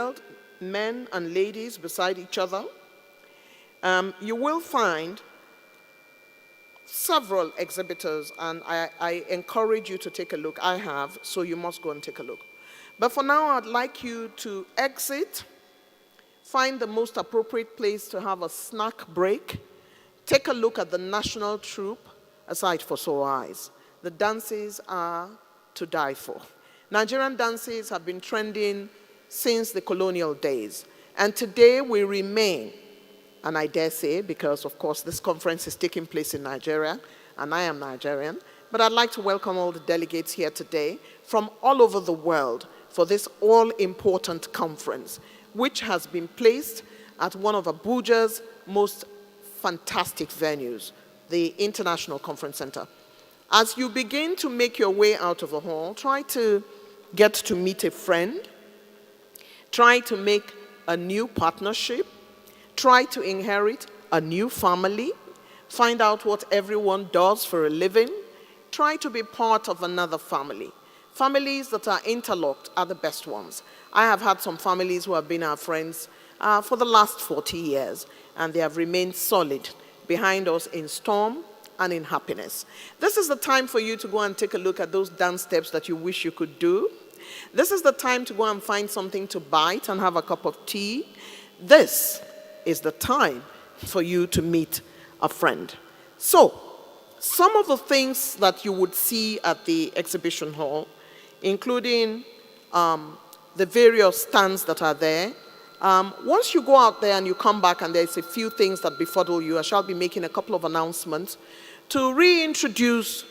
field, men and ladies beside each other. You will find several exhibitors, and I encourage you to take a look. I have, so you must go and take a look. But for now, I'd like you to exit, find the most appropriate place to have a snack break, take a look at the national troupe, A Sight for Sore Eyes. The dances are to die for. Nigerian dances have been trending since the colonial days, and today we remain, and I dare say, because of course this conference is taking place in Nigeria, and I am Nigerian, but I'd like to welcome all the delegates here today from all over the world for this all-important conference, which has been placed at one of Abuja's most fantastic venues, the International Conference Center. As you begin to make your way out of the hall, try to get to meet a friend, try to make a new partnership, try to inherit a new family, find out what everyone does for a living, try to be part of another family. Families that are interlocked are the best ones. I have had some families who have been our friends for the last 40 years, and they have remained solid behind us in storm and in happiness. This is the time for you to go and take a look at those dance steps that you wish you could do. This is the time to go and find something to bite and have a cup of tea. This is the time for you to meet a friend. So, some of the things that you would see at the exhibition hall, including the various stands that are there. Once you go out there and you come back and there's a few things that befuddle you, I shall be making a couple of announcements to reintroduce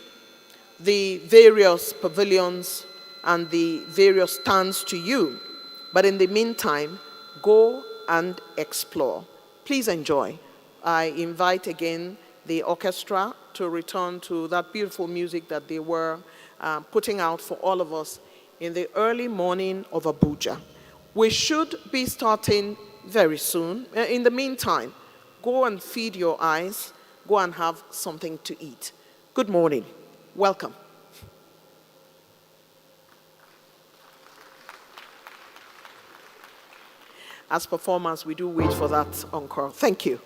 the various pavilions and the various stands to you. But in the meantime, go and explore. Please enjoy. I invite again the orchestra to return to that beautiful music that they were putting out for all of us in the early morning of Abuja. We should be starting very soon. In the meantime, go and feed your eyes, go and have something to eat. Good morning. Welcome. As performers, we do wait for that encore. Thank you.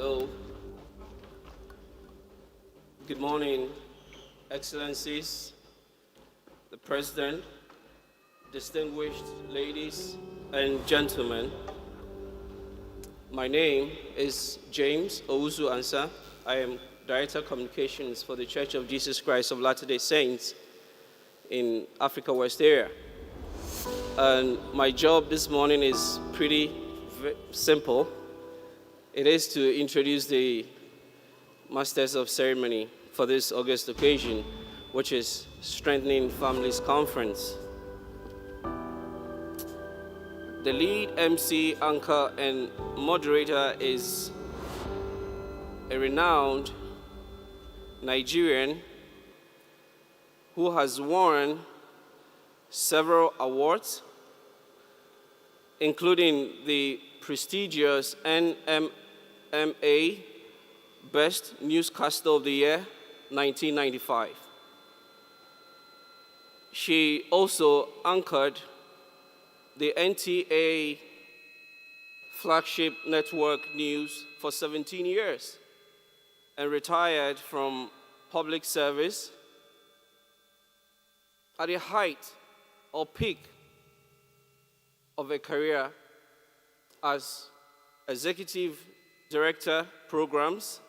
Hello. Good morning, Excellencies, the President, distinguished ladies and gentlemen. My name is James Owusu Ansah. I am Director of Communications for the Church of Jesus Christ of Latter-day Saints in Africa West area. And my job this morning is pretty simple. It is to introduce the Masters of Ceremony for this August occasion, which is Strengthening Families Conference. The lead MC, anchor, and moderator is a renowned Nigerian who has won several awards, including the prestigious NMMA Best Newscaster of the Year, 1995. She also anchored the NTA flagship network news for 17 years and retired from public service at the height or peak of a career as Executive Director Programs,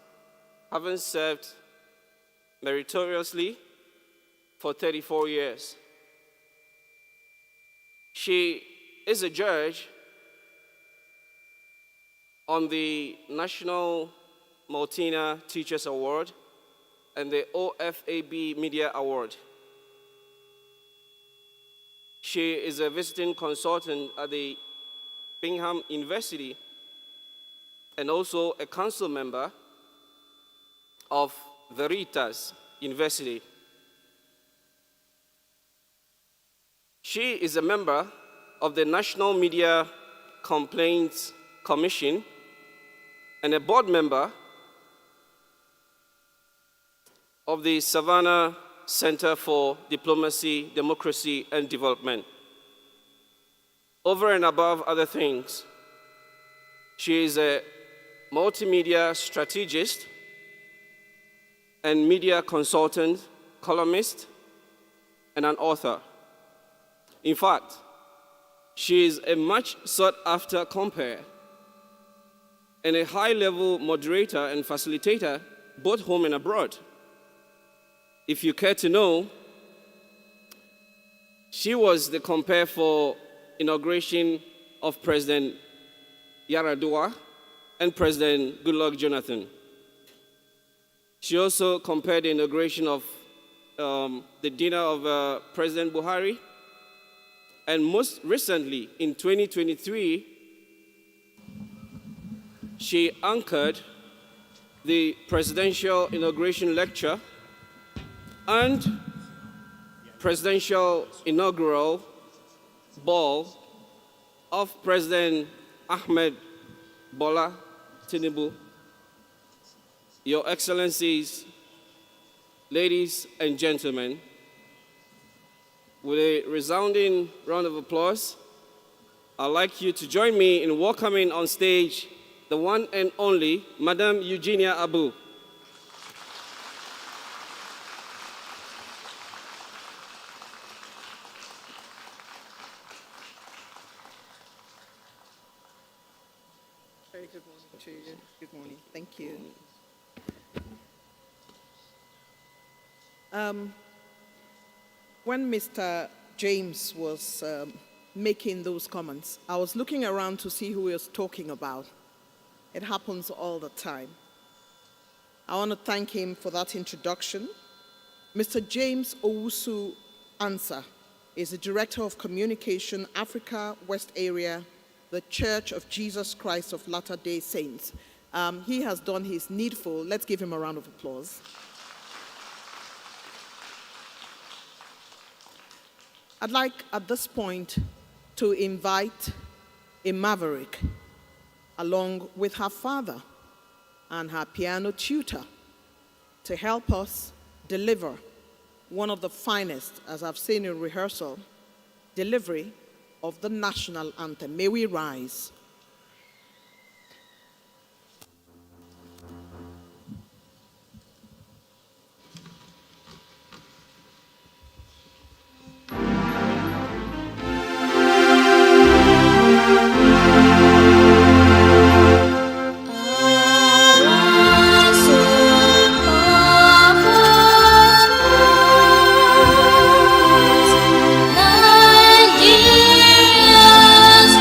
having served meritoriously for 34 years. She is a judge on the National Maltina Teachers Award and the OFAB Media Award. She is a visiting consultant at the Bingham University and also a council member of Veritas University. She is a member of the National Media Complaints Commission and a board member of the Savannah Center for Diplomacy, Democracy, and Development. Over and above other things, she is a multimedia strategist and media consultant, columnist, and an author. In fact, She is a much sought-after compere and a high-level moderator and facilitator both home and abroad. If you care to know, she was the compere for inauguration of President Yaradua and President Goodluck Jonathan. She also compared the inauguration of the dinner of President Buhari, and most recently, in 2023, she anchored the presidential inauguration lecture and presidential inaugural ball of President Ahmed Bola Tinubu. Your Excellencies, ladies and gentlemen, with a resounding round of applause, I'd like you to join me in welcoming on stage the one and only Madame Eugenia Abu. Very good morning to you. Good morning. Thank you. When Mr. James was making those comments, I was looking around to see who he was talking about. It happens all the time. I want to thank him for that introduction. Mr. James Owusu Ansah is the Director of Communication, Africa West Area, the Church of Jesus Christ of Latter-day Saints. He has done his needful. Let's give him a round of applause. I'd like at this point to invite a maverick along with her father and her piano tutor to help us deliver one of the finest, as I've seen in rehearsal, delivery of the national anthem. May we rise. Nigeria's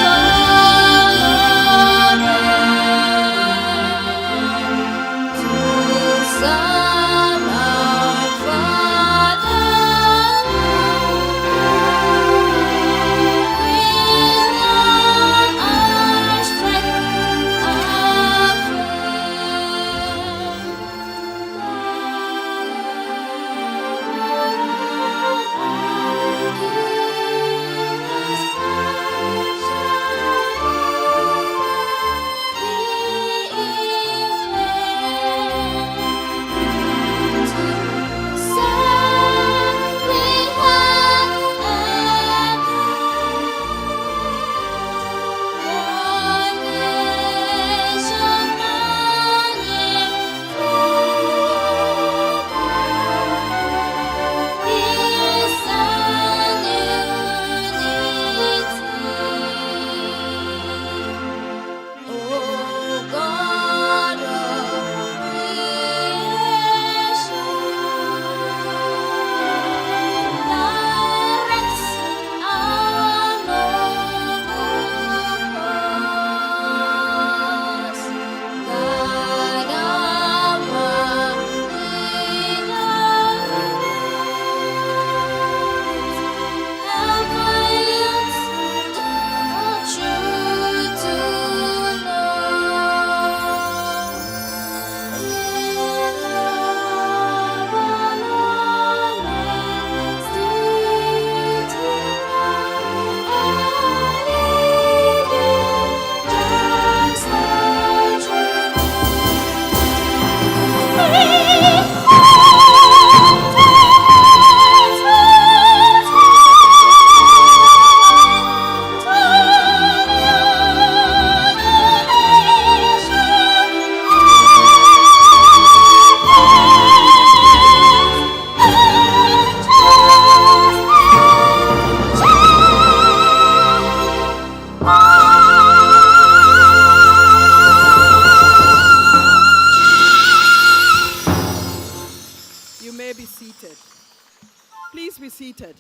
seated.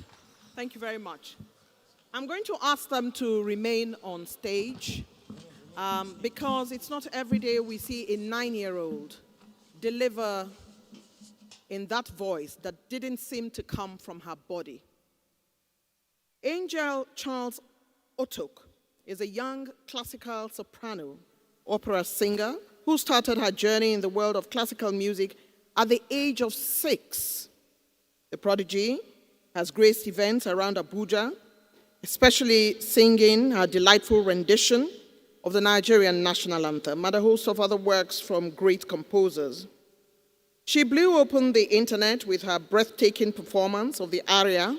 Thank you very much. I'm going to ask them to remain on stage because it's not every day we see a 9-year-old deliver in that voice that didn't seem to come from her body. Angel Charles Otok is a young classical soprano opera singer who started her journey in the world of classical music at the age of 6. The prodigy has graced events around Abuja, especially singing her delightful rendition of the Nigerian national anthem and a host of other works from great composers. She blew open the internet with her breathtaking performance of the aria,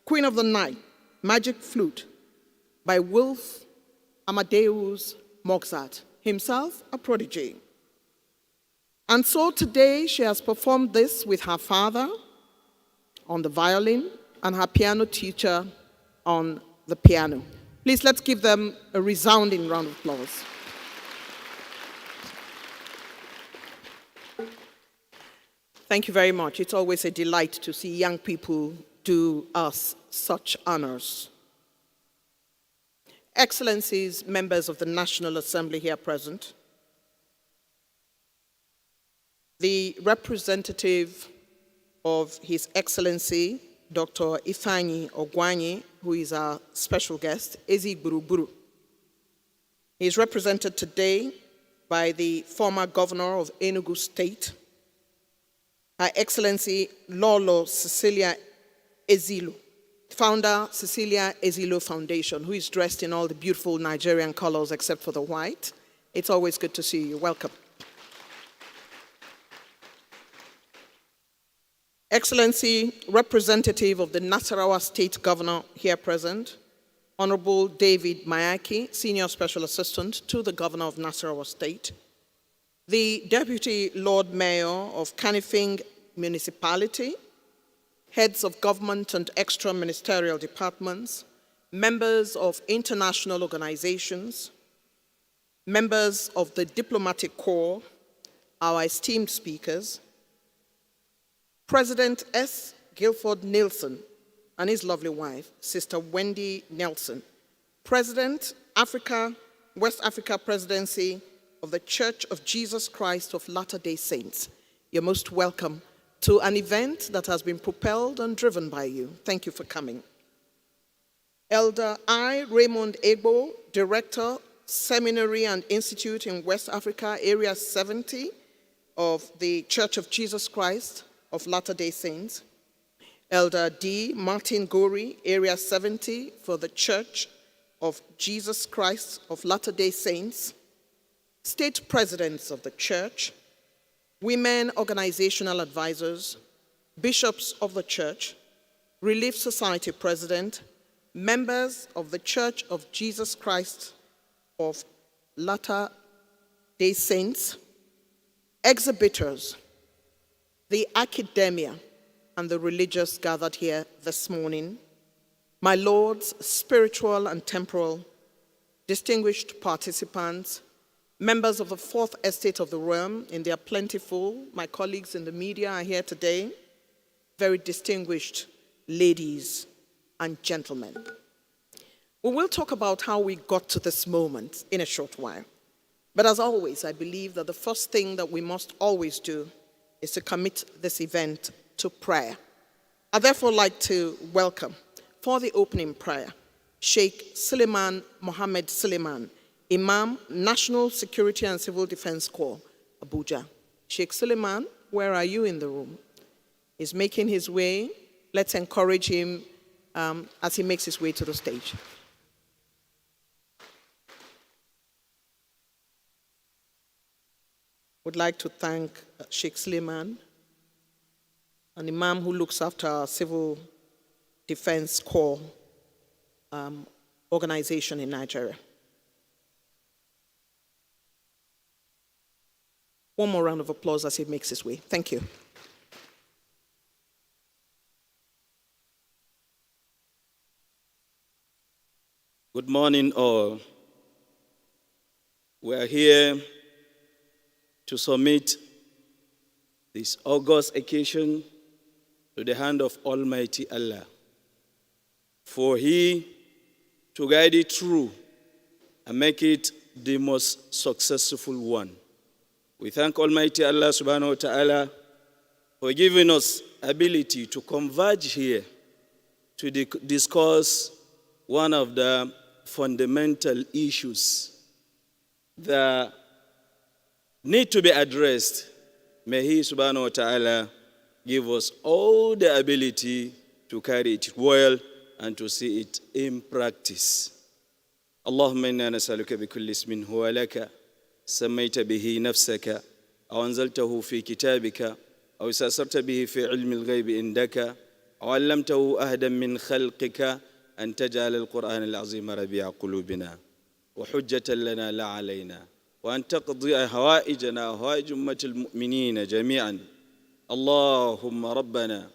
Queen of the Night, Magic Flute, by Wolf Amadeus Mozart, himself a prodigy. And so today she has performed this with her father on the violin and her piano teacher on the piano. Please, let's give them a resounding round of applause. Thank you very much. It's always a delight to see young people do us such honors. Excellencies, members of the National Assembly here present, the representative of His Excellency, Dr. Ifeanyi Ogwani, who is our special guest, Ezi Buruburu. He is represented today by the former governor of Enugu State, Her Excellency Lolo Cecilia Ezilo, founder Cecilia Ezilo Foundation, who is dressed in all the beautiful Nigerian colors except for the white. It's always good to see you. Welcome. Excellency, representative of the Nasarawa State Governor here present, Honorable David Mayaki, Senior Special Assistant to the Governor of Nasarawa State, the Deputy Lord Mayor of Kanifing Municipality, heads of government and extra-ministerial departments, members of international organizations, members of the diplomatic corps, our esteemed speakers, President S. Guilford Nielsen and his lovely wife, Sister Wendy Nelson, President, West Africa Presidency of the Church of Jesus Christ of Latter-day Saints. You're most welcome to an event that has been propelled and driven by you. Thank you for coming. Elder I. Raymond Egbo, Director, Seminary and Institute in West Africa, Area 70 of the Church of Jesus Christ of Latter-day Saints. Elder D. Martin Gori, Area 70 for the Church of Jesus Christ of Latter-day Saints. State Presidents of the Church, women organizational advisors, bishops of the Church, Relief Society President, members of the Church of Jesus Christ of Latter-day Saints, exhibitors, the academia, and the religious gathered here this morning, my lords, spiritual and temporal, distinguished participants, members of the Fourth Estate of the Realm, and they are plentiful, my colleagues in the media are here today, very distinguished ladies and gentlemen. We will talk about how we got to this moment in a short while. But as always, I believe that the first thing that we must always do is to commit this event to prayer. I'd therefore like to welcome, for the opening prayer, Sheikh Suleiman Mohammed Suleiman, Imam, National Security and Civil Defense Corps, Abuja. Sheikh Suleiman, where are you in the room? He's making his way. Let's encourage him as he makes his way to the stage. Would like to thank Sheikh Suleiman, an imam who looks after our Civil Defense Corps organization in Nigeria. One more round of applause as he makes his way. Thank you. Good morning, all. We are here to submit this august occasion to the hand of Almighty Allah. for He to guide it through and make it the most successful one. We thank Almighty Allah subhanahu wa ta'ala for giving us ability to converge here to discuss one of the fundamental issues that need to be addressed. May He subhanahu wa ta'ala give us all the ability to carry it well and to see it in practice. اللهم إنا نسألك بكل اسم هو لك سميت به نفسك أو أنزلته في كتابك أو استأثرت به في علم الغيب عندك أو علمته أحدا من خلقك أن تجعل القرآن العظيم ربيع قلوبنا وحجة لنا لا علينا وأن تقضي هوائجنا وهوائج أمة المؤمنين جميعا. اللهم ربنا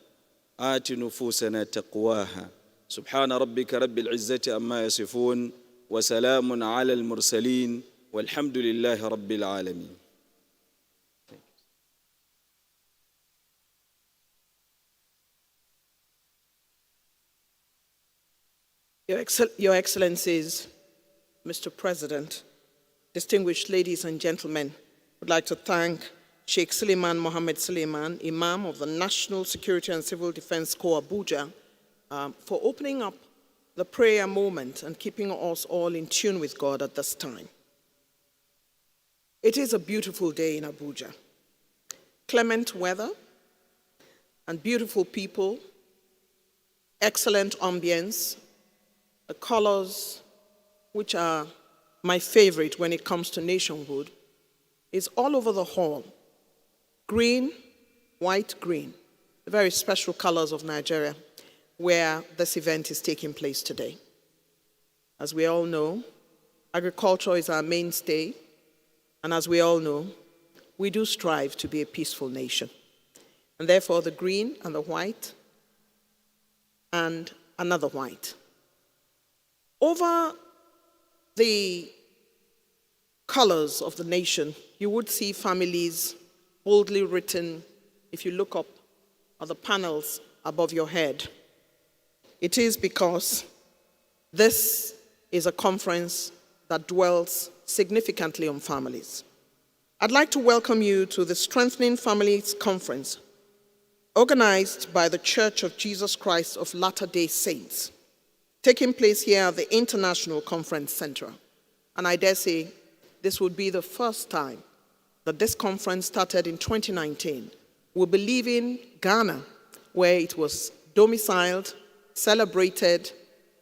آت نفوسنا تقواها سبحان ربك رب العزة عما يصفون وسلام على المرسلين والحمد لله رب العالمين. Your Excellencies, Mr. President, distinguished ladies and gentlemen, I would like to thank Sheikh Suleiman Mohammed Suleiman, Imam of the National Security and Civil Defense Corps Abuja, for opening up the prayer moment and keeping us all in tune with God at this time. It is a beautiful day in Abuja. Clement weather and beautiful people, excellent ambience, the colors which are my favorite when it comes to nationhood is all over the hall. Green, white, green, the very special colors of Nigeria where this event is taking place today. As we all know, agriculture is our mainstay, and as we all know, we do strive to be a peaceful nation. And therefore the green and the white and another white. Over the colors of the nation, you would see families boldly written if you look up at the panels above your head. It is because this is a conference that dwells significantly on families. I'd like to welcome you to the Strengthening Families Conference, organized by the Church of Jesus Christ of Latter-day Saints, taking place here at the International Conference Center. And I dare say this would be the first time that this conference started in 2019. We'll be leaving Ghana, where it was domiciled, celebrated,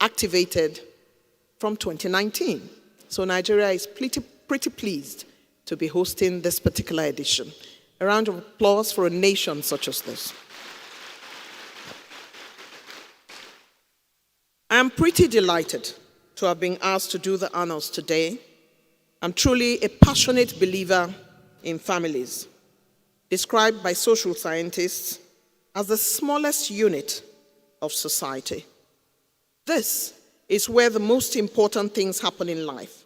activated from 2019. So Nigeria is pretty pleased to be hosting this particular edition. A round of applause for a nation such as this. I am pretty delighted to have been asked to do the honors today. I'm truly a passionate believer in families, described by social scientists as the smallest unit of society. This is where the most important things happen in life.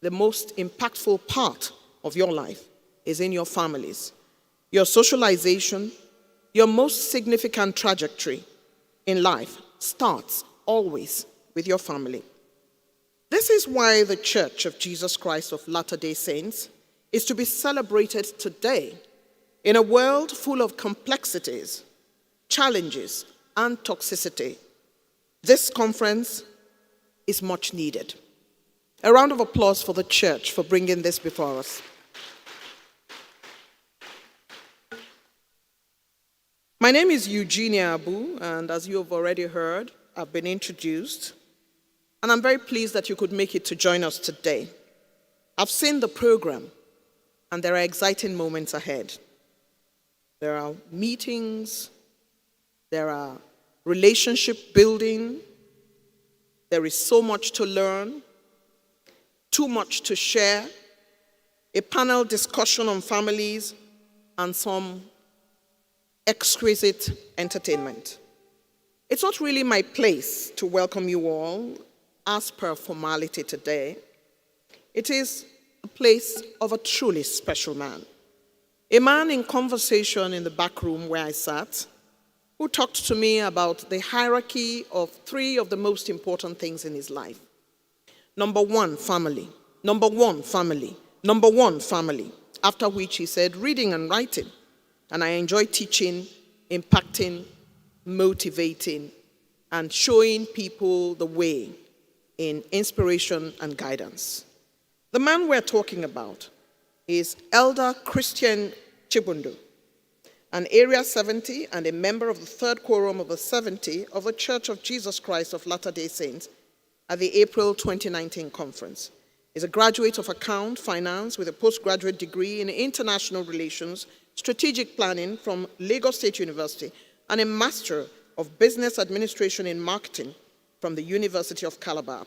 The most impactful part of your life is in your families. Your socialization, your most significant trajectory in life starts always with your family. This is why the Church of Jesus Christ of Latter-day Saints is to be celebrated today in a world full of complexities, challenges, and toxicity. This conference is much needed. A round of applause for the church for bringing this before us. My name is Eugenia Abu, and as you have already heard, I've been introduced, and I'm very pleased that you could make it to join us today. I've seen the program, and there are exciting moments ahead. There are meetings, there are relationship building, there is so much to learn, too much to share, a panel discussion on families, and some exquisite entertainment. It's not really my place to welcome you all as per formality today. It is a place of a truly special man. A man in conversation in the back room where I sat, who talked to me about the hierarchy of 3 of the most important things in his life. Number 1, family. Number 1, family. Number 1, family. After which he said, reading and writing. And I enjoy teaching, impacting, motivating, and showing people the way in inspiration and guidance. The man we're talking about is Elder Christian Chibundu, an Area 70 and a member of the 3rd Quorum of the 70 of the Church of Jesus Christ of Latter-day Saints at the April 2019 conference. He's a graduate of Account Finance with a postgraduate degree in International Relations, Strategic Planning from Lagos State University, and a Master of Business Administration in Marketing from the University of Calabar.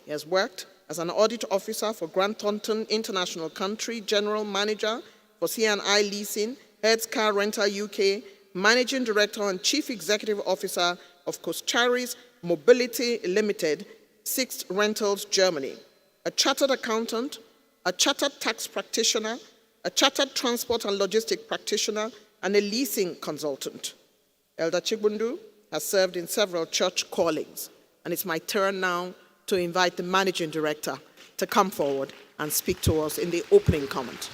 He has worked as an audit officer for Grant Thornton International Country, general manager for C&I Leasing, Heads Car Rental UK, managing director and chief executive officer of Coscharis Mobility Limited, 6th Rentals, Germany, a chartered accountant, a chartered tax practitioner, a chartered transport and logistic practitioner, and a leasing consultant. Elder Chibundu has served in several church callings, and it's my turn now to invite the managing director to come forward and speak to us in the opening comment.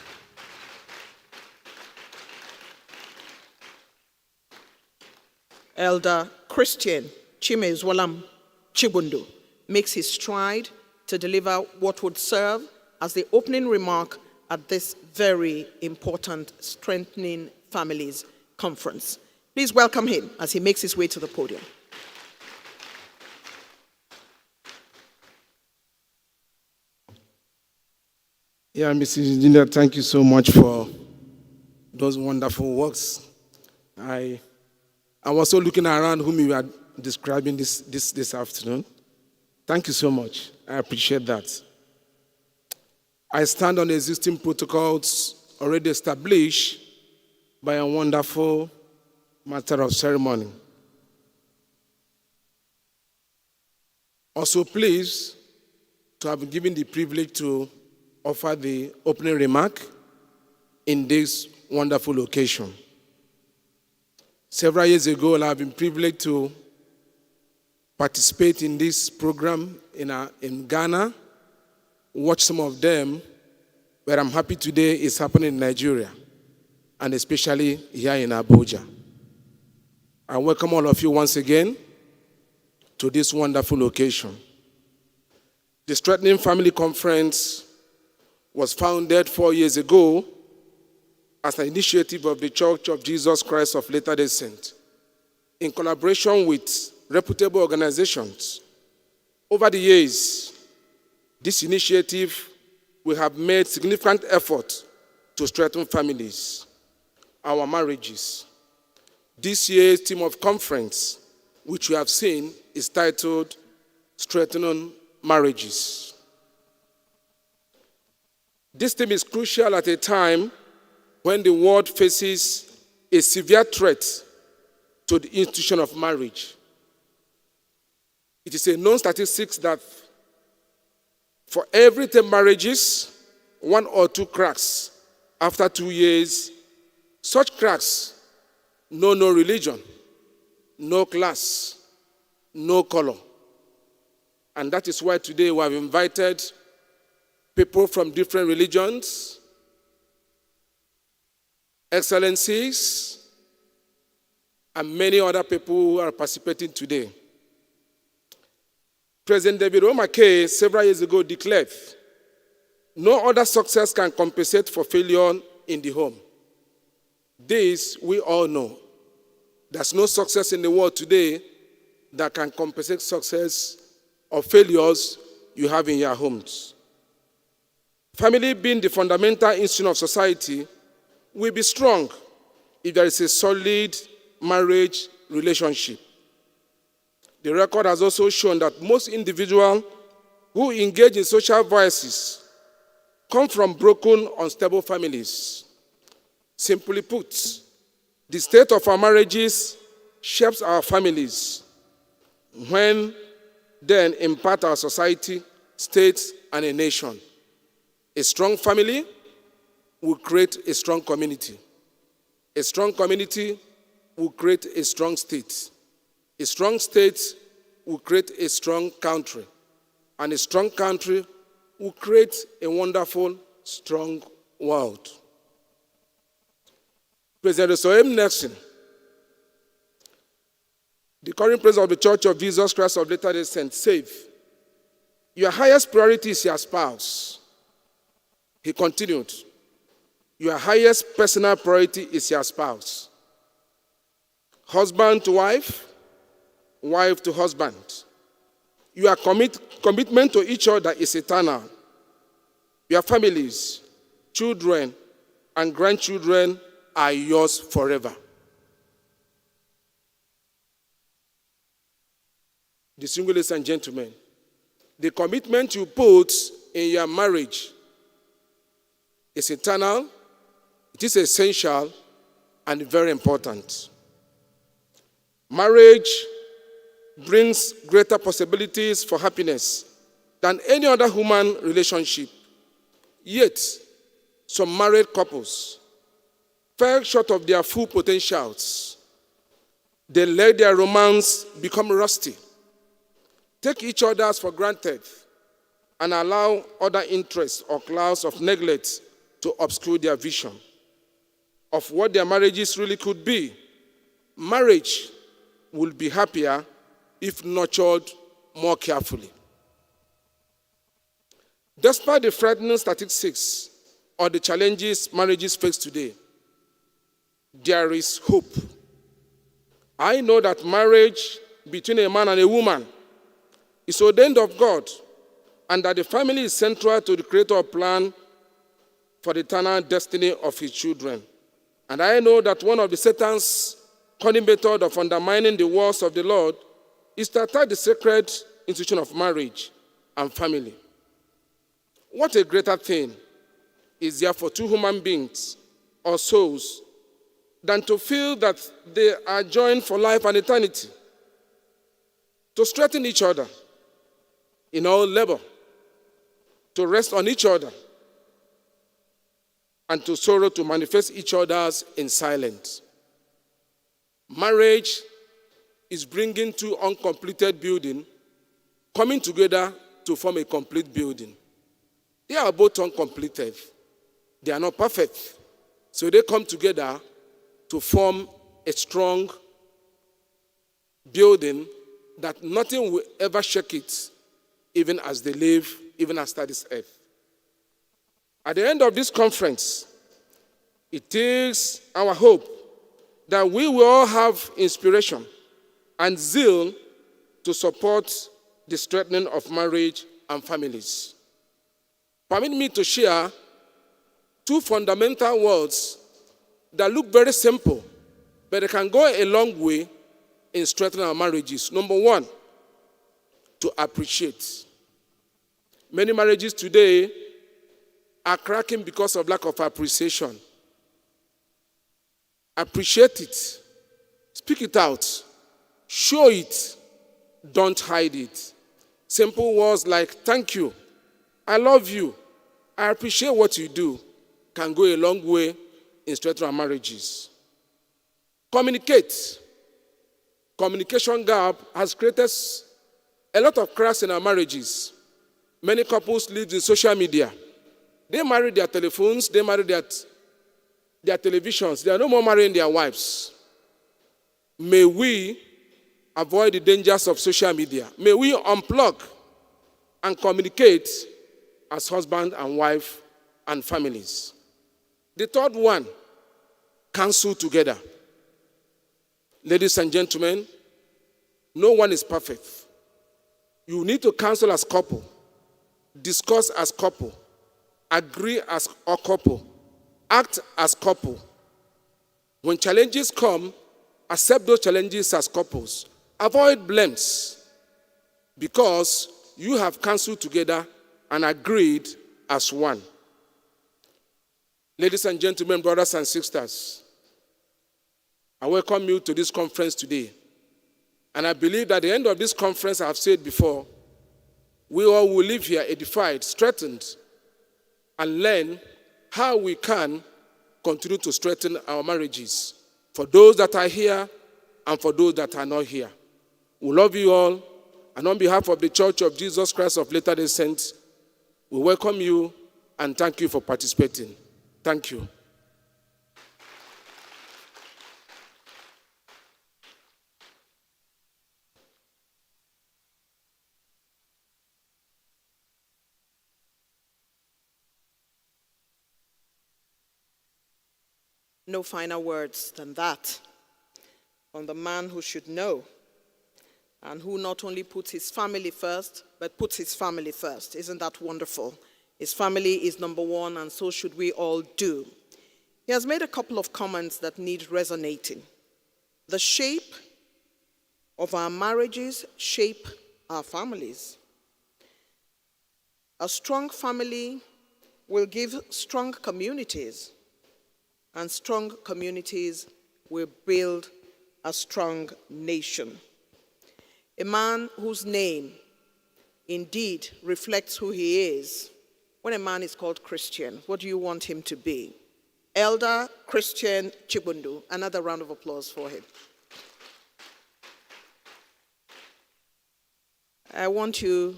Elder Christian Chimezwalam Chibundu makes his stride to deliver what would serve as the opening remark at this very important Strengthening Families Conference. Please welcome him as he makes his way to the podium. Yeah, Mrs. Engineer, thank you so much for those wonderful works. I was also looking around whom you were describing this afternoon. Thank you so much. I appreciate that. I stand on the existing protocols already established by a wonderful master of ceremony. Also pleased to have been given the privilege to offer the opening remark in this wonderful occasion. Several years ago, I have been privileged to participate in this program in Ghana, watch some of them, but I'm happy today it's happening in Nigeria, and especially here in Abuja. I welcome all of you once again to this wonderful occasion. The Strengthening Family Conference was founded 4 years ago as an initiative of the Church of Jesus Christ of Latter-day Saints in collaboration with reputable organizations. Over the years, this initiative will have made significant effort to strengthen families, our marriages. This year's theme of conference, which we have seen, is titled Strengthening Marriages. This theme is crucial at a time when the world faces a severe threat to the institution of marriage. It is a known statistic that for every 10 marriages, 1 or 2 cracks after 2 years. Such cracks know no religion, no class, no color. And that is why today we have invited people from different religions, excellencies, and many other people who are participating today. President David Omake several years ago declared, no other success can compensate for failure in the home. This we all know. There's no success in the world today that can compensate success or failures you have in your homes. Family being the fundamental institution of society will be strong if there is a solid marriage relationship. The record has also shown that most individuals who engage in social vices come from broken, unstable families. Simply put, the state of our marriages shapes our families, when then impact our society, states, and a nation. A strong family will create a strong community. A strong community will create a strong state. A strong state will create a strong country. And a strong country will create a wonderful, strong world. President Elder Nielsen, the current president of the Church of Jesus Christ of Latter-day Saints, said, "Your highest priority is your spouse." He continued, "Your highest personal priority is your spouse. Husband to wife, wife to husband. Your commitment to each other is eternal. Your families, children, and grandchildren are yours forever." Distinguished ladies and gentlemen, the commitment you put in your marriage is eternal, it is essential, and very important. Marriage brings greater possibilities for happiness than any other human relationship. Yet, some married couples fell short of their full potentials. They let their romance become rusty, take each other for granted, and allow other interests or clouds of neglect to obscure their vision of what their marriages really could be. Marriage will be happier if nurtured more carefully. Despite the frightening statistics or the challenges marriages face today, there is hope. I know that marriage between a man and a woman is ordained of God, and that the family is central to the Creator's plan for the eternal destiny of his children. And I know that one of the Satan's cunning methods of undermining the works of the Lord is to attack the sacred institution of marriage and family. What a greater thing is there for two human beings or souls than to feel that they are joined for life and eternity, to strengthen each other in all labor, to rest on each other, and to sorrow to manifest each other's in silence. Marriage is bringing two uncompleted buildings coming together to form a complete building. They are both uncompleted. They are not perfect. So they come together to form a strong building that nothing will ever shake it, even as they live, even after this earth. At the end of this conference, it is our hope that we will all have inspiration and zeal to support the strengthening of marriage and families. Permit me to share two fundamental words that look very simple, but they can go a long way in strengthening our marriages. Number one, to appreciate. Many marriages today are cracking because of lack of appreciation. Appreciate it. Speak it out. Show it. Don't hide it. Simple words like thank you, I love you, I appreciate what you do can go a long way in strengthening our marriages. Communicate. Communication gap has created a lot of cracks in our marriages. Many couples live in social media. They marry their telephones, they marry their televisions. They are no more marrying their wives. May we avoid the dangers of social media. May we unplug and communicate as husband and wife and families. The third one, counsel together. Ladies and gentlemen, no one is perfect. You need to counsel as couple, discuss as couple, agree as a couple, act as couple. When challenges come, accept those challenges as couples. Avoid blames because you have counseled together and agreed as one. Ladies and gentlemen, brothers and sisters, I welcome you to this conference today. And I believe that at the end of this conference, I have said before, we all will leave here edified, strengthened, and learn how we can continue to strengthen our marriages. for those that are here and for those that are not here. We love you all, and on behalf of the Church of Jesus Christ of Latter-day Saints, we welcome you and thank you for participating. Thank you. No finer words than that from the man who should know and who not only puts his family first, but puts his family first. Isn't that wonderful? His family is number one, and so should we all do. He has made a couple of comments that need resonating. The shape of our marriages shape our families. A strong family will give strong communities, and strong communities will build a strong nation. A man whose name indeed reflects who he is. When a man is called Christian, what do you want him to be? Elder Christian Chibundu. Another round of applause for him. I want you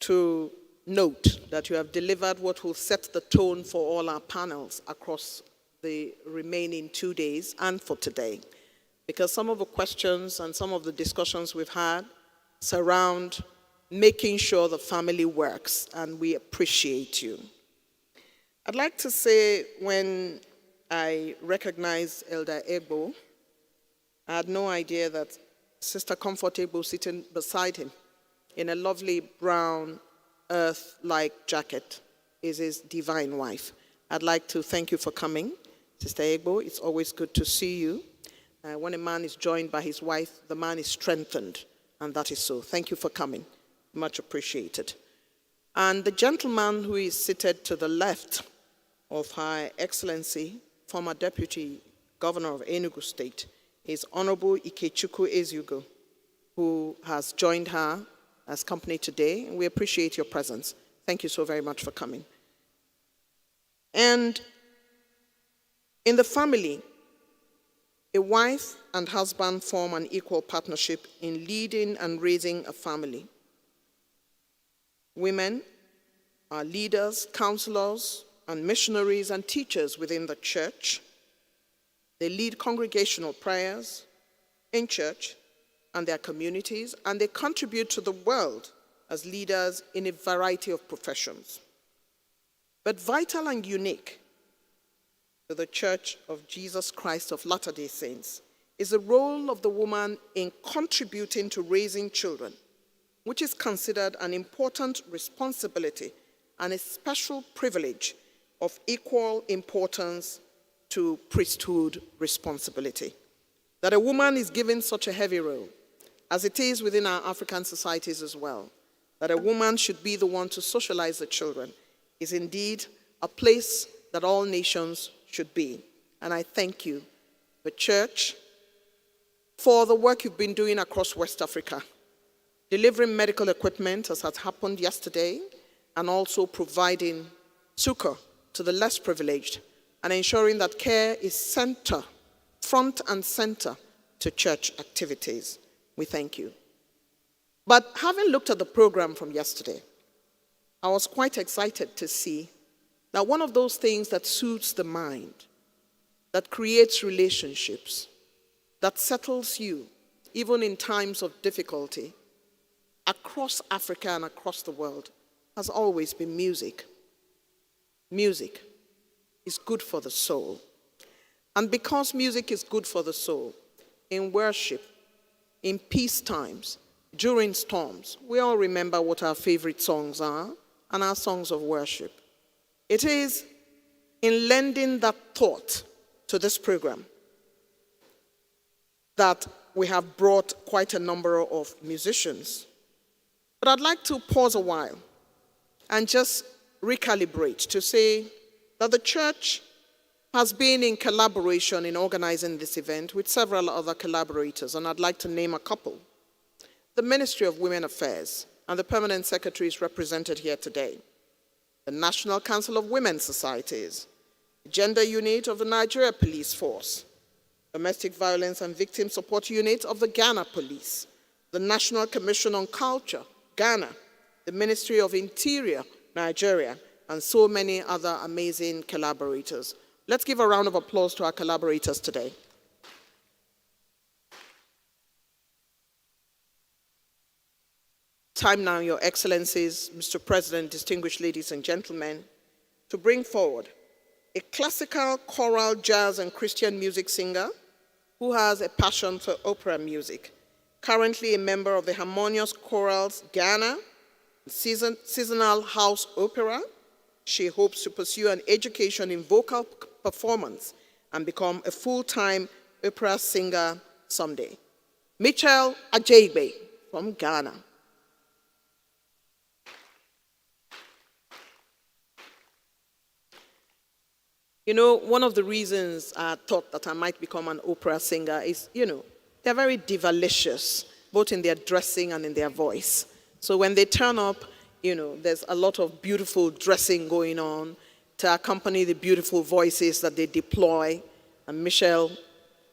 to note that you have delivered what will set the tone for all our panels across the remaining 2 days and for today. Because some of the questions and some of the discussions we've had surround making sure the family works, and we appreciate you. I'd like to say, when I recognized Elder Egbo, I had no idea that Sister Comfortable sitting beside him in a lovely brown earth-like jacket is his divine wife. I'd like to thank you for coming, Sister Egbo. It's always good to see you. When a man is joined by his wife, the man is strengthened, and that is so. Thank you for coming. Much appreciated. And the gentleman who is seated to the left of Her Excellency, former Deputy Governor of Enugu State, is Honorable Ikechukwu Ezugo, who has joined her as company today. We appreciate your presence. Thank you so very much for coming. And in the family, a wife and husband form an equal partnership in leading and raising a family. Women are leaders, counselors, and missionaries and teachers within the church. They lead congregational prayers in church and their communities, and they contribute to the world as leaders in a variety of professions. But vital and unique to the Church of Jesus Christ of Latter-day Saints is the role of the woman in contributing to raising children, which is considered an important responsibility and a special privilege of equal importance to priesthood responsibility. That a woman is given such a heavy role, as it is within our African societies as well, that a woman should be the one to socialize the children, is indeed a place that all nations should be. And I thank you, the church, for the work you've been doing across West Africa, delivering medical equipment, as had happened yesterday, and also providing succor to the less privileged, and ensuring that care is front and center to church activities. We thank you. But having looked at the program from yesterday, I was quite excited to see that one of those things that soothes the mind, that creates relationships, that settles you, even in times of difficulty, across Africa and across the world, has always been music. Music is good for the soul. And because music is good for the soul, in worship, in peace times, during storms, we all remember what our favorite songs are and our songs of worship. It is in lending that thought to this program that we have brought quite a number of musicians. But I'd like to pause a while and just recalibrate to say that the church has been in collaboration in organizing this event with several other collaborators, and I'd like to name a couple. The Ministry of Women Affairs, and the Permanent Secretary is represented here today. The National Council of Women's Societies, the Gender Unit of the Nigeria Police Force, Domestic Violence and Victim Support Unit of the Ghana Police, the National Commission on Culture, Ghana, the Ministry of Interior, Nigeria, and so many other amazing collaborators. Let's give a round of applause to our collaborators today. Time now, Your Excellencies, Mr. President, distinguished ladies and gentlemen, to bring forward a classical, choral, jazz, and Christian music singer who has a passion for opera music, currently a member of the Harmonious Chorals Ghana, seasonal house opera. She hopes to pursue an education in vocal performance and become a full-time opera singer someday. Michelle Ajaybe from Ghana. You know, one of the reasons I thought that I might become an opera singer is, they're very divalicious, both in their dressing and in their voice. So when they turn up, there's a lot of beautiful dressing going on to accompany the beautiful voices that they deploy. And Michelle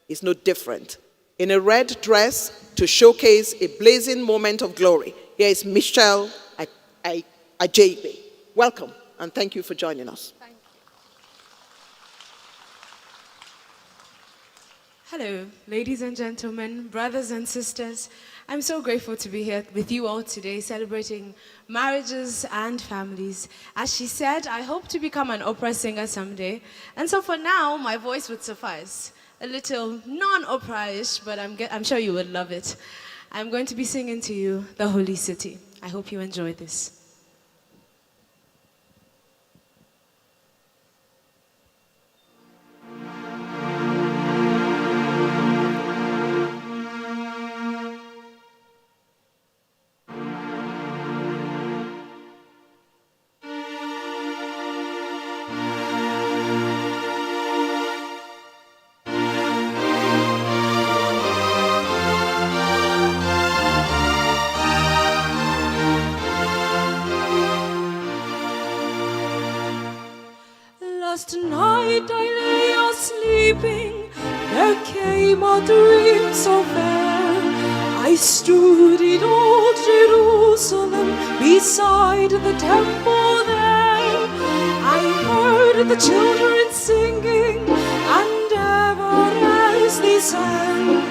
is no different. In a red dress to showcase a blazing moment of glory, here is Michelle Ajaybe. Welcome, and thank you for joining us. Hello, ladies and gentlemen, brothers and sisters. I'm so grateful to be here with you all today celebrating marriages and families. As she said, I hope to become an opera singer someday. And so for now, my voice would suffice. A little non-opera-ish, but I'm sure you would love it. I'm going to be singing to you The Holy City. I hope you enjoy this. Last night I lay sleeping, there came a dream so fair. I stood in old Jerusalem, beside the temple there. I heard the children singing, and ever as they sang,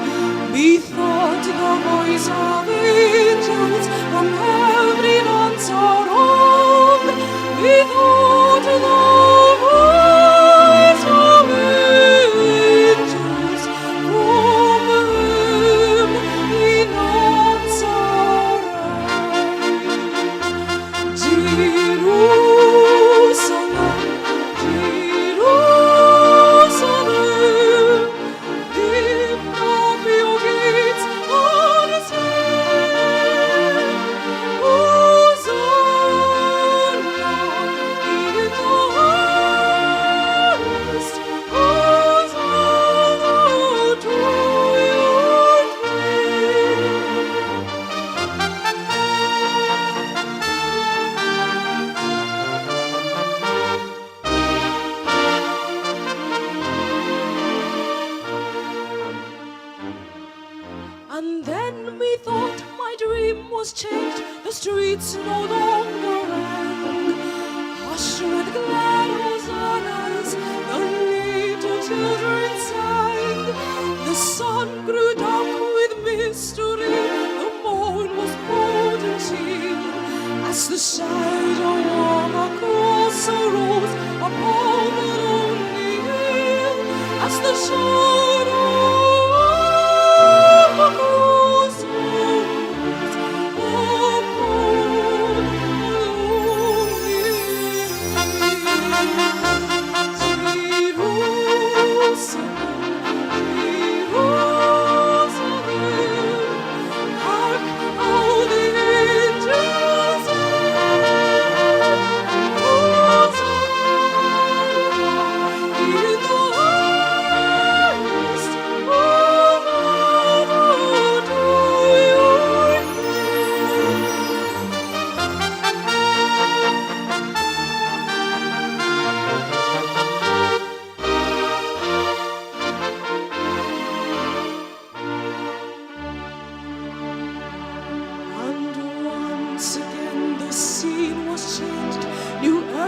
methought the voice of angels from heaven answered on. Methought the voice of angels from heaven in answer. Jerusalem, Jerusalem, lift up your gates on the hill. Hosanna.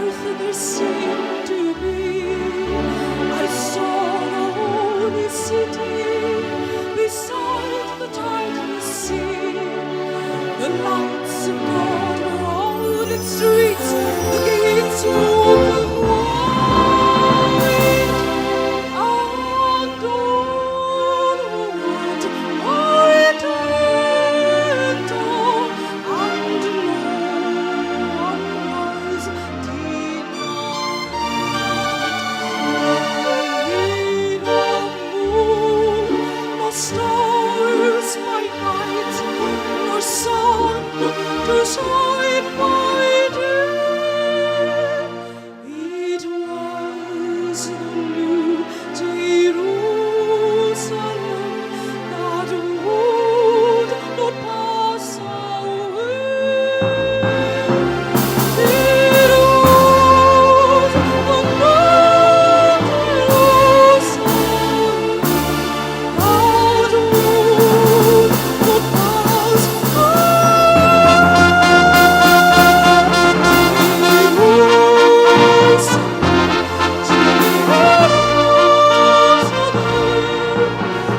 earth there seemed to be. I saw the holy city beside the tideless sea. The lights of God were on its streets, the gates were open wide, and onward I went on, and no one was denied. Neither moon nor stars by night, nor sun to shine by day. It was the new Jerusalem that would not pass away. It was the new Jerusalem that would not pass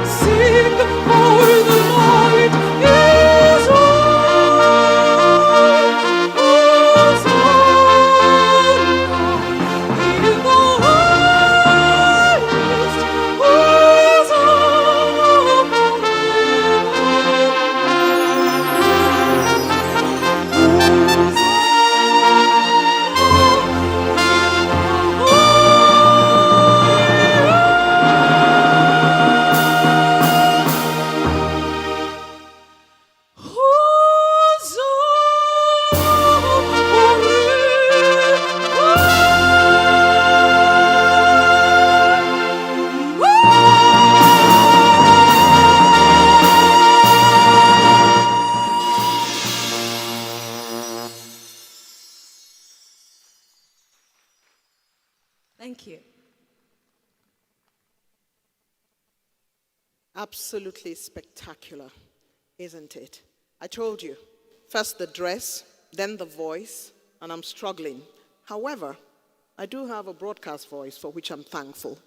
Sing, for the light is Thank you. Absolutely spectacular, isn't it? I told you, first the dress, then the voice, and I'm struggling. However, I do have a broadcast voice for which I'm thankful.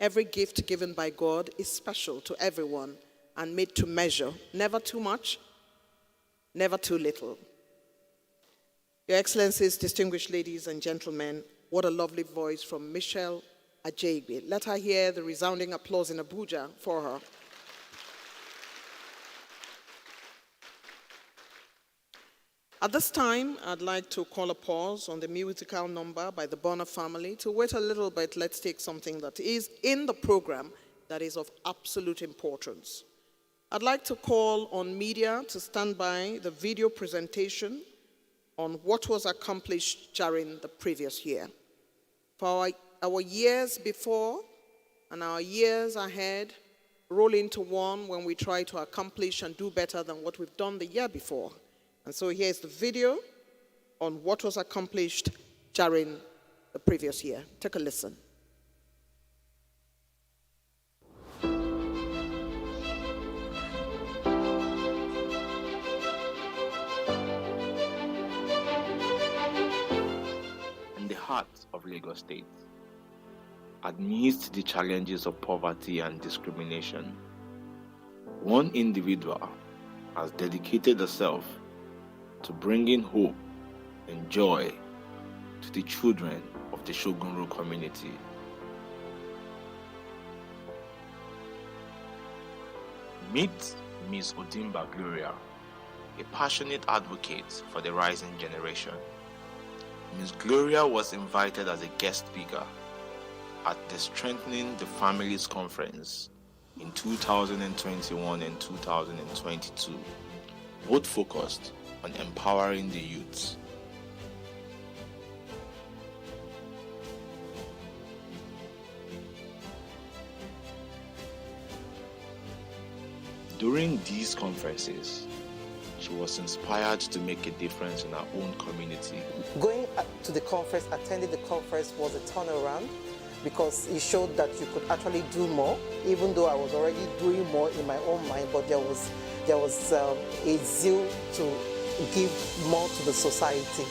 Every gift given by God is special to everyone and made to measure, never too much, never too little. Your Excellencies, distinguished ladies and gentlemen, what a lovely voice from Michelle Ajaybe. Let her hear the resounding applause in Abuja for her. At this time, I'd like to call a pause on the musical number by the Bonner family. To wait a little bit, let's take something that is in the program that is of absolute importance. I'd like to call on media to stand by the video presentation on what was accomplished during the previous year. For our years before and our years ahead roll into one when we try to accomplish and do better than what we've done the year before. And so here's the video on what was accomplished during the previous year. Take a listen. In the heart of Lagos State, amidst the challenges of poverty and discrimination, one individual has dedicated herself to bringing hope and joy to the children of the Shogunro community. Meet Ms. Odimba Gloria, a passionate advocate for the rising generation. Ms. Gloria was invited as a guest speaker at the Strengthening the Families Conference in 2021 and 2022, both focused on empowering the youth. During these conferences, she was inspired to make a difference in her own community. Going to the conference, attending the conference was a turnaround because it showed that you could actually do more, even though I was already doing more in my own mind, but there was a zeal to give more to the society.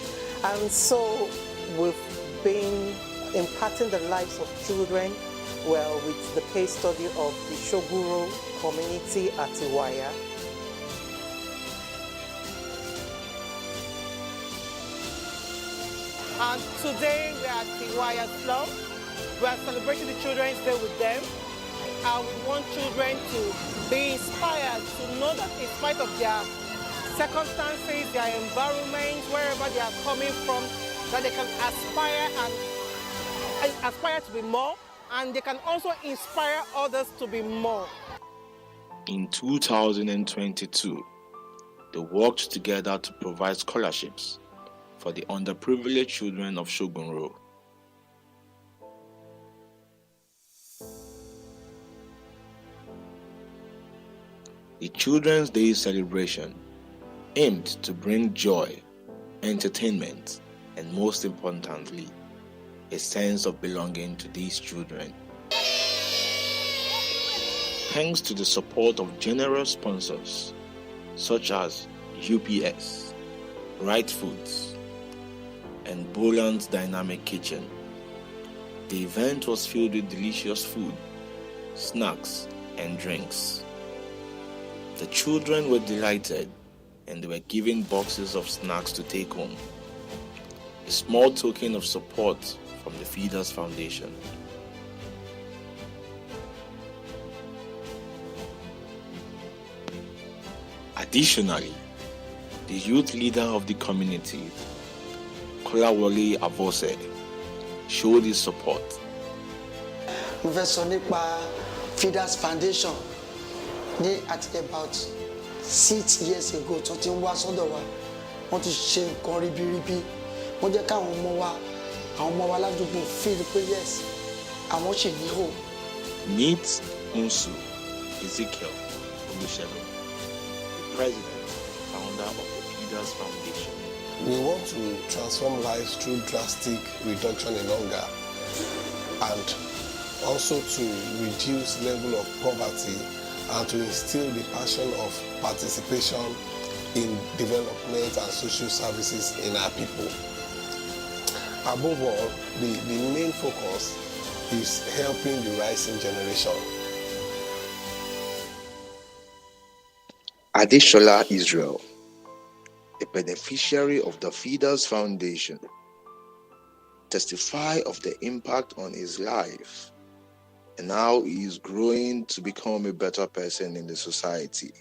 And so with been impacting the lives of children, well, with the case study of the Shoguro community at Iwaya. And today we are at Iwaya Slum. We are celebrating the Children's Day with them. And we want children to be inspired to know that in spite of their circumstances, their environment, wherever they are coming from, that they can aspire to be more, and they can also inspire others to be more. In 2022, they worked together to provide scholarships for the underprivileged children of Shogunro. The Children's Day celebration aimed to bring joy, entertainment, and most importantly, a sense of belonging to these children. Thanks to the support of generous sponsors such as UPS, Right Foods, and Boland's Dynamic Kitchen, the event was filled with delicious food, snacks, and drinks. The children were delighted and they were given boxes of snacks to take home, a small token of support from the Feeders Foundation. Additionally, the youth leader of the community, Kolawole Avose, showed his support. Mo fẹ́ sọ nípa Feeders Foundation at about 6 years ago tó ti ń wá sọ́dọ̀ wa. Wọ́n ti ṣe nǹkan ribiribi. Wọ́n jẹ́ káwọn ọmọ wa ládùúgbò feel pé yes, àwọn ṣì ní hope. Meet Unsu Ezekiel Olusegun, the president, founder of the Feeders Foundation. We want to transform lives through drastic reduction in hunger and also to reduce level of poverty and to instill the passion of participation in development and social services in our people. Above all, the main focus is helping the rising generation. Adeshola Israel, a beneficiary of the Feeders Foundation, testify of the impact on his life and how he is growing to become a better person in the society.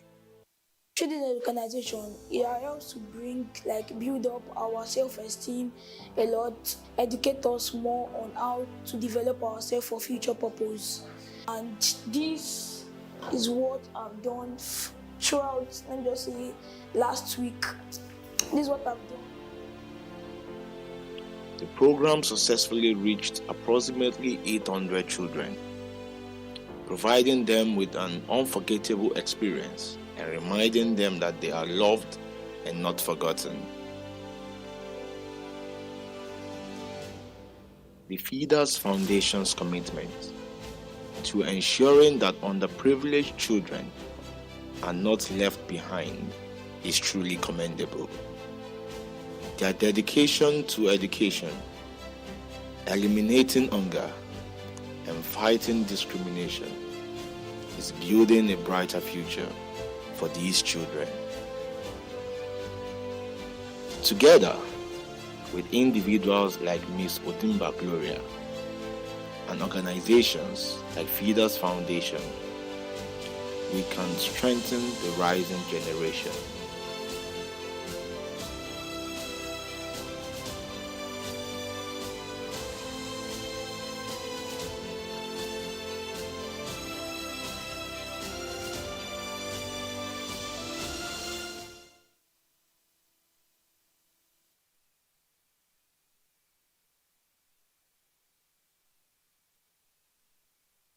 Through the organization, it helps to build up our self-esteem a lot, educate us more on how to develop ourselves for future purpose. And this is what I've done throughout, let me just say, last week. This is what I've done. The program successfully reached approximately 800 children, providing them with an unforgettable experience and reminding them that they are loved and not forgotten. The Feeders Foundation's commitment to ensuring that underprivileged children are not left behind is truly commendable. Their dedication to education, eliminating hunger, and fighting discrimination is building a brighter future for these children. Together with individuals like Ms. Odimba Gloria and organizations like Feeders Foundation, we can strengthen the rising generation.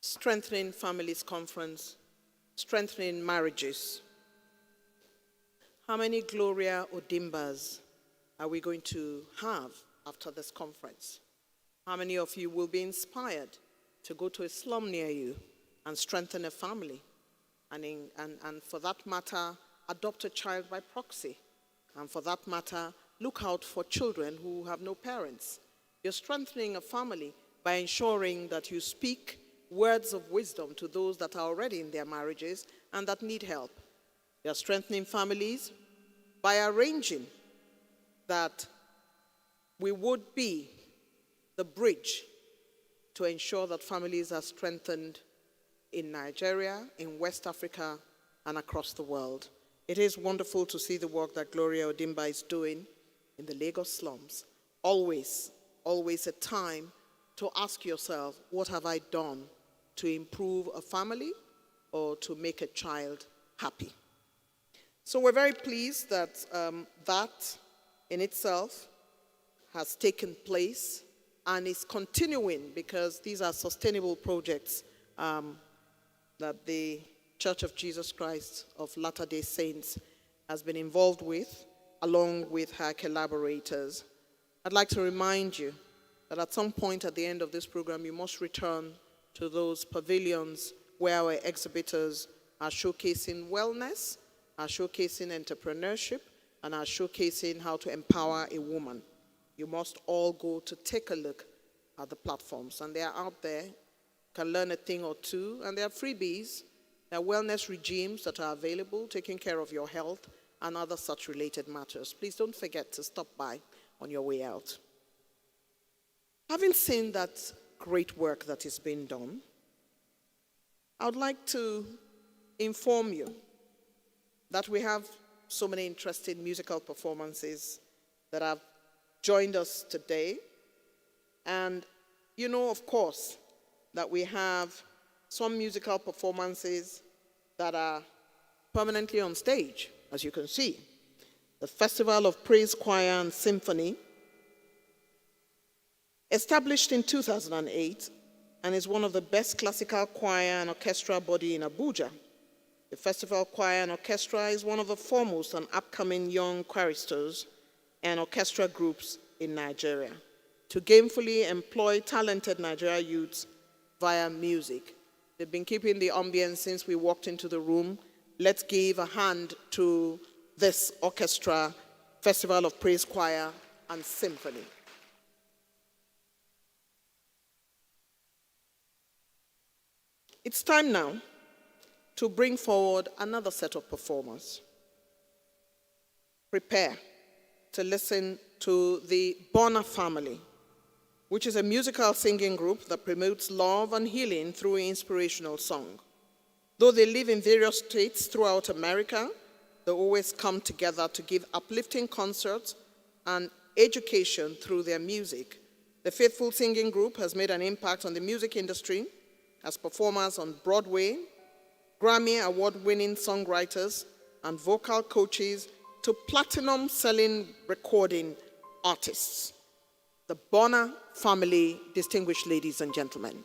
Strengthening Families Conference, strengthening marriages. How many Gloria Odimbas are we going to have after this conference? How many of you will be inspired to go to a slum near you and strengthen a family? And for that matter, adopt a child by proxy. And for that matter, look out for children who have no parents You're strengthening a family by ensuring that you speak words of wisdom to those that are already in their marriages and that need help. You're strengthening families by arranging that we would be the bridge to ensure that families are strengthened in Nigeria, in West Africa, and across the world. It is wonderful to see the work that Gloria Odimba is doing in the Lagos slums. Always a time to ask yourself, what have I done to improve a family or to make a child happy? So we're very pleased that that in itself has taken place and is continuing, because these are sustainable projects that the Church of Jesus Christ of Latter-day Saints has been involved with, along with her collaborators. I'd like to remind you that at some point at the end of this program, you must return to those pavilions where our exhibitors are showcasing wellness, are showcasing entrepreneurship, and are showcasing how to empower a woman. You must all go to take a look at the platforms, and they are out there. You can learn a thing or two, and there are freebies. There are wellness regimes that are available, taking care of your health and other such related matters. Please don't forget to stop by on your way out. Having seen that great work that is being done, I would like to inform you that we have so many interesting musical performances that have joined us today. And you know, of course, that we have some musical performances that are permanently on stage, as you can see. The Festival of Praise Choir and Symphony, established in 2008, and is one of the best classical choir and orchestra body in Abuja. The Festival Choir and Orchestra is one of the foremost and upcoming young choristers and orchestra groups in Nigeria to gainfully employ talented Nigeria youths via music. They've been keeping the ambience since we walked into the room. Let's give a hand to this orchestra, Festival of Praise Choir and Symphony. It's time now to bring forward another set of performers. Prepare to listen to the Bonner Family, which is a musical singing group that promotes love and healing through inspirational song. Though they live in various states throughout America, they always come together to give uplifting concerts and education through their music. The faithful singing group has made an impact on the music industry as performers on Broadway, Grammy award-winning songwriters and vocal coaches to platinum-selling recording artists. The Bonner Family, distinguished ladies and gentlemen.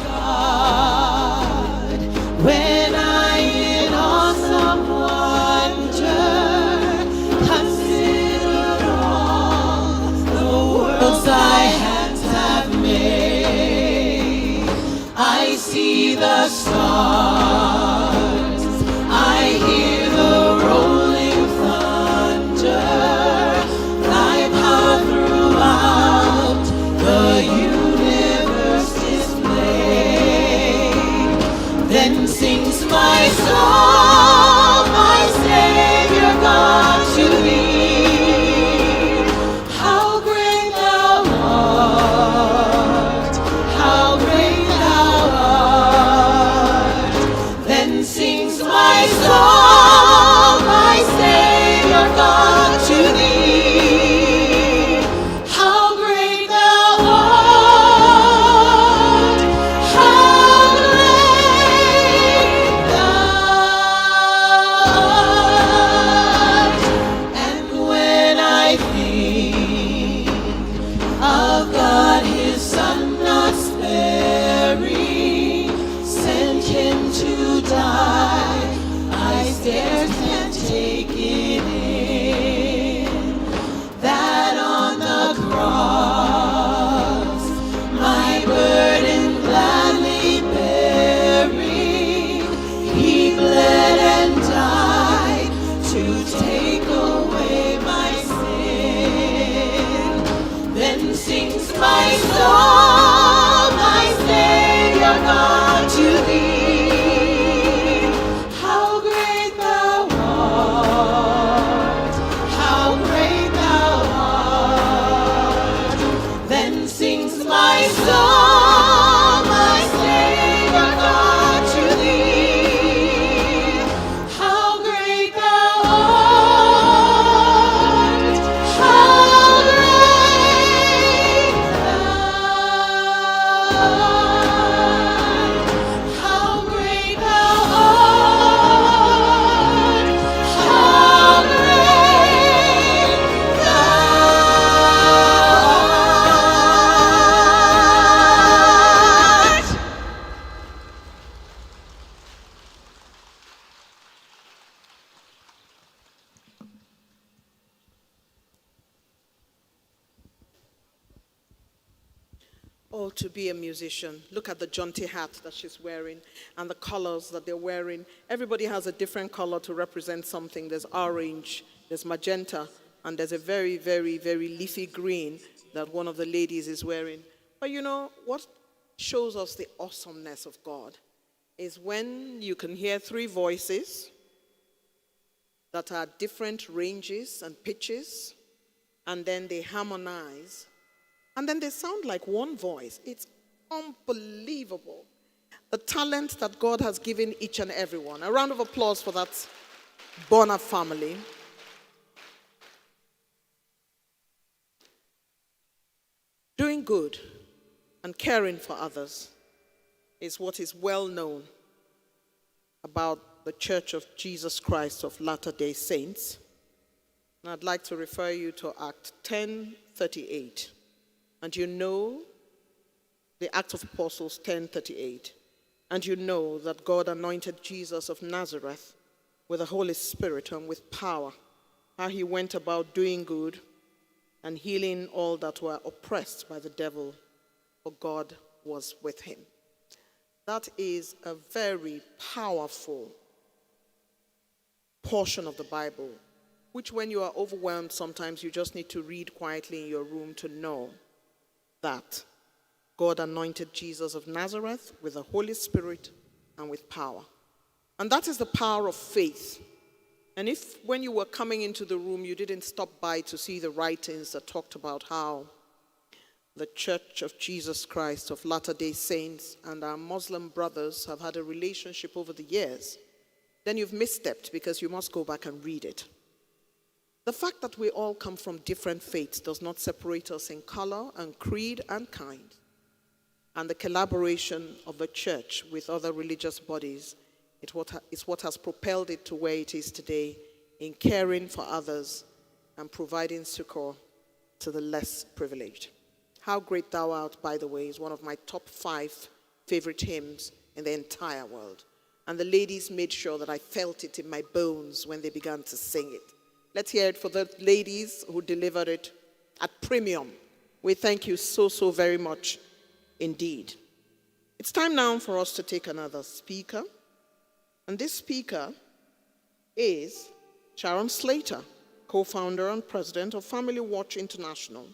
God, when I in awesome wonder consider all the worlds thy hands have made, I see the stars, I hear the rolling thunder, thy power throughout the universe displayed. Then sings my soul, my Savior God, to thee. How great thou art, how great thou art. Oh, to be a musician. Look at the jaunty hat that she's wearing and the colors that they're wearing. Everybody has a different color to represent something. There's orange, there's magenta, and there's a very, very, very leafy green that one of the ladies is wearing. But you know, what shows us the awesomeness of God is when you can hear three voices that are different ranges and pitches, and then they harmonize, and then they sound like one voice. It's unbelievable. The talent that God has given each and every one. A round of applause for that Bonner family. Doing good and caring for others is what is well known about the Church of Jesus Christ of Latter-day Saints. And I'd like to refer you to Act 10:38. And you know the Acts of Apostles 10:38. And you know that God anointed Jesus of Nazareth with the Holy Spirit and with power, how he went about doing good and healing all that were oppressed by the devil, for God was with him. That is a very powerful portion of the Bible, which when you are overwhelmed, sometimes you just need to read quietly in your room to know that God anointed Jesus of Nazareth with the Holy Spirit and with power. And that is the power of faith. And if when you were coming into the room, you didn't stop by to see the writings that talked about how the Church of Jesus Christ of Latter-day Saints and our Muslim brothers have had a relationship over the years, then you've misstepped, because you must go back and read it. The fact that we all come from different faiths does not separate us in color and creed and kind. And the collaboration of the church with other religious bodies is what has propelled it to where it is today, in caring for others and providing succor to the less privileged. How Great Thou Art, by the way, is one of my top 5 favorite hymns in the entire world. And the ladies made sure that I felt it in my bones when they began to sing it. Let's hear it for the ladies who delivered it at premium. We thank you so, so very much indeed. It's time now for us to take another speaker. And this speaker is Sharon Slater, co-founder and president of Family Watch International,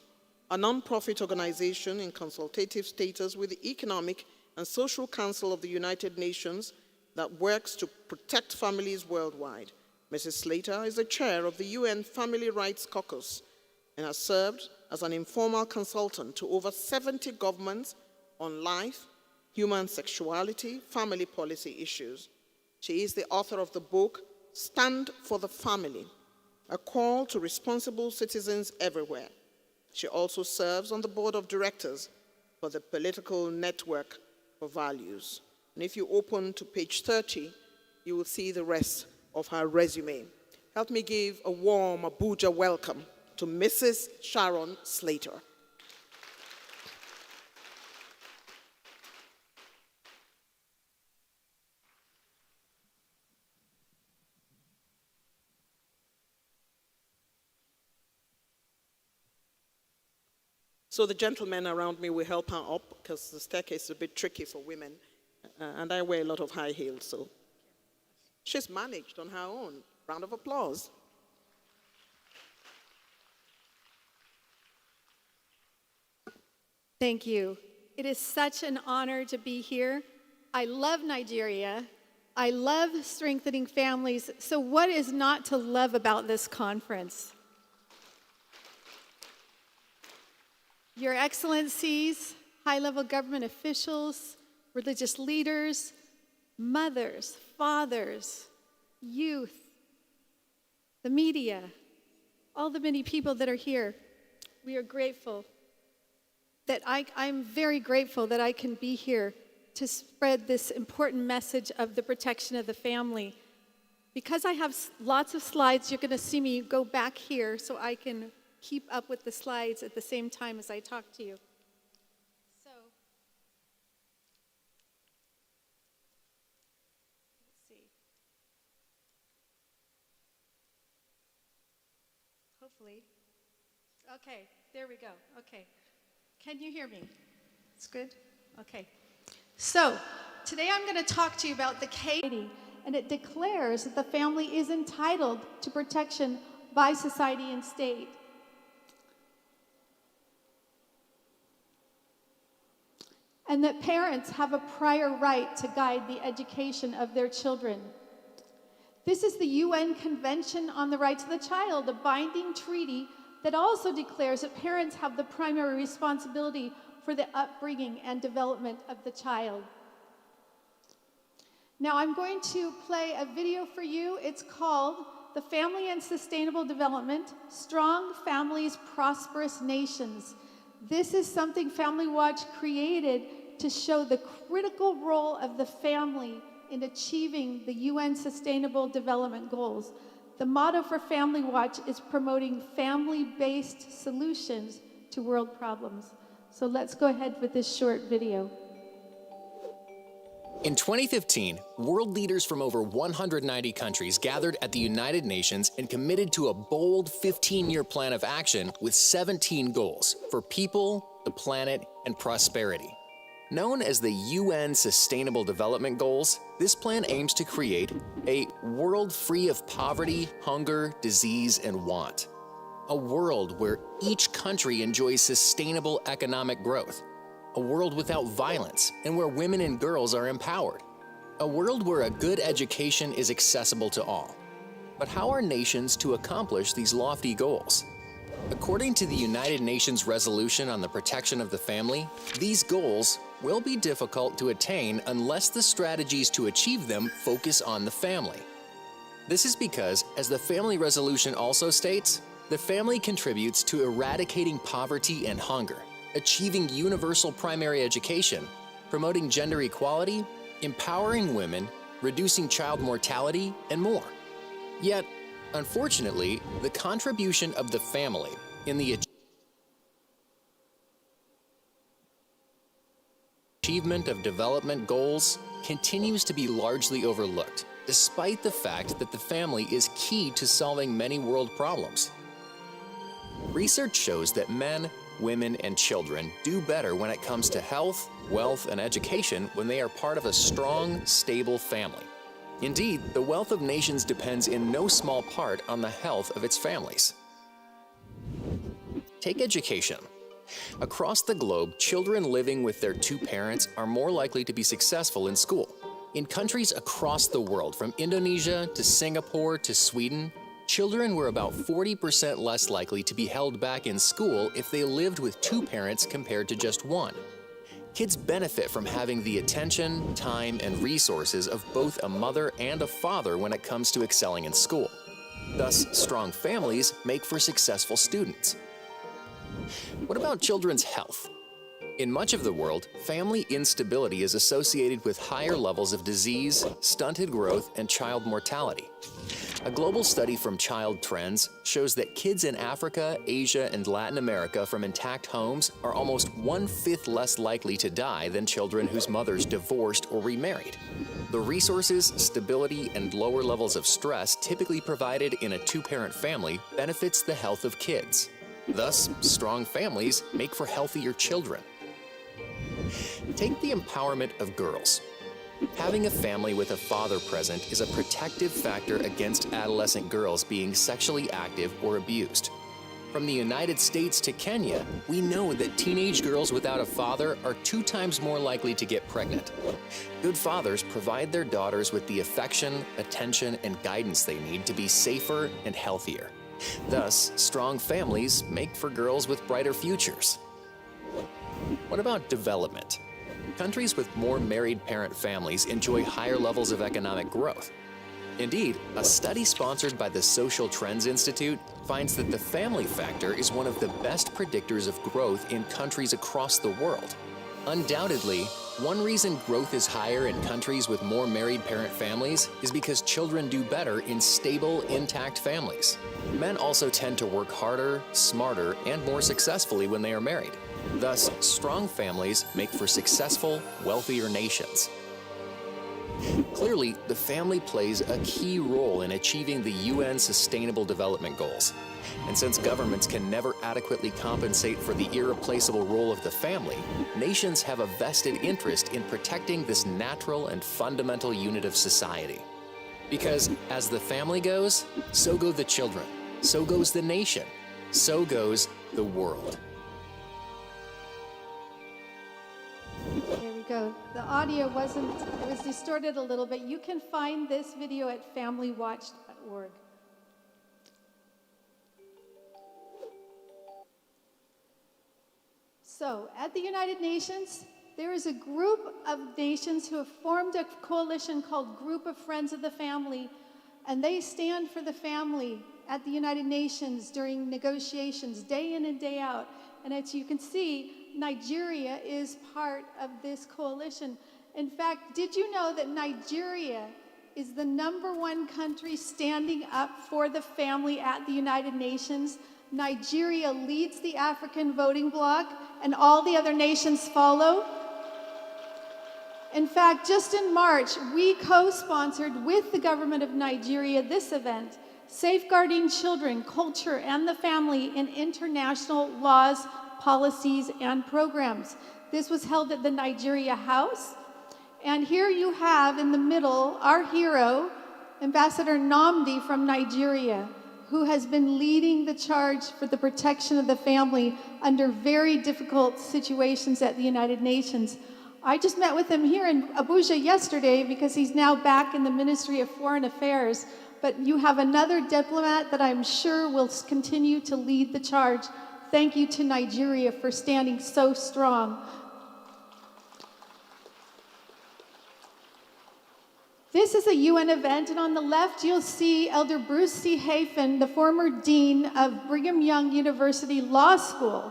a non-profit organization in consultative status with the Economic and Social Council of the United Nations that works to protect families worldwide. Mrs. Slater is the chair of the UN Family Rights Caucus and has served as an informal consultant to over 70 governments on life, human sexuality, family policy issues. She is the author of the book, Stand for the Family, a call to responsible citizens everywhere. She also serves on the board of directors for the Political Network for Values. And if you open to page 30, you will see the rest of her resume. Help me give a warm Abuja welcome to Mrs. Sharon Slater. So the gentlemen around me will help her up, because the staircase is a bit tricky for women, and I wear a lot of high heels, so she's managed on her own. Round of applause. Thank you. It is such an honor to be here. I love Nigeria. I love strengthening families. So what is not to love about this conference? Your Excellencies, high-level government officials, religious leaders, mothers, fathers, youth, the media, all the many people that are here, we are grateful that I'm very grateful that I can be here to spread this important message of the protection of the family. Because I have lots of slides, you're going to see me go back here so I can keep up with the slides at the same time as I talk to you. So, let's see. Hopefully. Okay, there we go. Okay. Can you hear me? That's good? Okay. So, today I'm going to talk to you about the Keynote, and it declares that the family is entitled to protection by society and state. And that parents have a prior right to guide the education of their children. This is the UN Convention on the Rights of the Child, a binding treaty that also declares that parents have the primary responsibility for the upbringing and development of the child. Now I'm going to play a video for you. It's called The Family and Sustainable Development, Strong Families, Prosperous Nations. This is something Family Watch created to show the critical role of the family in achieving the UN Sustainable Development Goals. The motto for Family Watch is promoting family-based solutions to world problems. So let's go ahead with this short video. In 2015, world leaders from over 190 countries gathered at the United Nations and committed to a bold 15-year plan of action with 17 goals for people, the planet, and prosperity. Known as the UN Sustainable Development Goals, this plan aims to create a world free of poverty, hunger, disease, and want. A world where each country enjoys sustainable economic growth. A world without violence and where women and girls are empowered. A world where a good education is accessible to all. But how are nations to accomplish these lofty goals? According to the United Nations Resolution on the Protection of the Family, these goals will be difficult to attain unless the strategies to achieve them focus on the family. This is because, as the Family Resolution also states, the family contributes to eradicating poverty and hunger, achieving universal primary education, promoting gender equality, empowering women, reducing child mortality, and more. Yet, unfortunately, the contribution of the family in the achievement of development goals continues to be largely overlooked, despite the fact that the family is key to solving many world problems. Research shows that men, women, and children do better when it comes to health, wealth, and education when they are part of a strong, stable family. Indeed, the wealth of nations depends in no small part on the health of its families. Take education. Across the globe, children living with their two parents are more likely to be successful in school. In countries across the world, from Indonesia to Singapore to Sweden, children were about 40% less likely to be held back in school if they lived with two parents compared to just one. Kids benefit from having the attention, time, and resources of both a mother and a father when it comes to excelling in school. Thus, strong families make for successful students. What about children's health? In much of the world, family instability is associated with higher levels of disease, stunted growth, and child mortality. A global study from Child Trends shows that kids in Africa, Asia, and Latin America from intact homes are almost 1/5 less likely to die than children whose mothers divorced or remarried. The resources, stability, and lower levels of stress typically provided in a two-parent family benefits the health of kids. Thus, strong families make for healthier children. Take the empowerment of girls. Having a family with a father present is a protective factor against adolescent girls being sexually active or abused. From the United States to Kenya, we know that teenage girls without a father are 2 times more likely to get pregnant. Good fathers provide their daughters with the affection, attention, and guidance they need to be safer and healthier. Thus, strong families make for girls with brighter futures. What about development? Countries with more married parent families enjoy higher levels of economic growth. Indeed, a study sponsored by the Social Trends Institute finds that the family factor is one of the best predictors of growth in countries across the world. Undoubtedly, one reason growth is higher in countries with more married parent families is because children do better in stable, intact families. Men also tend to work harder, smarter, and more successfully when they are married. Thus, strong families make for successful, wealthier nations. Clearly, the family plays a key role in achieving the UN Sustainable Development Goals. And since governments can never adequately compensate for the irreplaceable role of the family, nations have a vested interest in protecting this natural and fundamental unit of society. Because as the family goes, so go the children, so goes the nation, so goes the world. There we go. The audio it was distorted a little bit. You can find this video at familywatch.org. So, at the United Nations, there is a group of nations who have formed a coalition called Group of Friends of the Family, and they stand for the family at the United Nations during negotiations day in and day out. And as you can see, Nigeria is part of this coalition. In fact, did you know that Nigeria is the #1 country standing up for the family at the United Nations? Nigeria leads the African voting bloc, and all the other nations follow. In fact, just in March, we co-sponsored with the government of Nigeria this event, Safeguarding Children, Culture, and the Family in International Laws, Policies, and Programs. This was held at the Nigeria House. And here you have in the middle our hero, Ambassador Nnamdi from Nigeria, who has been leading the charge for the protection of the family under very difficult situations at the United Nations. I just met with him here in Abuja yesterday because he's now back in the Ministry of Foreign Affairs. But you have another diplomat that I'm sure will continue to lead the charge. Thank you to Nigeria for standing so strong. This is a UN event, and on the left you'll see Elder Bruce C. Hafen, the former dean of Brigham Young University Law School.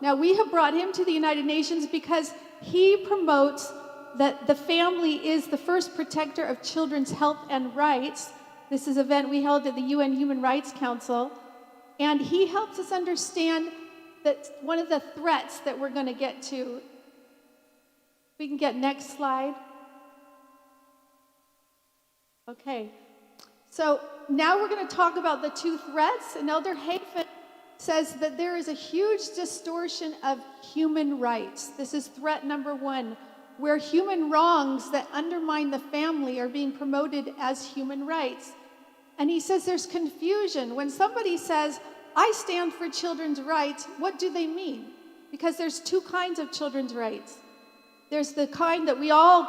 Now, we have brought him to the United Nations because he promotes that the family is the first protector of children's health and rights. This is an event we held at the UN Human Rights Council, and he helps us understand that one of the threats that we're going to get to. We can get next slide. Okay, so now we're going to talk about the two threats, and Elder Hafen says that there is a huge distortion of human rights. This is threat number 1, where human wrongs that undermine the family are being promoted as human rights. And he says there's confusion. When somebody says, I stand for children's rights, what do they mean? Because there's two kinds of children's rights. There's the kind that we all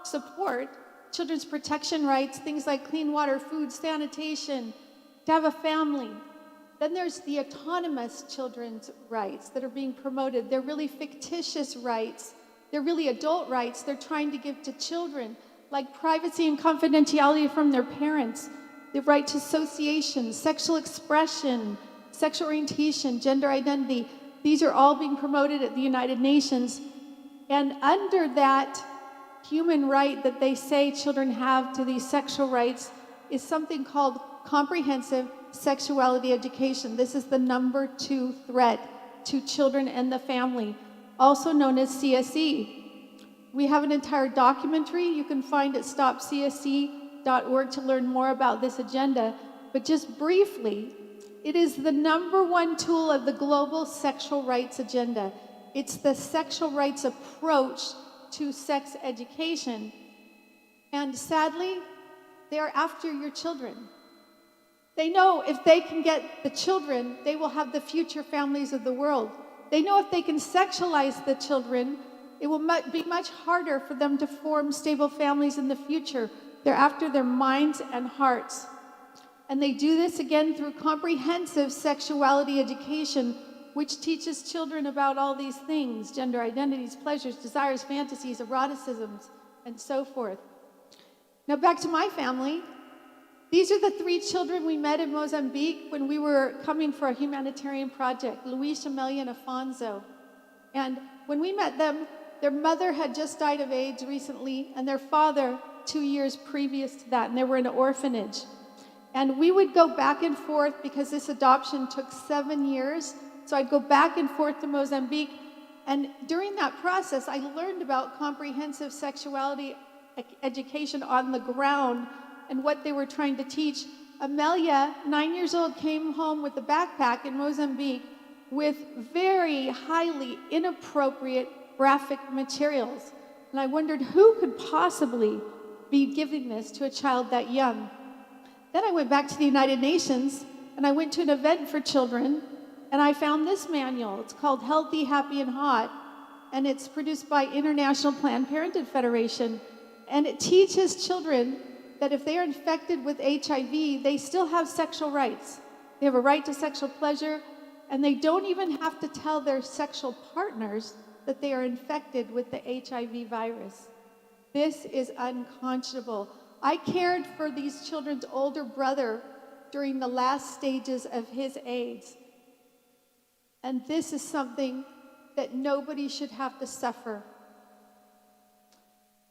support, children's protection rights, things like clean water, food, sanitation, to have a family. Then there's the autonomous children's rights that are being promoted. They're really fictitious rights. They're really adult rights they're trying to give to children, like privacy and confidentiality from their parents, the right to association, sexual expression, sexual orientation, gender identity. These are all being promoted at the United Nations. And under that human right that they say children have to these sexual rights is something called comprehensive sexuality education. This is the number 2 threat to children and the family, also known as CSE. We have an entire documentary you can find at stopcsc.org to learn more about this agenda. But just briefly, it is the number 1 tool of the global sexual rights agenda. It's the sexual rights approach to sex education. And sadly, they are after your children. They know if they can get the children, they will have the future families of the world. They know if they can sexualize the children, it will be much harder for them to form stable families in the future. They're after their minds and hearts. And they do this again through comprehensive sexuality education, which teaches children about all these things: gender identities, pleasures, desires, fantasies, eroticisms, and so forth. Now back to my family. These are the 3 children we met in Mozambique when we were coming for a humanitarian project, Luis, Amelia, and Afonso. And when we met them, their mother had just died of AIDS recently, and their father 2 years previous to that, and they were in an orphanage. And we would go back and forth because this adoption took 7 years. So I'd go back and forth to Mozambique. And during that process, I learned about comprehensive sexuality education on the ground and what they were trying to teach. Amelia, 9 years old, came home with a backpack in Mozambique with very highly inappropriate graphic materials. And I wondered who could possibly be giving this to a child that young. Then I went back to the United Nations and I went to an event for children and I found this manual. It's called Healthy, Happy, and Hot, and it's produced by International Planned Parenthood Federation. And it teaches children that if they are infected with HIV, they still have sexual rights. They have a right to sexual pleasure, and they don't even have to tell their sexual partners that they are infected with the HIV virus. This is unconscionable. I cared for these children's older brother during the last stages of his AIDS. And this is something that nobody should have to suffer.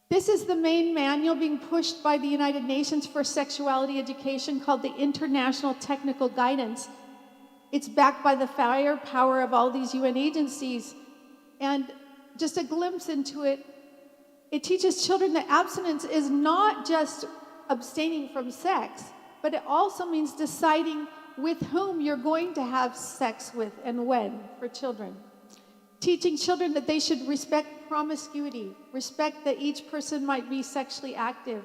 This is the main manual being pushed by the United Nations for sexuality education called the International Technical Guidance. It's backed by the firepower of all these UN agencies. And just a glimpse into it, it teaches children that abstinence is not just abstaining from sex, but it also means deciding with whom you're going to have sex with and when for children. Teaching children that they should respect promiscuity, respect that each person might be sexually active,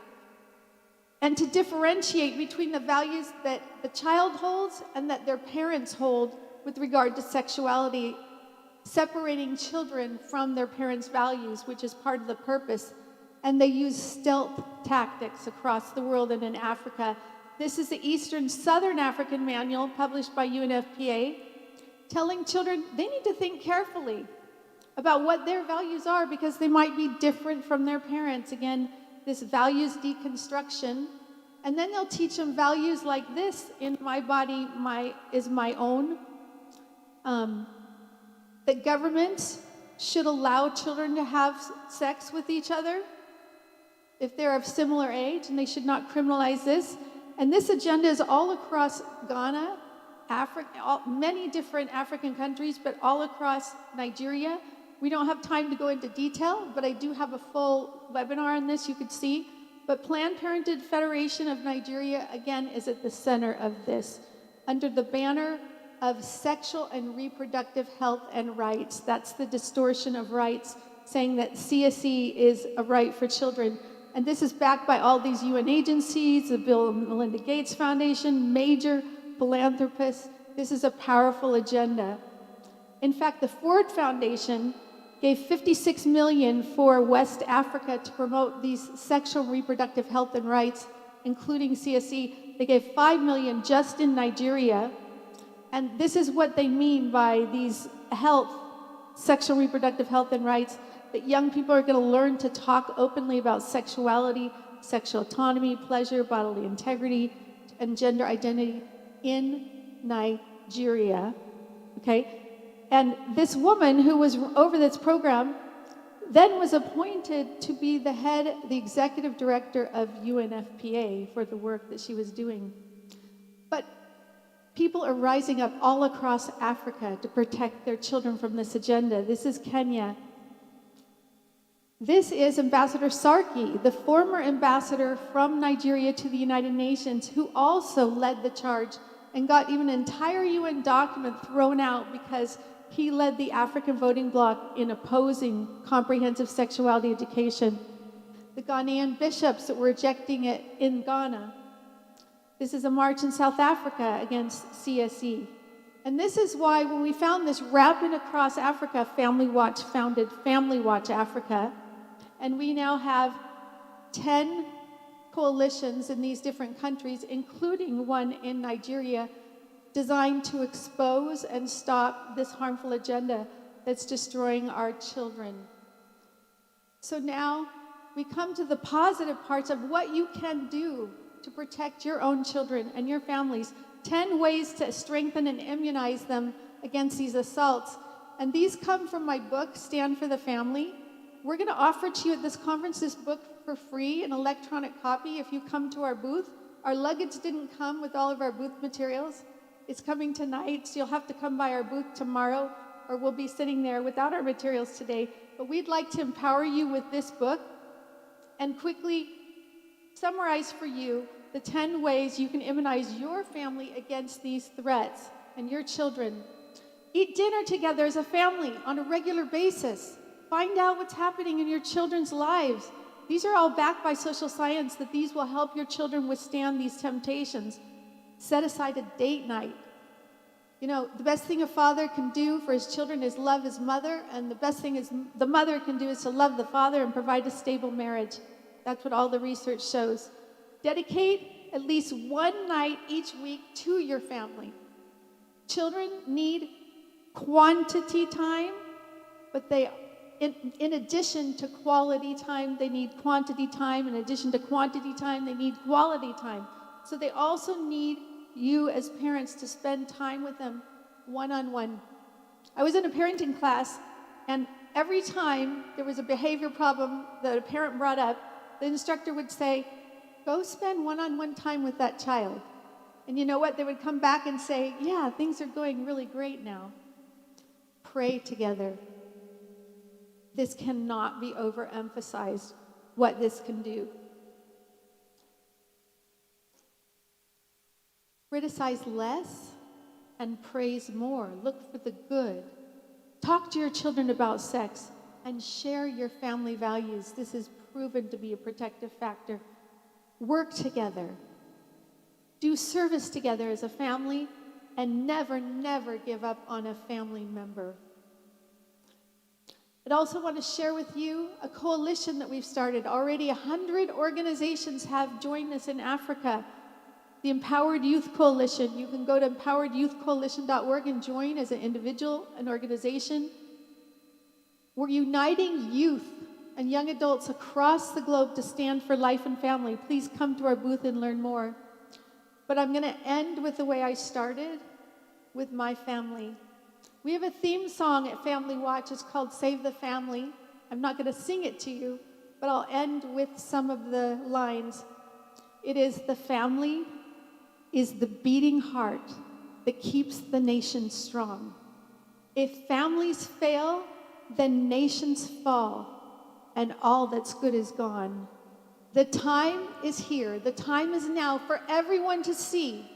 and to differentiate between the values that the child holds and that their parents hold with regard to sexuality, separating children from their parents' values, which is part of the purpose. And they use stealth tactics across the world and in Africa. This is the Eastern Southern African Manual published by UNFPA, telling children they need to think carefully about what their values are because they might be different from their parents. Again, this values deconstruction. And then they'll teach them values like this: in my body is my own. That governments should allow children to have sex with each other if they're of similar age, and they should not criminalize this. And this agenda is all across Ghana, Africa, many different African countries, but all across Nigeria. We don't have time to go into detail, but I do have a full webinar on this you could see. But Planned Parenthood Federation of Nigeria, again, is at the center of this, under the banner of sexual and reproductive health and rights. That's the distortion of rights, saying that CSE is a right for children. And this is backed by all these UN agencies, the Bill and Melinda Gates Foundation, major philanthropists. This is a powerful agenda. In fact, the Ford Foundation gave $56 million for West Africa to promote these sexual and reproductive health and rights, including CSE. They gave $5 million just in Nigeria. And this is what they mean by these sexual and reproductive health and rights, that young people are going to learn to talk openly about sexuality, sexual autonomy, pleasure, bodily integrity, and gender identity in Nigeria, okay? And this woman who was over this program then was appointed to be the executive director of UNFPA for the work that she was doing. But people are rising up all across Africa to protect their children from this agenda. This is Kenya. This is Ambassador Sarki, the former ambassador from Nigeria to the United Nations, who also led the charge and got even an entire UN document thrown out because he led the African voting bloc in opposing comprehensive sexuality education. The Ghanaian bishops that were rejecting it in Ghana. This is a march in South Africa against CSE. And this is why when we found this rapid across Africa, Family Watch founded Family Watch Africa. And we now have 10 coalitions in these different countries, including one in Nigeria, designed to expose and stop this harmful agenda that's destroying our children. So now we come to the positive parts of what you can do to protect your own children and your families. 10 ways to strengthen and immunize them against these assaults. And these come from my book, Stand for the Family. We're going to offer to you at this conference this book for free, an electronic copy, if you come to our booth. Our luggage didn't come with all of our booth materials. It's coming tonight, so you'll have to come by our booth tomorrow, or we'll be sitting there without our materials today. But we'd like to empower you with this book. and quickly summarize for you the 10 ways you can immunize your family against these threats and your children. Eat dinner together as a family on a regular basis. Find out what's happening in your children's lives. These are all backed by social science that these will help your children withstand these temptations. Set aside a date night. You know, the best thing a father can do for his children is love his mother, and the best thing is the mother can do is to love the father and provide a stable marriage. That's what all the research shows. Dedicate at least one night each week to your family. Children need quantity time, but in addition to quality time, they need quantity time. In addition to quantity time, they need quality time. So they also need you as parents to spend time with them one-on-one. I was in a parenting class, and every time there was a behavior problem that a parent brought up, the instructor would say, go spend one-on-one time with that child. And you know what? They would come back and say, yeah, things are going really great now. Pray together. This cannot be overemphasized, what this can do. Criticize less and praise more. Look for the good. Talk to your children about sex and share your family values. This is proven to be a protective factor. Work together. Do service together as a family, and never, never give up on a family member. I'd also want to share with you a coalition that we've started. Already 100 organizations have joined us in Africa. The Empowered Youth Coalition. You can go to empoweredyouthcoalition.org and join as an individual, an organization. We're uniting youth and young adults across the globe to stand for life and family. Please come to our booth and learn more. But I'm going to end with the way I started, with my family. We have a theme song at Family Watch. It's called Save the Family. I'm not going to sing it to you, but I'll end with some of the lines. It is, the family is the beating heart that keeps the nation strong. If families fail, then nations fall, and all that's good is gone. The time is here. The time is now for everyone to see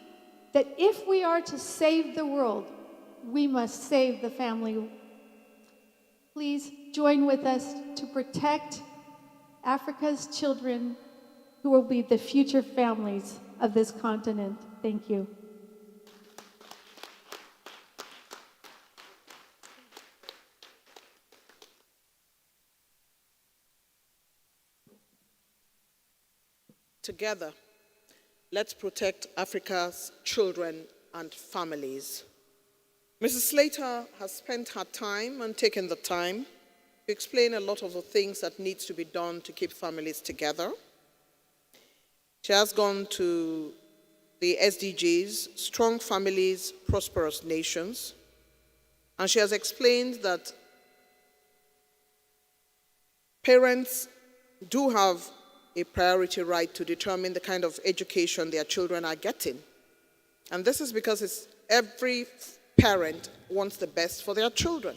that if we are to save the world, we must save the family. Please join with us to protect Africa's children, who will be the future families of this continent. Thank you. Together, let's protect Africa's children and families. Mrs. Slater has spent her time and taken the time to explain a lot of the things that needs to be done to keep families together. She has gone to the SDGs, Strong Families, Prosperous Nations, and she has explained that parents do have a priority right to determine the kind of education their children are getting. And this is because every parent wants the best for their children.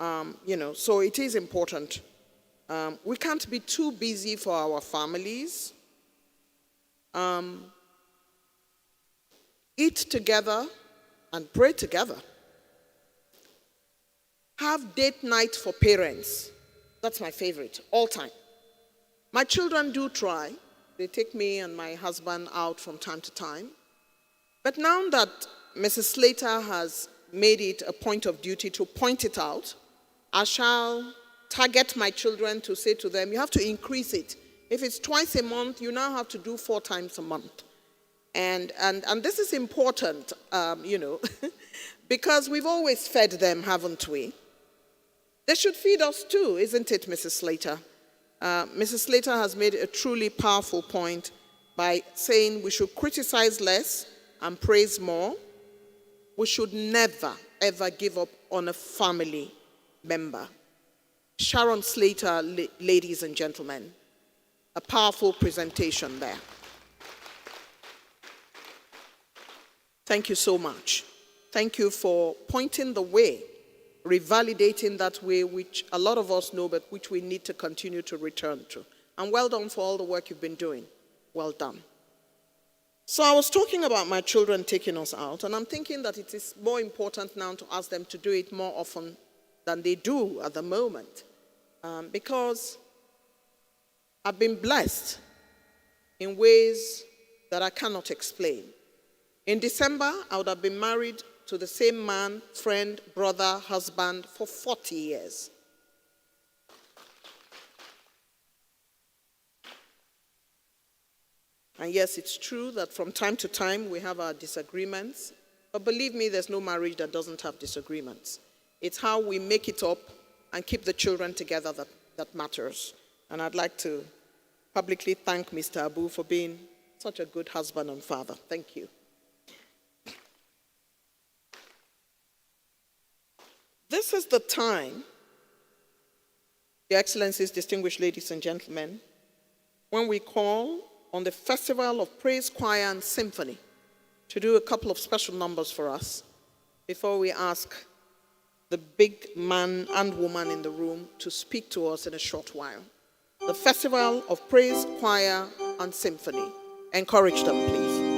So it is important. We can't be too busy for our families. Eat together and pray together. Have date night for parents. That's my favorite, all time. My children do try. They take me and my husband out from time to time. But now that Mrs. Slater has made it a point of duty to point it out, I shall target my children to say to them, you have to increase it. If it's twice a month, you now have to do 4 times a month. And this is important, because we've always fed them, haven't we? They should feed us too, isn't it, Mrs. Slater? Mrs. Slater has made a truly powerful point by saying we should criticize less and praise more. We should never, ever give up on a family member. Sharon Slater, ladies and gentlemen, a powerful presentation there. Thank you so much. Thank you for pointing the way, revalidating that way which a lot of us know, but which we need to continue to return to. And well done for all the work you've been doing. Well done. So I was talking about my children taking us out, and I'm thinking that it is more important now to ask them to do it more often than they do at the moment. Because I've been blessed in ways that I cannot explain. In December, I would have been married to the same man, friend, brother, husband for 40 years. And yes, it's true that from time to time we have our disagreements, but believe me, there's no marriage that doesn't have disagreements. It's how we make it up and keep the children together that matters. And I'd like to publicly thank Mr. Abu for being such a good husband and father. Thank you. This is the time, Your Excellencies, distinguished ladies and gentlemen, when we call on the Festival of Praise Choir and Symphony to do a couple of special numbers for us before we ask the big man and woman in the room to speak to us in a short while. The Festival of Praise Choir and Symphony. Encourage them, please.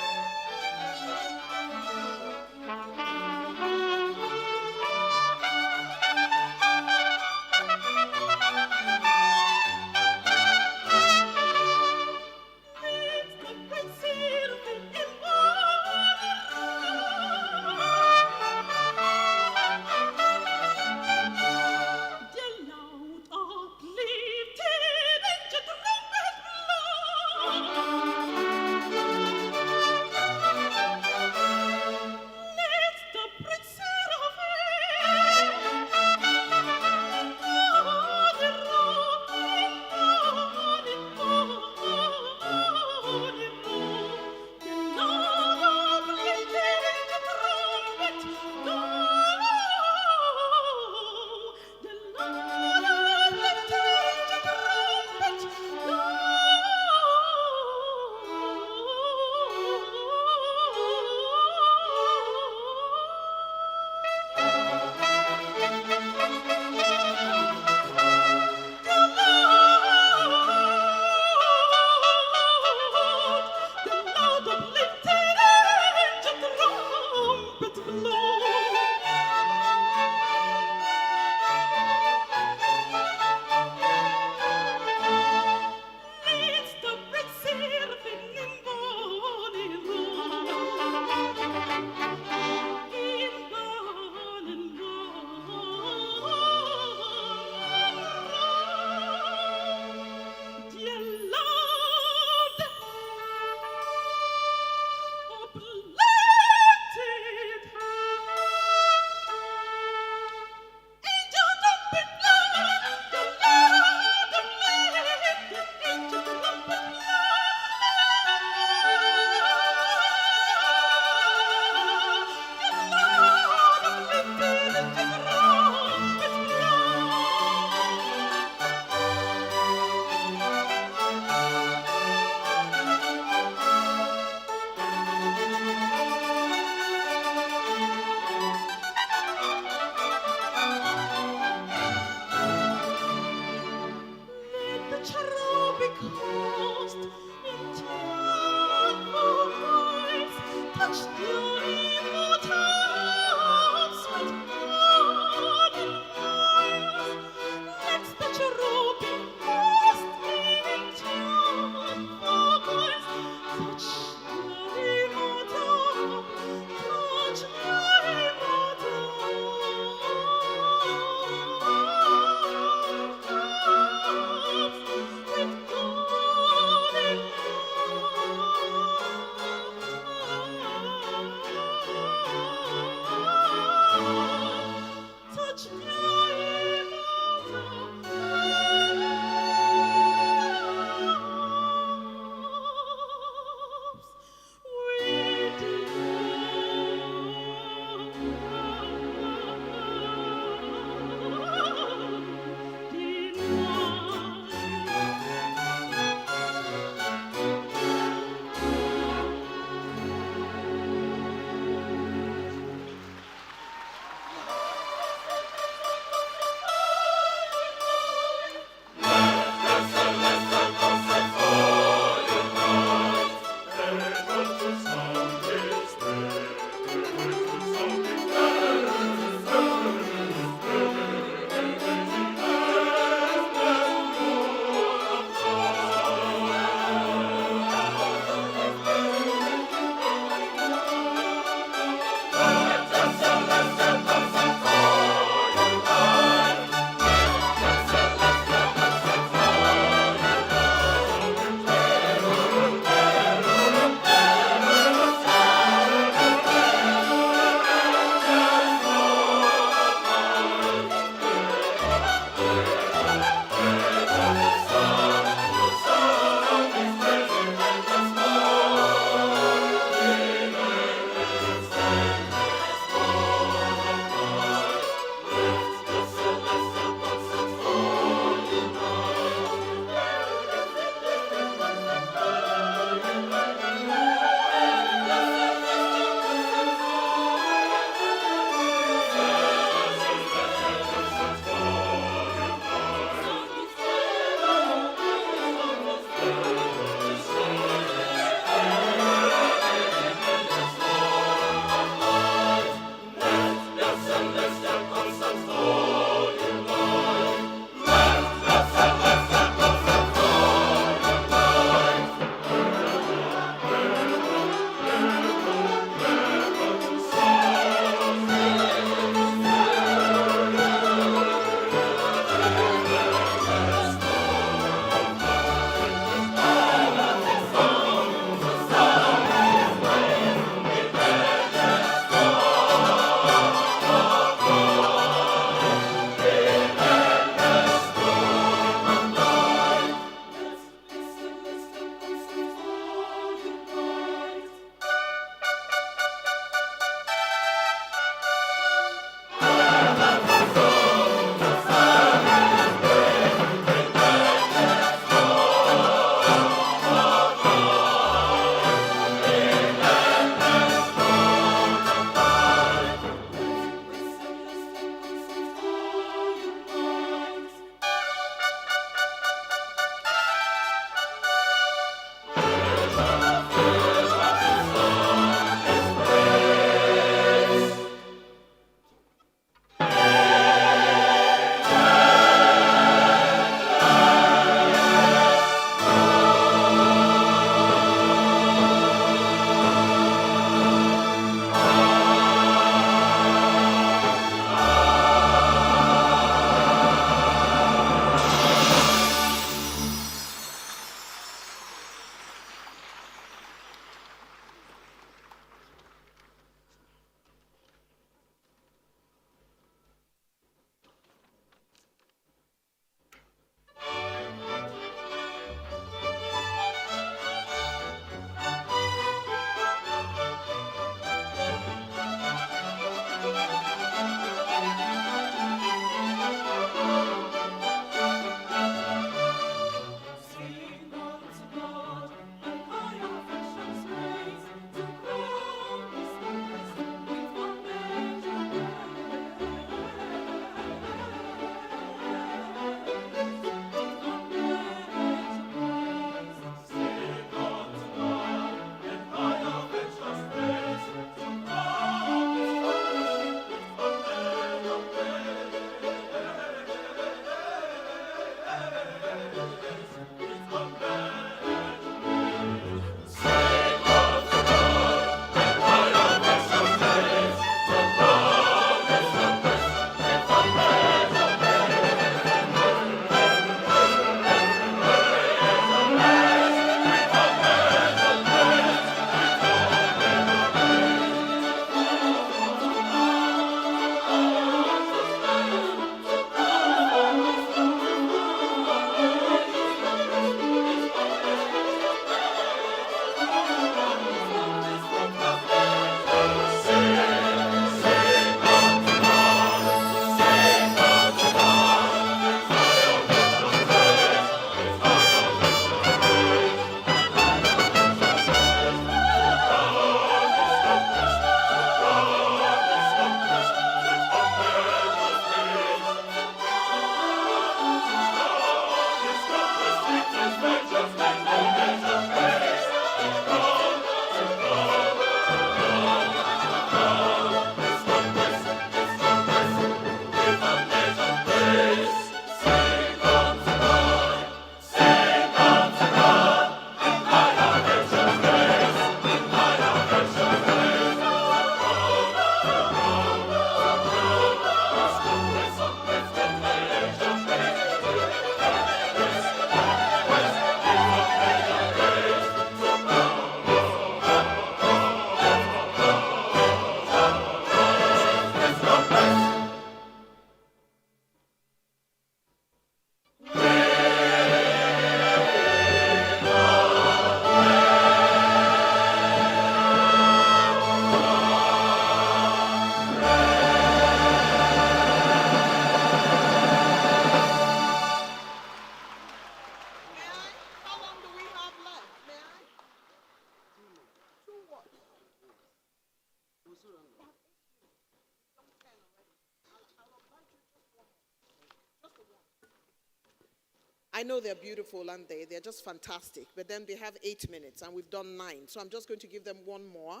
I know they're beautiful, aren't they? They're just fantastic. But then they have 8 minutes, and we've done 9. So I'm just going to give them one more,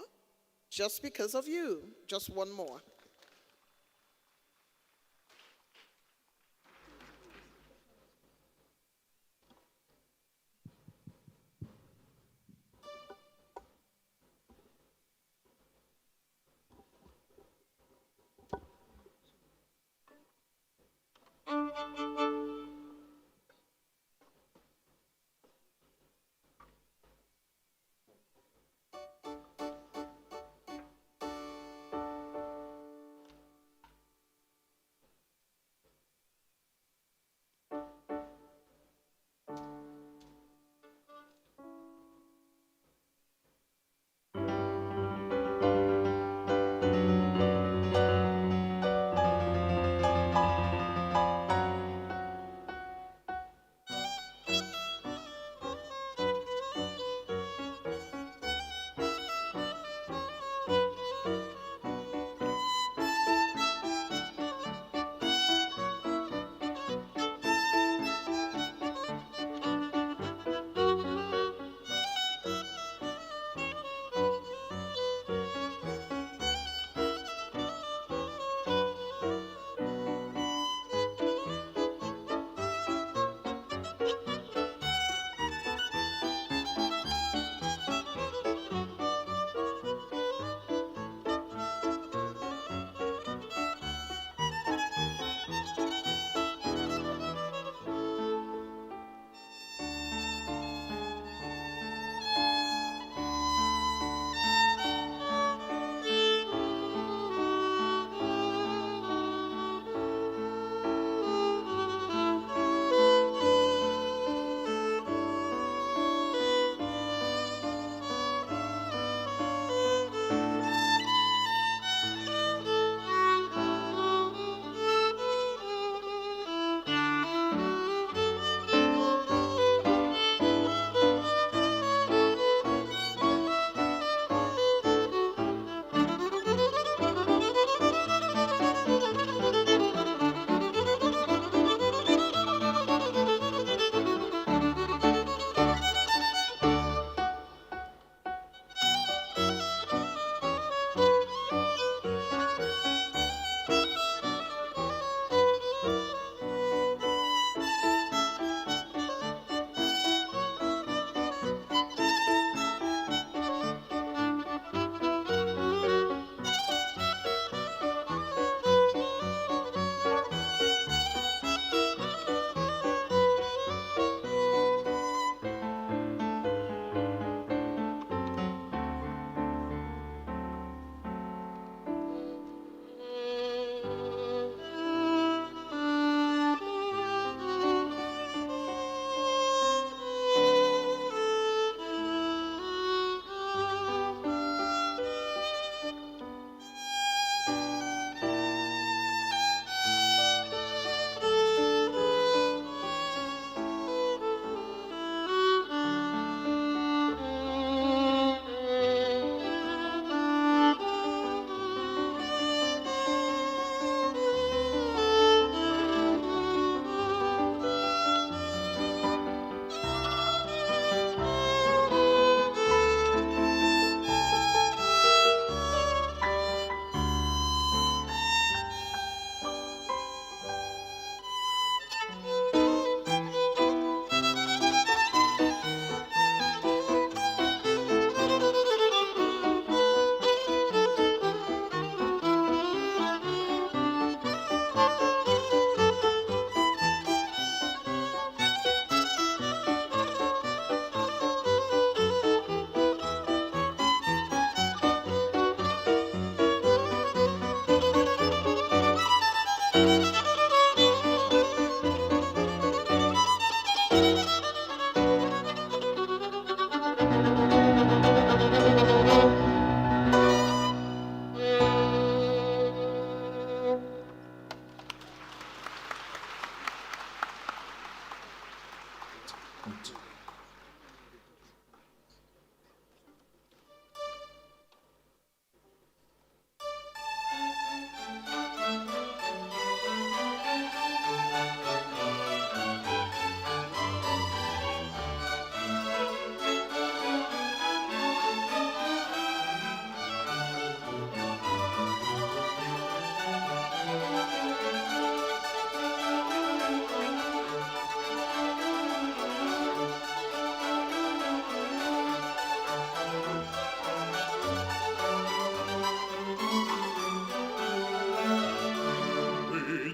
just because of you. Just one more.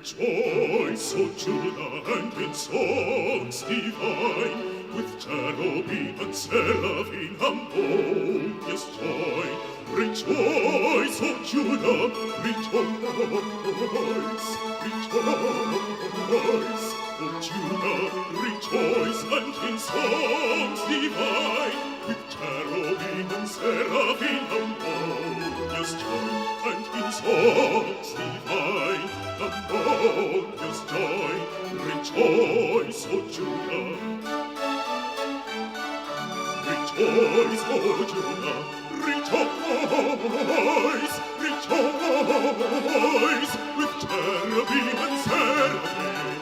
Rejoice, O Judah, and in songs divine, with cherubim and seraphim harmonious join. Rejoice, O Judah, rejoice, rejoice, O Judah, rejoice, and in songs divine, with cherubim and seraphim harmonious join, and in songs divine, harmonious joy. Rejoice, O Judah. Rejoice, O Judah. Rejoice, rejoice, with cherubim and seraphim.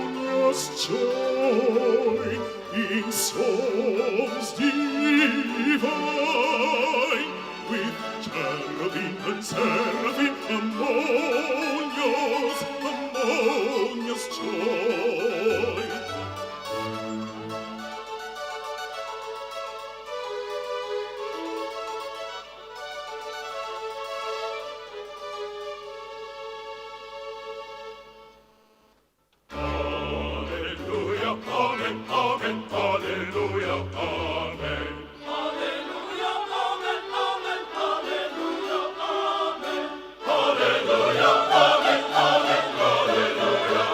Harmonious joy in songs divine, with cherubim and seraphim, harmonious, harmonious joy. Hallelujah, amen, amen, hallelujah, amen. Hallelujah, amen, amen, hallelujah, amen. Hallelujah, amen, amen, hallelujah,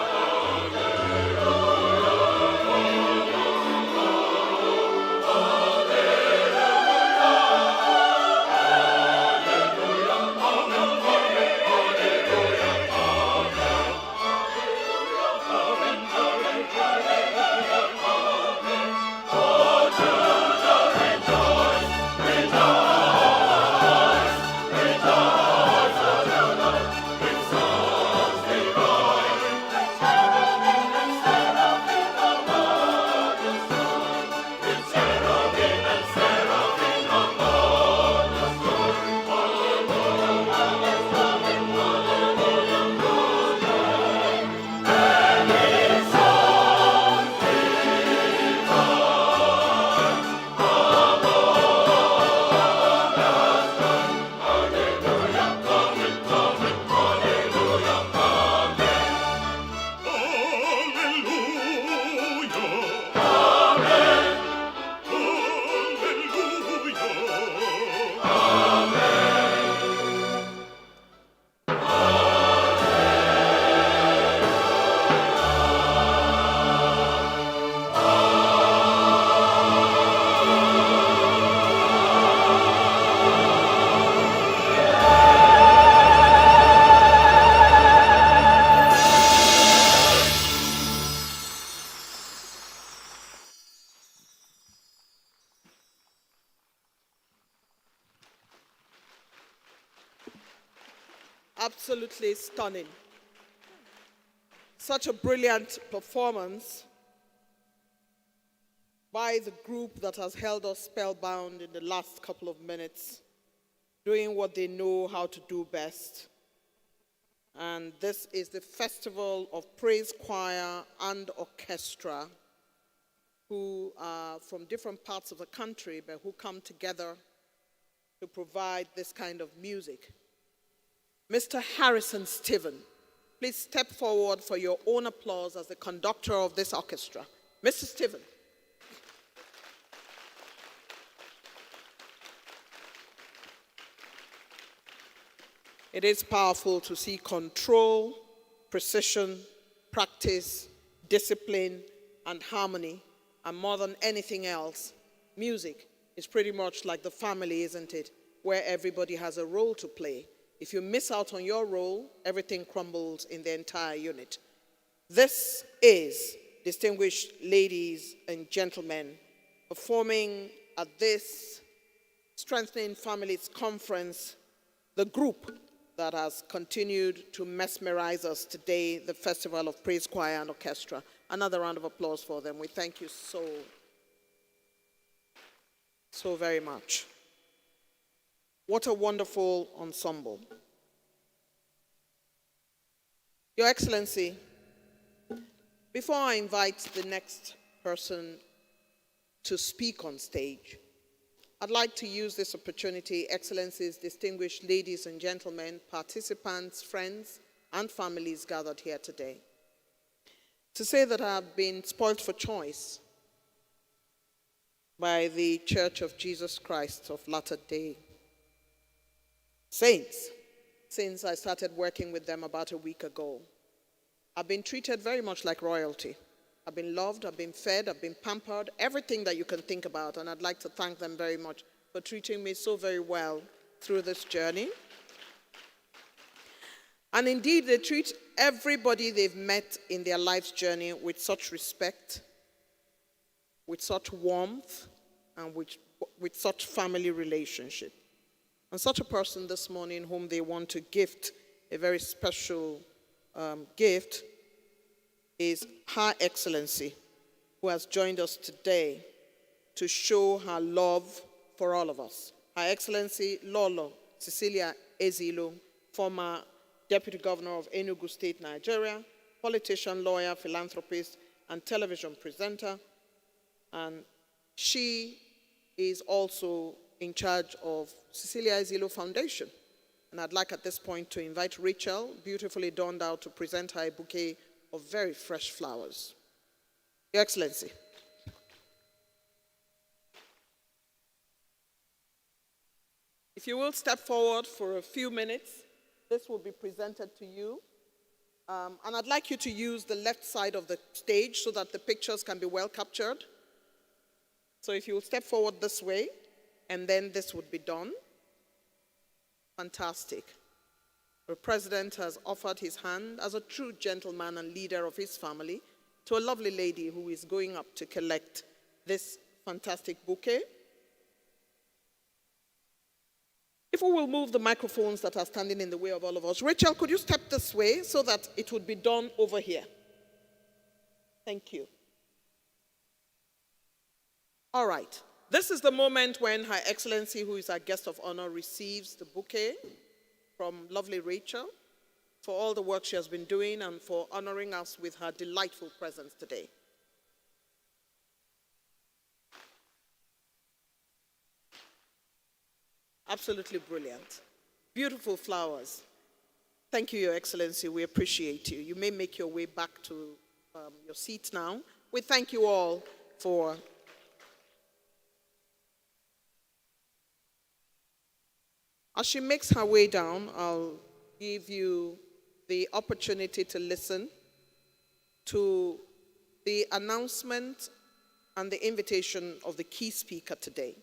Absolutely stunning. Such a brilliant performance by the group that has held us spellbound in the last couple of minutes, doing what they know how to do best. And this is the Festival of Praise Choir and Orchestra, who are from different parts of the country, but who come together to provide this kind of music. Mr. Harrison Stephen, please step forward for your own applause as the conductor of this orchestra. Mr. Stephen. It is powerful to see control, precision, practice, discipline, and harmony. And more than anything else, music is pretty much like the family, isn't it? Where everybody has a role to play. If you miss out on your role, everything crumbles in the entire unit. This is, distinguished ladies and gentlemen, performing at this Strengthening Families Conference, the group that has continued to mesmerize us today, the Festival of Praise Choir and Orchestra. Another round of applause for them. We thank you so very much. What a wonderful ensemble. Your Excellency, before I invite the next person to speak on stage, I'd like to use this opportunity, Excellencies, distinguished ladies and gentlemen, participants, friends, and families gathered here today, to say that I've been spoiled for choice by the Church of Jesus Christ of Latter-day Saints since I started working with them about a week ago. I've been treated very much like royalty. I've been loved, I've been fed, I've been pampered, everything that you can think about, and I'd like to thank them very much for treating me so very well through this journey. And indeed, they treat everybody they've met in their life's journey with such respect, with such warmth, and with such family relationship. And such a person this morning whom they want to gift a very special gift is Her Excellency, who has joined us today to show her love for all of us. Her Excellency Lolo Cecilia Ezilo, former Deputy Governor of Enugu State, Nigeria, politician, lawyer, philanthropist, and television presenter. And she is also in charge of Cecilia Ezilo Foundation. And I'd like at this point to invite Rachel, beautifully donned out, to present her a bouquet of very fresh flowers. Your Excellency. If you will step forward for a few minutes, this will be presented to you. And I'd like you to use the left side of the stage so that the pictures can be well captured. So if you will step forward this way, and then this would be done. Fantastic. The President has offered his hand as a true gentleman and leader of his family to a lovely lady who is going up to collect this fantastic bouquet. If we will move the microphones that are standing in the way of all of us. Rachel, could you step this way so that it would be done over here? Thank you. All right. This is the moment when Her Excellency, who is our guest of honor, receives the bouquet from lovely Rachel for all the work she has been doing and for honoring us with her delightful presence today. Absolutely brilliant. Beautiful flowers. Thank you, Your Excellency. We appreciate you. You may make your way back to your seat now. We thank you all for As she makes her way down, I'll give you the opportunity to listen to the announcement and the invitation of the key speaker today.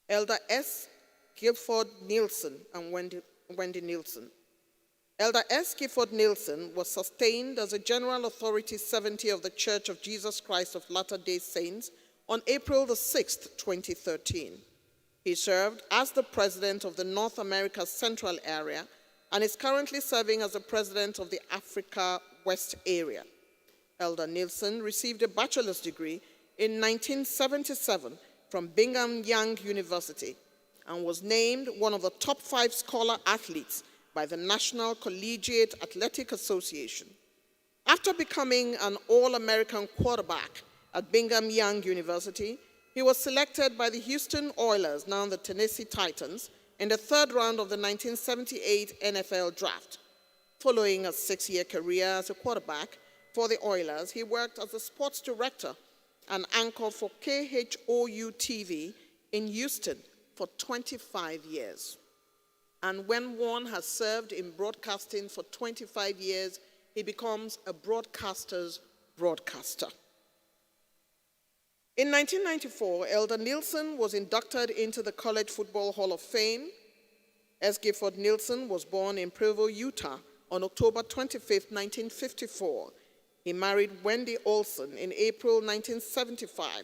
Elder S. Gifford Nielsen and Wendy Nielsen. Elder S. Gifford Nielsen was sustained as a General Authority 70 of the Church of Jesus Christ of Latter-day Saints on April the 6th, 2013. He served as the president of the North America Central Area and is currently serving as the president of the Africa West Area. Elder Nielsen received a bachelor's degree in 1977 from Brigham Young University and was named one of the top 5 scholar athletes by the National Collegiate Athletic Association. After becoming an All-American quarterback at Brigham Young University, he was selected by the Houston Oilers, now the Tennessee Titans, in the 3rd round of the 1978 NFL Draft. Following a 6-year career as a quarterback for the Oilers, he worked as a sports director and anchor for KHOU TV in Houston for 25 years. And when one has served in broadcasting for 25 years, he becomes a broadcaster's broadcaster. In 1994, Elder Nielsen was inducted into the College Football Hall of Fame. S. Gifford Nielsen was born in Provo, Utah on October 25, 1954. He married Wendy Olson in April 1975.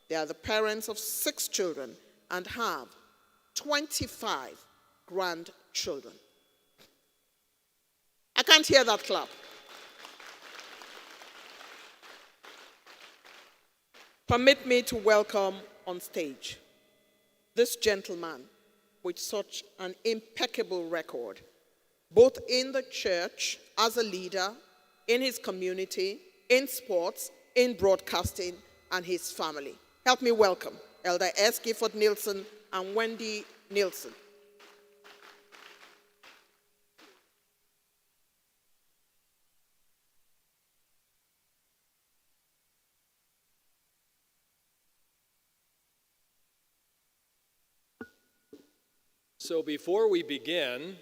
They are the parents of 6 children and have 25 grandchildren. I can't hear that clap. Permit me to welcome on stage this gentleman with such an impeccable record, both in the church as a leader, in his community, in sports, in broadcasting, and his family. Help me welcome Elder S. Gifford Nielsen, and Wendy Nielsen. So before we begin,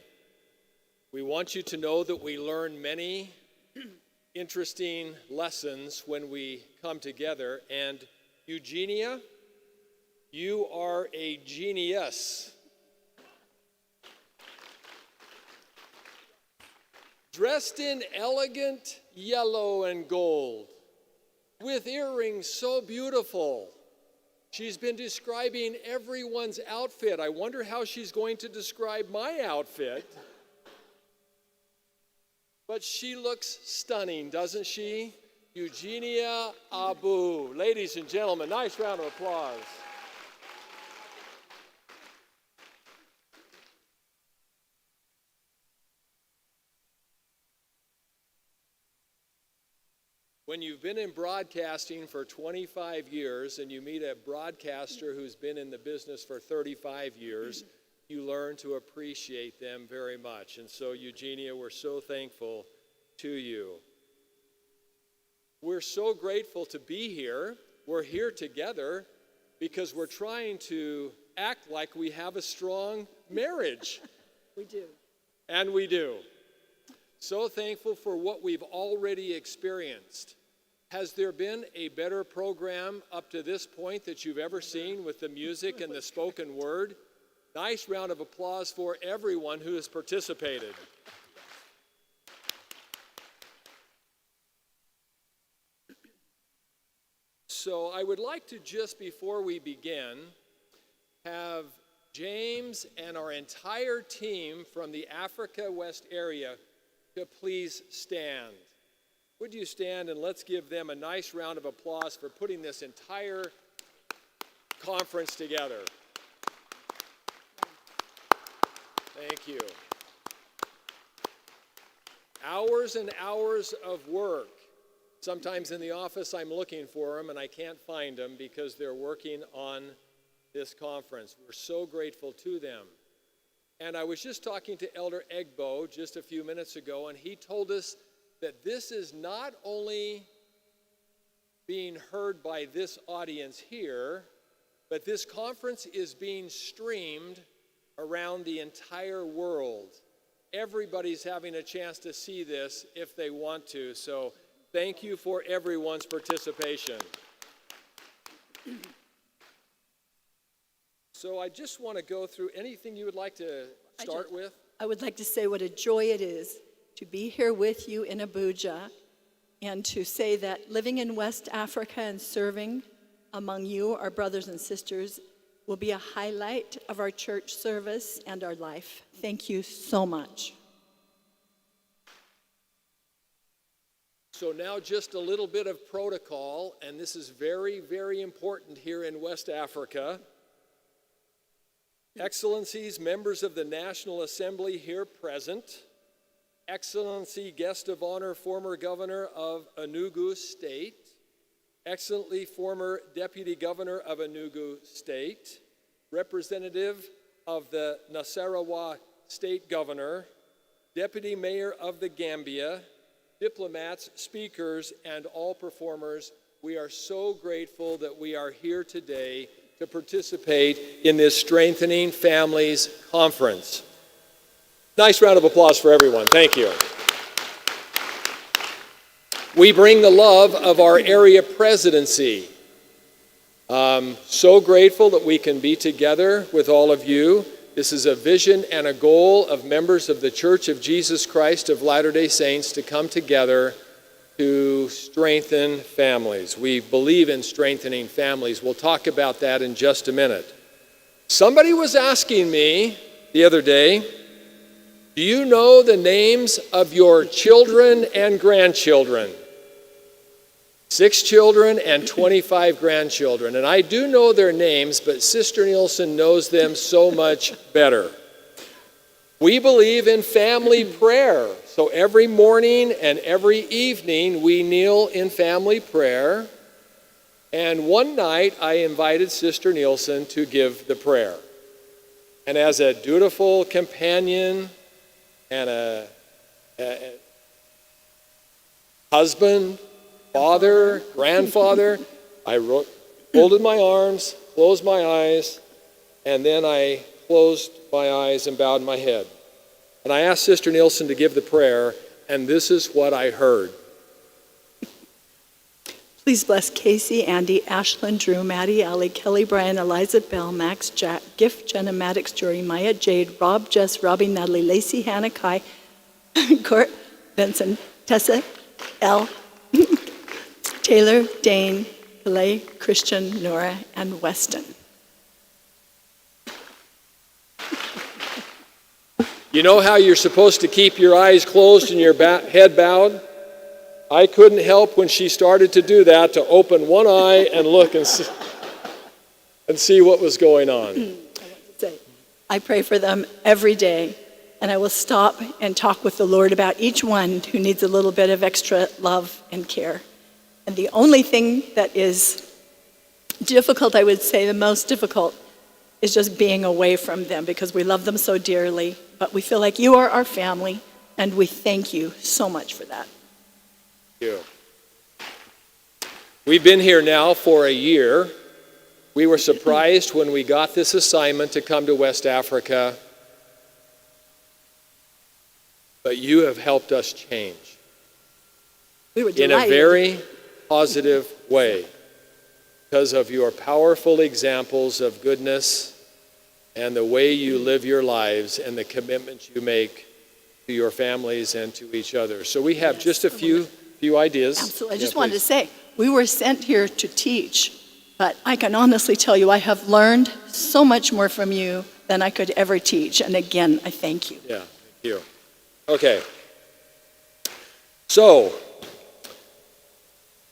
we want you to know that we learn many interesting lessons when we come together. And Eugenia, you are a genius. Dressed in elegant yellow and gold, with earrings so beautiful. She's been describing everyone's outfit. I wonder how she's going to describe my outfit. But she looks stunning, doesn't she? Eugenia Abu. Ladies and gentlemen, nice round of applause. When you've been in broadcasting for 25 years and you meet a broadcaster who's been in the business for 35 years, you learn to appreciate them very much. And so, Eugenia, we're so thankful to you. We're so grateful to be here. We're here together because we're trying to act like we have a strong marriage. We do. And we do. So thankful for what we've already experienced. Has there been a better program up to this point that you've ever seen with the music and the spoken word? Nice round of applause for everyone who has participated. So I would like to, just before we begin, have James and our entire team from the Africa West area to please stand. Would you stand, and let's give them a nice round of applause for putting this entire conference together. Thank you. Hours and hours of work. Sometimes in the office I'm looking for them and I can't find them because they're working on this conference. We're so grateful to them. And I was just talking to Elder Egbo just a few minutes ago, and he told us that this is not only being heard by this audience here, but this conference is being streamed around the entire world. Everybody's having a chance to see this if they want to. So thank you for everyone's participation. So I just want to go through anything you would like to start with. I would like to say what a joy it is to be here with you in Abuja, and to say that living in West Africa and serving among you, our brothers and sisters, will be a highlight of our church service and our life. Thank you so much. So now just a little bit of protocol, and this is very, very important here in West Africa. Excellencies, members of the National Assembly here present, Excellency, guest of honor, former governor of Enugu State, Excellency, former deputy governor of Enugu State, representative of the Nasarawa State governor, deputy mayor of the Gambia, diplomats, speakers, and all performers, we are so grateful that we are here today to participate in this Strengthening Families Conference. Nice round of applause for everyone. Thank you. We bring the love of our area presidency. So grateful that we can be together with all of you. This is a vision and a goal of members of the Church of Jesus Christ of Latter-day Saints to come together to strengthen families. We believe in strengthening families. We'll talk about that in just a minute. Somebody was asking me the other day, do you know the names of your children and grandchildren? 6 children and 25 grandchildren. And I do know their names, but Sister Nielsen knows them so much better. We believe in family prayer. So every morning and every evening we kneel in family prayer. And one night, I invited Sister Nielsen to give the prayer. And as a dutiful companion and a husband, father, grandfather, I folded my arms, closed my eyes, and then I closed my eyes and bowed my head. And I asked Sister Nielsen to give the prayer, and this is what I heard. Please bless Casey, Andy, Ashlyn, Drew, Maddie, Allie, Kelly, Brian, Eliza, Bell, Max, Jack, Gift, Jenna, Maddox, Jory, Maya, Jade, Rob, Jess, Robbie, Natalie, Lacey, Hannah, Kai, Court, Benson, Tessa, Elle, Taylor, Dane, Calais, Christian, Nora, and Weston. You know how you're supposed to keep your eyes closed and your head bowed? I couldn't help when she started to do that to open one eye and look and see what was going on. I pray for them every day, and I will stop and talk with the Lord about each one who needs a little bit of extra love and care. And the only thing that is difficult, I would say the most difficult, is just being away from them because we love them so dearly, but we feel like you are our family, and we thank you so much for that. You. We've been here now for a year. We were surprised when we got this assignment to come to West Africa, but you have helped us change we were in a very positive way because of your powerful examples of goodness and the way you live your lives and the commitments you make to your families and to each other. So we have just a few ideas. Absolutely. I just wanted to say, we were sent here to teach, but I can honestly tell you I have learned so much more from you than I could ever teach. And again, I thank you. Yeah, thank you. Okay. So,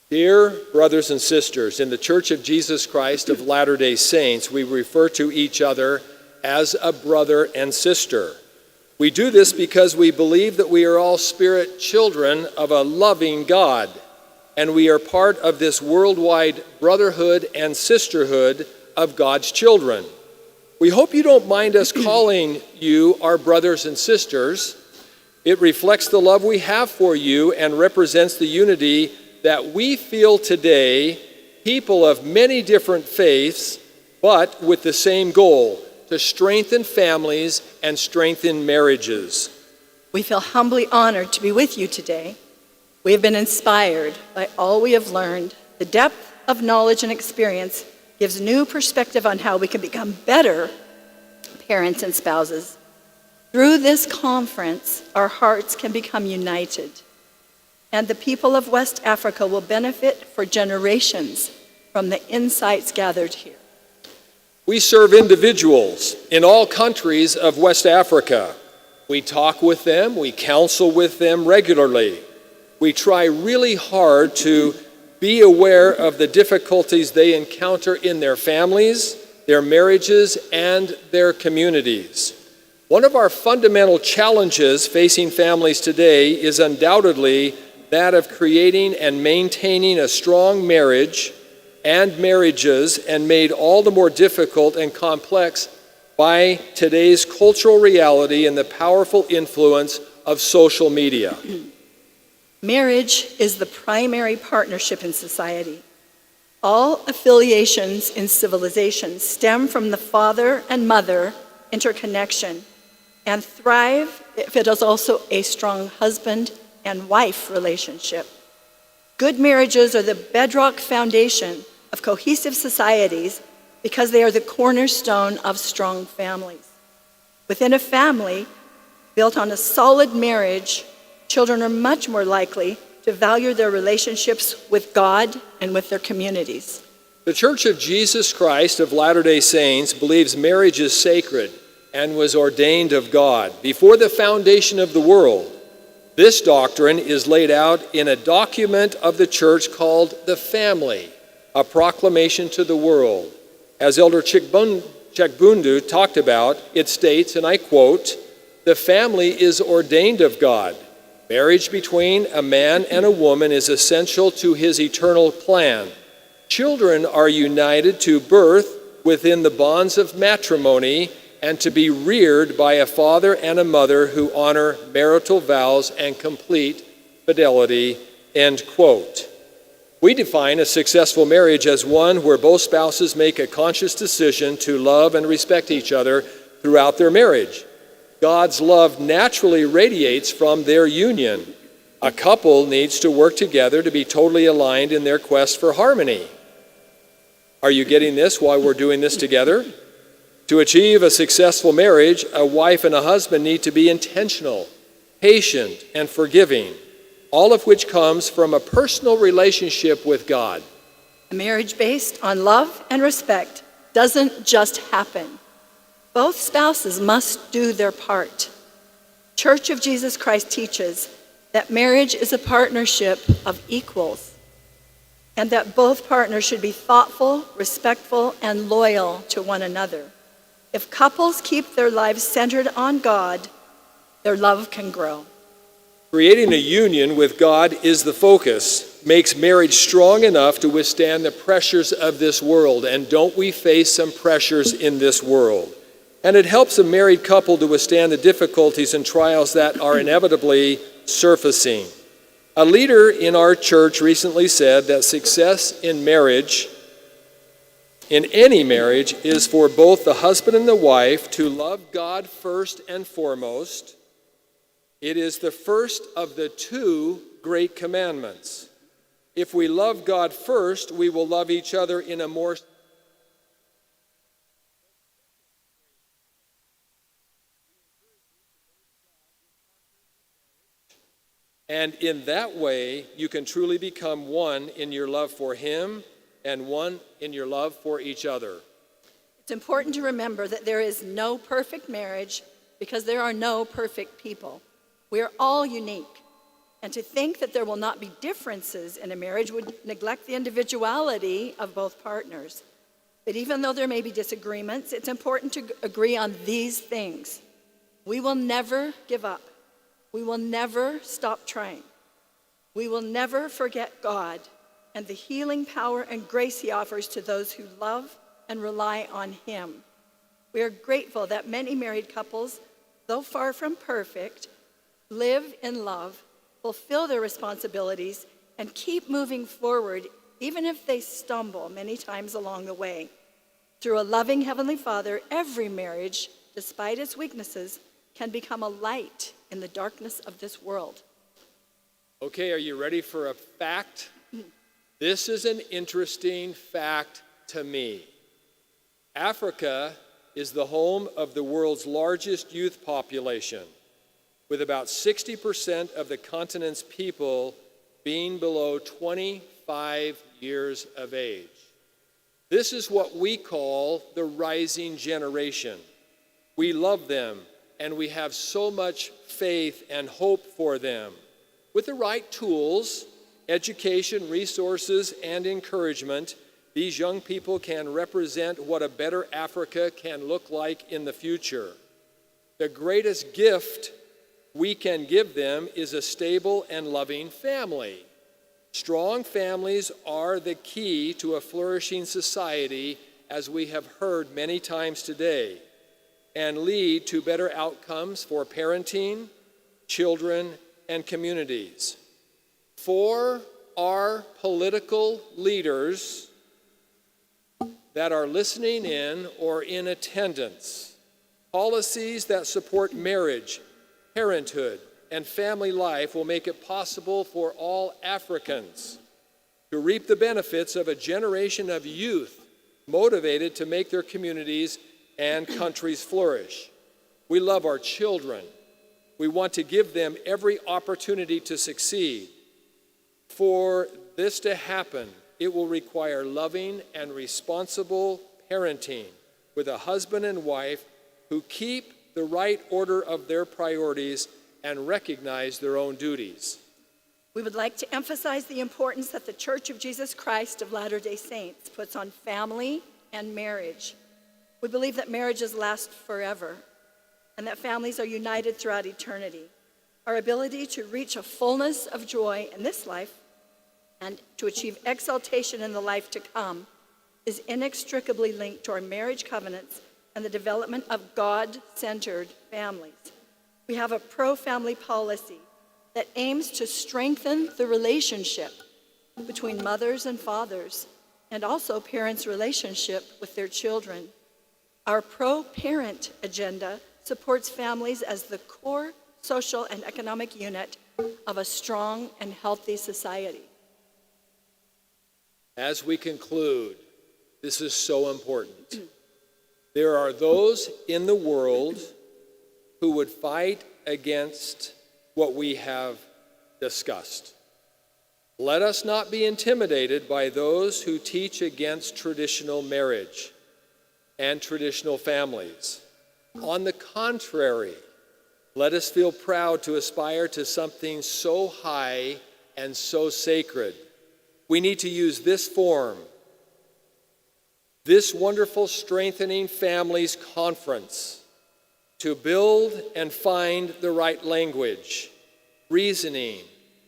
dear brothers and sisters, in the Church of Jesus Christ of Latter-day Saints, we refer to each other as a brother and sister. We do this because we believe that we are all spirit children of a loving God, and we are part of this worldwide brotherhood and sisterhood of God's children. We hope you don't mind us calling you our brothers and sisters. It reflects the love we have for you and represents the unity that we feel today, people of many different faiths, but with the same goal, to strengthen families and strengthen marriages. We feel humbly honored to be with you today. We have been inspired by all we have learned. The depth of knowledge and experience gives new perspective on how we can become better parents and spouses. Through this conference, our hearts can become united, and the people of West Africa will benefit for generations from the insights gathered here. We serve individuals in all countries of West Africa. We talk with them, we counsel with them regularly. We try really hard to be aware of the difficulties they encounter in their families, their marriages, and their communities. One of our fundamental challenges facing families today is undoubtedly that of creating and maintaining a strong marriage and marriages, and made all the more difficult and complex by today's cultural reality and the powerful influence of social media. Marriage is the primary partnership in society. All affiliations in civilization stem from the father and mother interconnection and thrive if it is also a strong husband and wife relationship. Good marriages are the bedrock foundation of cohesive societies because they are the cornerstone of strong families. Within a family built on a solid marriage, children are much more likely to value their relationships with God and with their communities. The Church of Jesus Christ of Latter-day Saints believes marriage is sacred and was ordained of God before the foundation of the world. This doctrine is laid out in a document of the church called the Family, a proclamation to the world. As Elder Chekbundu talked about, it states, and I quote, "The family is ordained of God. Marriage between a man and a woman is essential to his eternal plan. Children are united to birth within the bonds of matrimony and to be reared by a father and a mother who honor marital vows and complete fidelity, end quote. We define a successful marriage as one where both spouses make a conscious decision to love and respect each other throughout their marriage. God's love naturally radiates from their union. A couple needs to work together to be totally aligned in their quest for harmony. Are you getting this while we're doing this together? To achieve a successful marriage, a wife and a husband need to be intentional, patient, and forgiving, all of which comes from a personal relationship with God. A marriage based on love and respect doesn't just happen. Both spouses must do their part. Church of Jesus Christ teaches that marriage is a partnership of equals, and that both partners should be thoughtful, respectful, and loyal to one another. If couples keep their lives centered on God, their love can grow. Creating a union with God is the focus, makes marriage strong enough to withstand the pressures of this world. And don't we face some pressures in this world? And it helps a married couple to withstand the difficulties and trials that are inevitably surfacing. A leader in our church recently said that success in marriage, in any marriage, is for both the husband and the wife to love God first and foremost. It is the first of the two great commandments. If we love God first, we will love each other in a more and in that way, you can truly become one in your love for Him and one in your love for each other. It's important to remember that there is no perfect marriage because there are no perfect people. We are all unique. And to think that there will not be differences in a marriage would neglect the individuality of both partners. But even though there may be disagreements, it's important to agree on these things. We will never give up. We will never stop trying. We will never forget God and the healing power and grace He offers to those who love and rely on Him. We are grateful that many married couples, though far from perfect, live in love, fulfill their responsibilities, and keep moving forward even if they stumble many times along the way. Through a loving Heavenly Father, every marriage, despite its weaknesses, can become a light in the darkness of this world. Okay, are you ready for a fact? This is an interesting fact to me. Africa is the home of the world's largest youth population, with about 60% of the continent's people being below 25 years of age. This is what we call the rising generation. We love them, and we have so much faith and hope for them. With the right tools, education, resources, and encouragement, these young people can represent what a better Africa can look like in the future. The greatest gift we can give them is a stable and loving family. Strong families are the key to a flourishing society, as we have heard many times today, and lead to better outcomes for parenting, children, and communities. For our political leaders that are listening in or in attendance, policies that support marriage, parenthood, and family life will make it possible for all Africans to reap the benefits of a generation of youth motivated to make their communities and countries flourish. We love our children. We want to give them every opportunity to succeed. For this to happen, it will require loving and responsible parenting with a husband and wife who keep the right order of their priorities and recognize their own duties. We would like to emphasize the importance that the Church of Jesus Christ of Latter-day Saints puts on family and marriage. We believe that marriages last forever and that families are united throughout eternity. Our ability to reach a fullness of joy in this life and to achieve exaltation in the life to come is inextricably linked to our marriage covenants and the development of God-centered families. We have a pro-family policy that aims to strengthen the relationship between mothers and fathers, and also parents' relationship with their children. Our pro-parent agenda supports families as the core social and economic unit of a strong and healthy society. As we conclude, this is so important. There are those in the world who would fight against what we have discussed. Let us not be intimidated by those who teach against traditional marriage and traditional families. On the contrary, let us feel proud to aspire to something so high and so sacred. We need to use this forum, this wonderful Strengthening Families Conference, to build and find the right language, reasoning,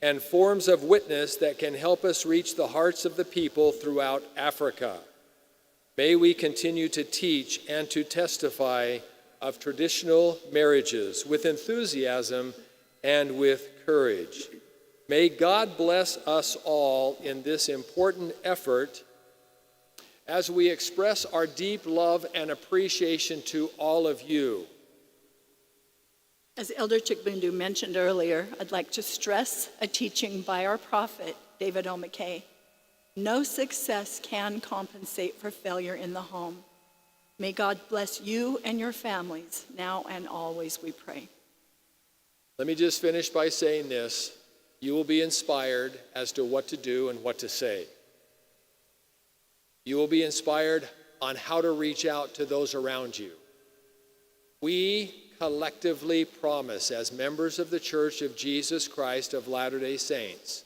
and forms of witness that can help us reach the hearts of the people throughout Africa. May we continue to teach and to testify of traditional marriages with enthusiasm and with courage. May God bless us all in this important effort as we express our deep love and appreciation to all of you. As Elder Chigbundu mentioned earlier, I'd like to stress a teaching by our prophet, David O. McKay. No success can compensate for failure in the home. May God bless you and your families now and always, we pray. Let me just finish by saying this. You will be inspired as to what to do and what to say. You will be inspired on how to reach out to those around you. We collectively promise, as members of the Church of Jesus Christ of Latter-day Saints,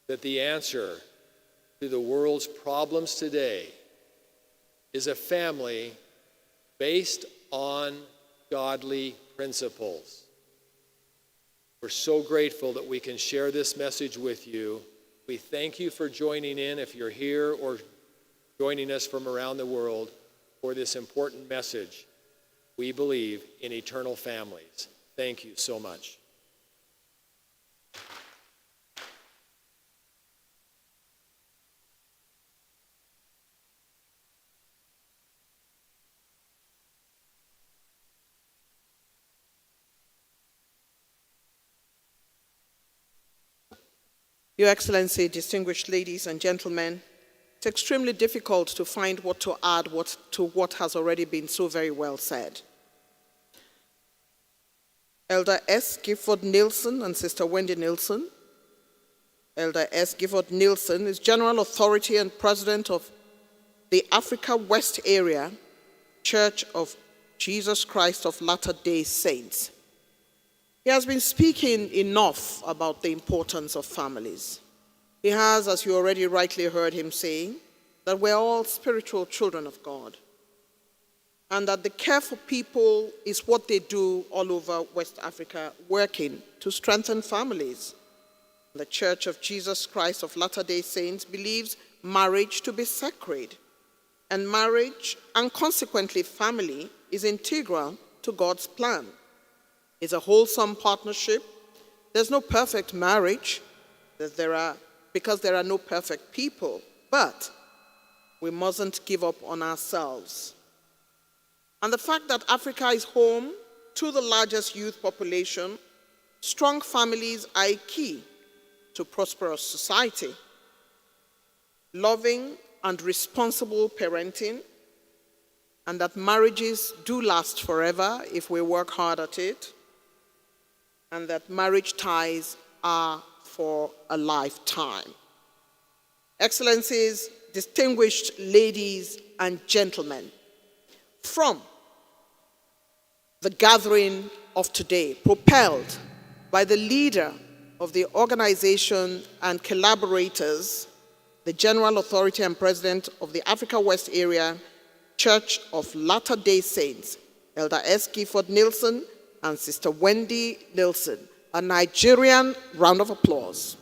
that the answer to the world's problems today is a family based on godly principles. We're so grateful that we can share this message with you. We thank you for joining in, if you're here or joining us from around the world, for this important message. We believe in eternal families. Thank you so much. Your Excellency, distinguished ladies and gentlemen, it's extremely difficult to find what to add to what has already been so very well said. Elder S. Gifford Nielsen and Sister Wendy Nielsen. Elder S. Gifford Nielsen is General Authority and President of the Africa West Area Church of Jesus Christ of Latter-day Saints. He has been speaking enough about the importance of families. He has, as you already rightly heard him saying, that we're all spiritual children of God, and that the care for people is what they do all over West Africa, working to strengthen families. The Church of Jesus Christ of Latter-day Saints believes marriage to be sacred, and marriage, and consequently family, is integral to God's plan. It's a wholesome partnership. There's no perfect marriage, because there are no perfect people, but we mustn't give up on ourselves. And the fact that Africa is home to the largest youth population, strong families are a key to prosperous society. Loving and responsible parenting, and that marriages do last forever if we work hard at it, and that marriage ties are for a lifetime. Excellencies, distinguished ladies and gentlemen, from the gathering of today, propelled by the leader of the organization and collaborators, the General Authority and President of the Africa West Area Church of Latter-day Saints, Elder S. Gifford Nielsen and Sister Wendy Nielsen. A Nigerian round of applause.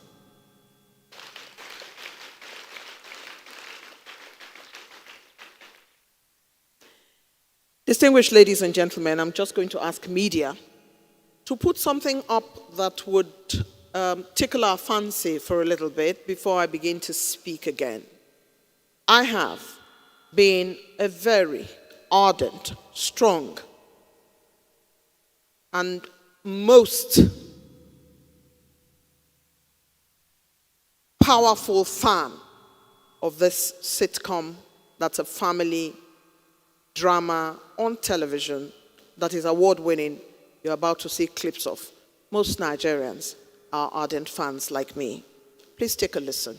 Distinguished ladies and gentlemen, I'm just going to ask media to put something up that would tickle our fancy for a little bit before I begin to speak again. I have been a very ardent, strong, and most powerful fan of this sitcom that's a family drama on television that is award-winning. You're about to see clips of. Most Nigerians are ardent fans like me. Please take a listen.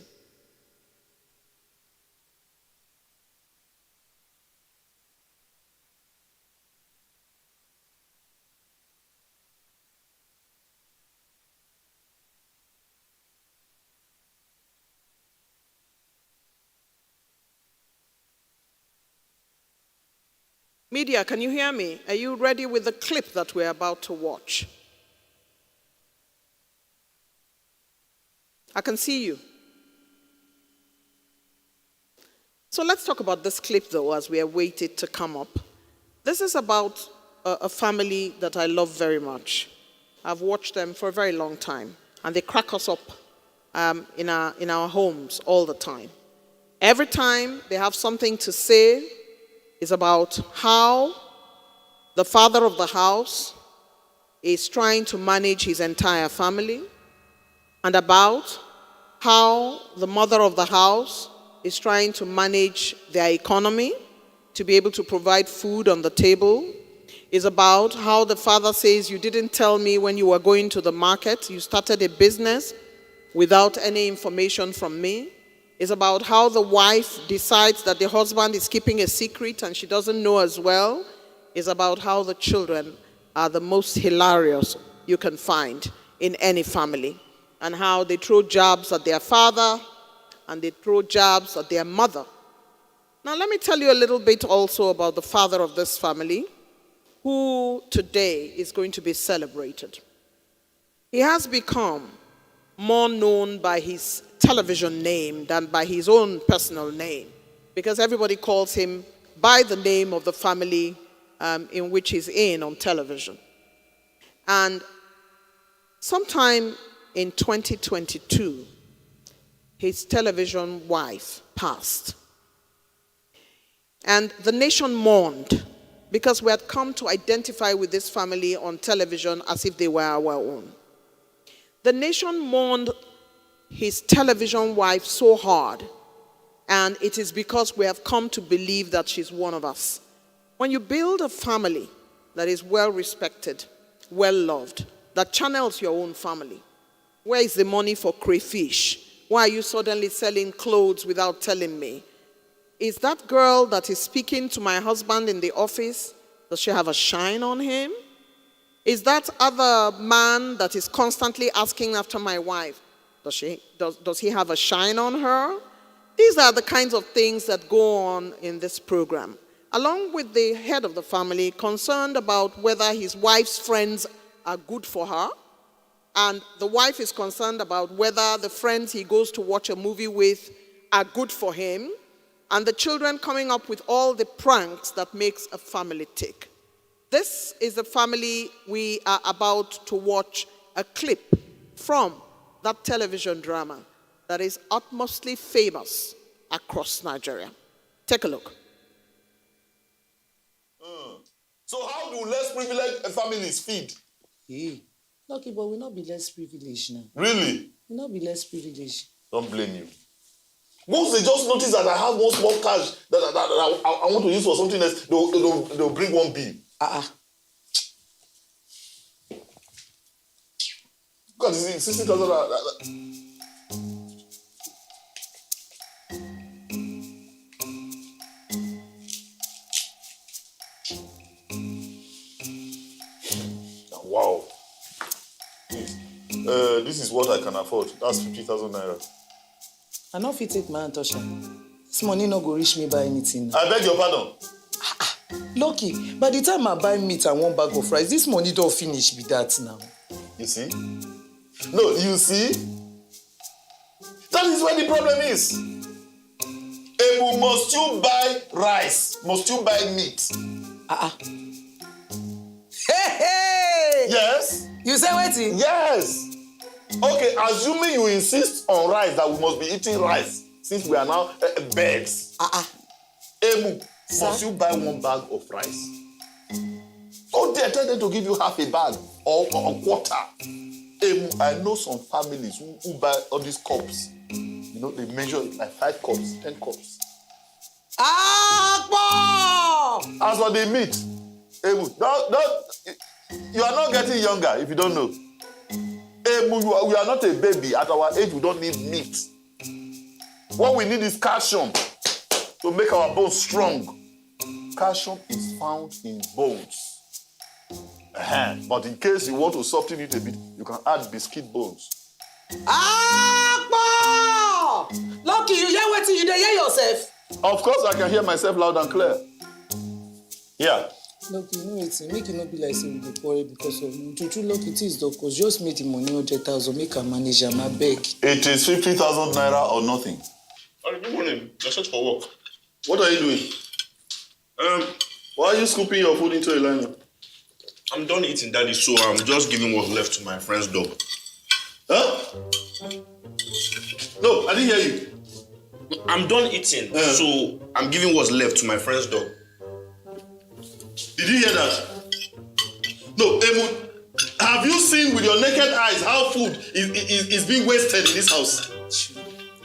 Media, can you hear me? Are you ready with the clip that we're about to watch? I can see you. So let's talk about this clip, though, as we await it to come up. This is about a family that I love very much. I've watched them for a very long time, and they crack us up in our homes all the time. Every time they have something to say, is about how the father of the house is trying to manage his entire family, and about how the mother of the house is trying to manage their economy to be able to provide food on the table. Is about how the father says, you didn't tell me when you were going to the market, you started a business without any information from me. Is about how the wife decides that the husband is keeping a secret and she doesn't know as well. Is about how the children are the most hilarious you can find in any family, and how they throw jabs at their father and they throw jabs at their mother. Now let me tell you a little bit also about the father of this family, who today is going to be celebrated. He has become more known by his television name than by his own personal name, because everybody calls him by the name of the family in which he's in on television. And sometime in 2022, his television wife passed. And the nation mourned, because we had come to identify with this family on television as if they were our own. The nation mourned his television wife so hard, and it is because we have come to believe that she's one of us. When you build a family that is well respected, well loved, that channels your own family, where is the money for crayfish? Why are you suddenly selling clothes without telling me? Is that girl that is speaking to my husband in the office, does she have a shine on him? Is that other man that is constantly asking after my wife, does he have a shine on her? These are the kinds of things that go on in this program. Along with the head of the family, concerned about whether his wife's friends are good for her, and the wife is concerned about whether the friends he goes to watch a movie with are good for him, and the children coming up with all the pranks that makes a family tick. This is the family we are about to watch a clip from that television drama that is utmostly famous across Nigeria. Take a look. So how do less privileged families feed? Hey, lucky, but we'll not be less privileged now. Really? We'll not be less privileged. Don't blame you. Once they just notice that I have one small cash that I want to use for something else, they'll bring one bill. Look at this, 60,000. Wow. This is what I can afford. That's 50,000 naira. I know if you take my hand, Tosha. This money no go reach me by anything. I beg your pardon. Lucky, by the time I buy meat and one bag of rice, this money don't finish with that now. You see? No, you see? That is where the problem is. Ebu, must you buy rice? Must you buy meat? Hey! Yes. You say wetin? Yes. Okay, assuming you insist on rice, that we must be eating rice, since we are now birds. Emu, must you buy 1 bag of rice? Go there, tell them to give you half a bag or a quarter. Emu, I know some families who buy all these cups. You know, they measure it like 5 cups, 10 cups. As for the meat, Emu, you are not getting younger if you don't know. Emu, we are not a baby. At our age, we don't need meat. What we need is calcium to make our bones strong. Calcium is found in bones. But in case you want to soften it a bit, you can add biscuit bones. Lucky, you hear wetin? You dey hear yourself? Of course, I can hear myself loud and clear. Yeah. Lucky, you know wetin? Make it not be like say we dey quarrel because of you. True, Lucky, it is though, cause just make the money 100,000, make a manager, I beg. It is 50,000 naira or nothing. Good morning. Let's search for work. What are you doing? Why are you scooping your food into a liner? I'm done eating, Daddy, so I'm just giving what's left to my friend's dog. Huh? No, I didn't hear you. I'm done eating, so I'm giving what's left to my friend's dog. Did you hear that? No, Emu, have you seen with your naked eyes how food is being wasted in this house?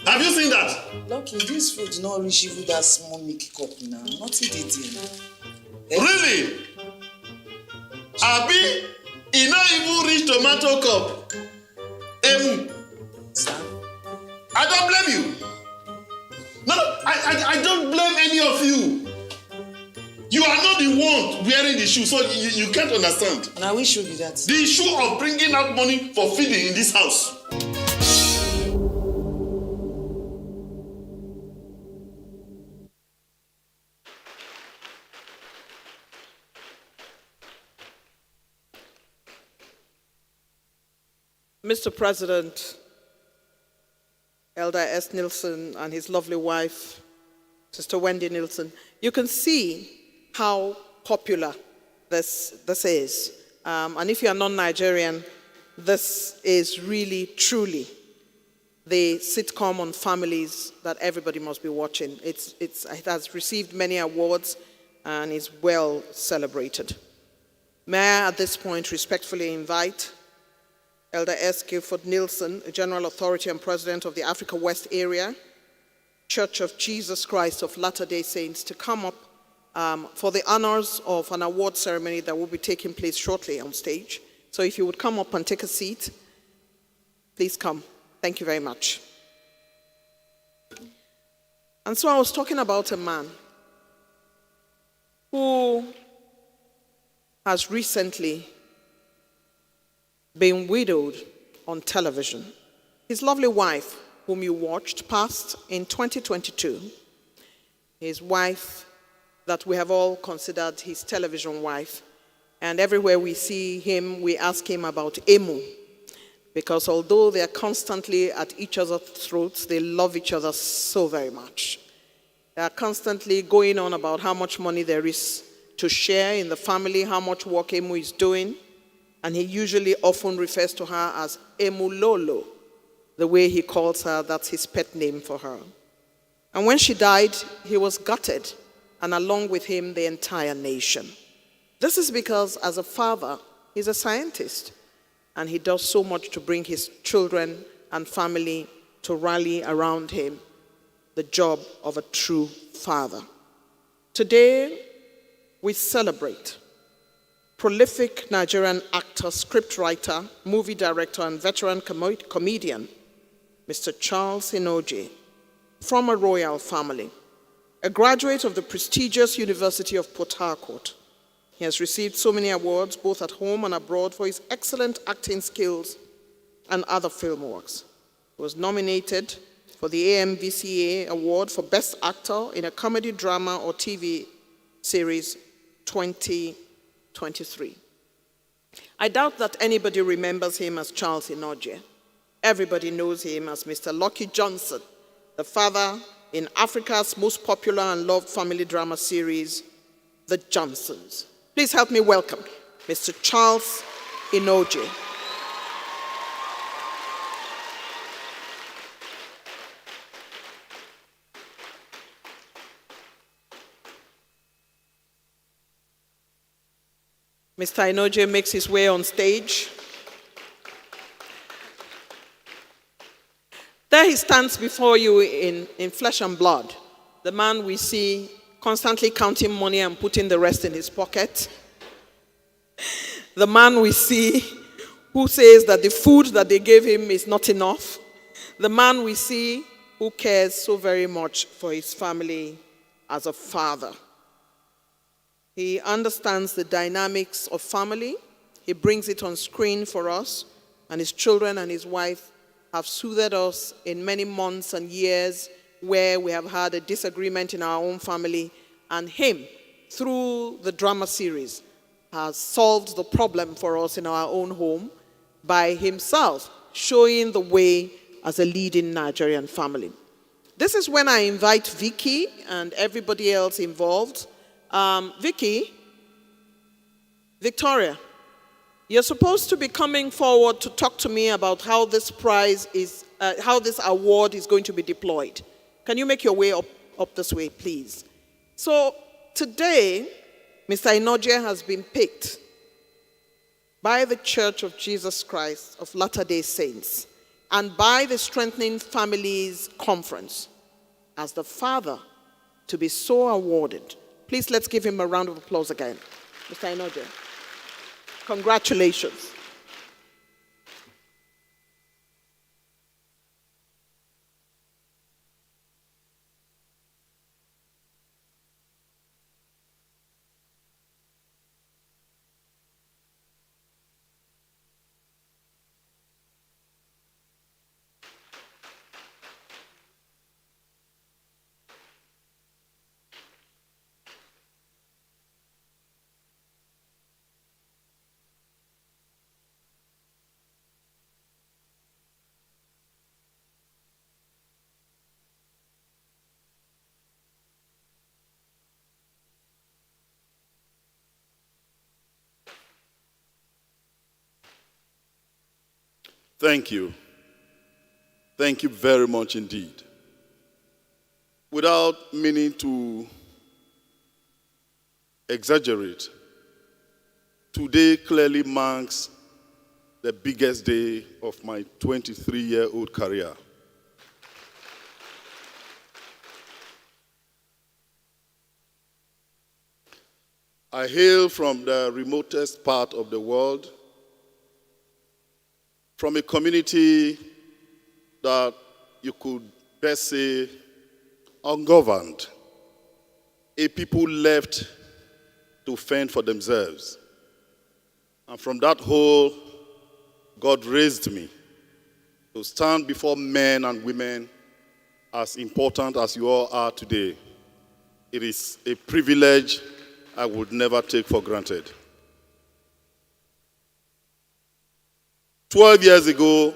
Have you seen that? Lucky, this food not reach even that small milk cup now. Nothing dey there. Really? Abi, e not even reach tomato cup. Emu, I don't blame you. No, I don't blame any of you. You are not the one wearing the shoe, so you can't understand. Now which shoe be that? The issue of bringing out money for feeding in this house. Mr. President, Elder S. Nielsen and his lovely wife, Sister Wendy Nielsen, you can see how popular this is. And if you are non-Nigerian, this is really, truly the sitcom on families that everybody must be watching. It has received many awards and is well celebrated. May I at this point respectfully invite Elder S. Guilford Nielsen, General Authority and President of the Africa West Area, Church of Jesus Christ of Latter-day Saints, to come up for the honors of an award ceremony that will be taking place shortly on stage. So if you would come up and take a seat, please come. Thank you very much. And so I was talking about a man who has recently been widowed on television. His lovely wife, whom you watched, passed in 2022. His wife that we have all considered his television wife. And everywhere we see him, we ask him about Emu. Because although they are constantly at each other's throats, they love each other so very much. They are constantly going on about how much money there is to share in the family, how much work Emu is doing. And he usually often refers to her as Emu Lolo, the way he calls her, that's his pet name for her. And when she died, he was gutted, and along with him, the entire nation. This is because, as a father, he's a scientist, and he does so much to bring his children and family to rally around him, the job of a true father. Today, we celebrate prolific Nigerian actor, scriptwriter, movie director, and veteran comedian, Mr. Charles Inoje, from a royal family, a graduate of the prestigious University of Port Harcourt. He has received so many awards, both at home and abroad, for his excellent acting skills and other film works. He was nominated for the AMVCA Award for Best Actor in a Comedy, Drama, or TV Series 2023. I doubt that anybody remembers him as Charles Inoje. Everybody knows him as Mr. Lucky Johnson, the father in Africa's most popular and loved family drama series, the Johnsons. Please help me welcome Mr. Charles Inoje. Mr. Inoje makes his way on stage. There he stands before you in flesh and blood. The man we see constantly counting money and putting the rest in his pocket. The man we see who says that the food that they gave him is not enough. The man we see who cares so very much for his family as a father. He understands the dynamics of family. He brings it on screen for us, and his children and his wife have soothed us in many months and years where we have had a disagreement in our own family, and him, through the drama series, has solved the problem for us in our own home by himself showing the way as a leading Nigerian family. This is when I invite Vicky and everybody else involved. Victoria, you're supposed to be coming forward to talk to me about how this how this award is going to be deployed. Can you make your way up this way, please? So today, Mr. Inoje has been picked by the Church of Jesus Christ of Latter-day Saints and by the Strengthening Families Conference as the father to be so awarded. Please, let's give him a round of applause again. Mr. Inoje, congratulations. Thank you. Thank you very much indeed. Without meaning to exaggerate, today clearly marks the biggest day of my 23-year-old career. I hail from the remotest part of the world, from a community that you could best say ungoverned, a people left to fend for themselves. And from that hole, God raised me to stand before men and women as important as you all are today. It is a privilege I would never take for granted. 12 years ago,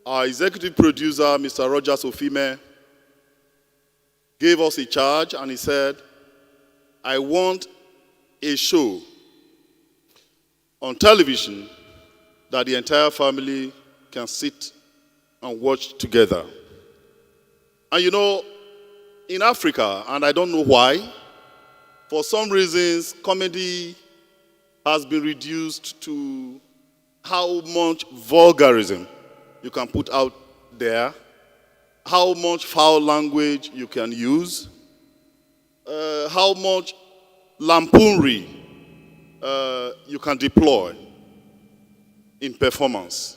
our executive producer, Mr. Roger Sofime, gave us a charge and he said, I want a show on television that the entire family can sit and watch together. And you know, in Africa, and I don't know why, for some reasons, comedy has been reduced to how much vulgarism you can put out there, how much foul language you can use, how much lampoonry you can deploy in performance.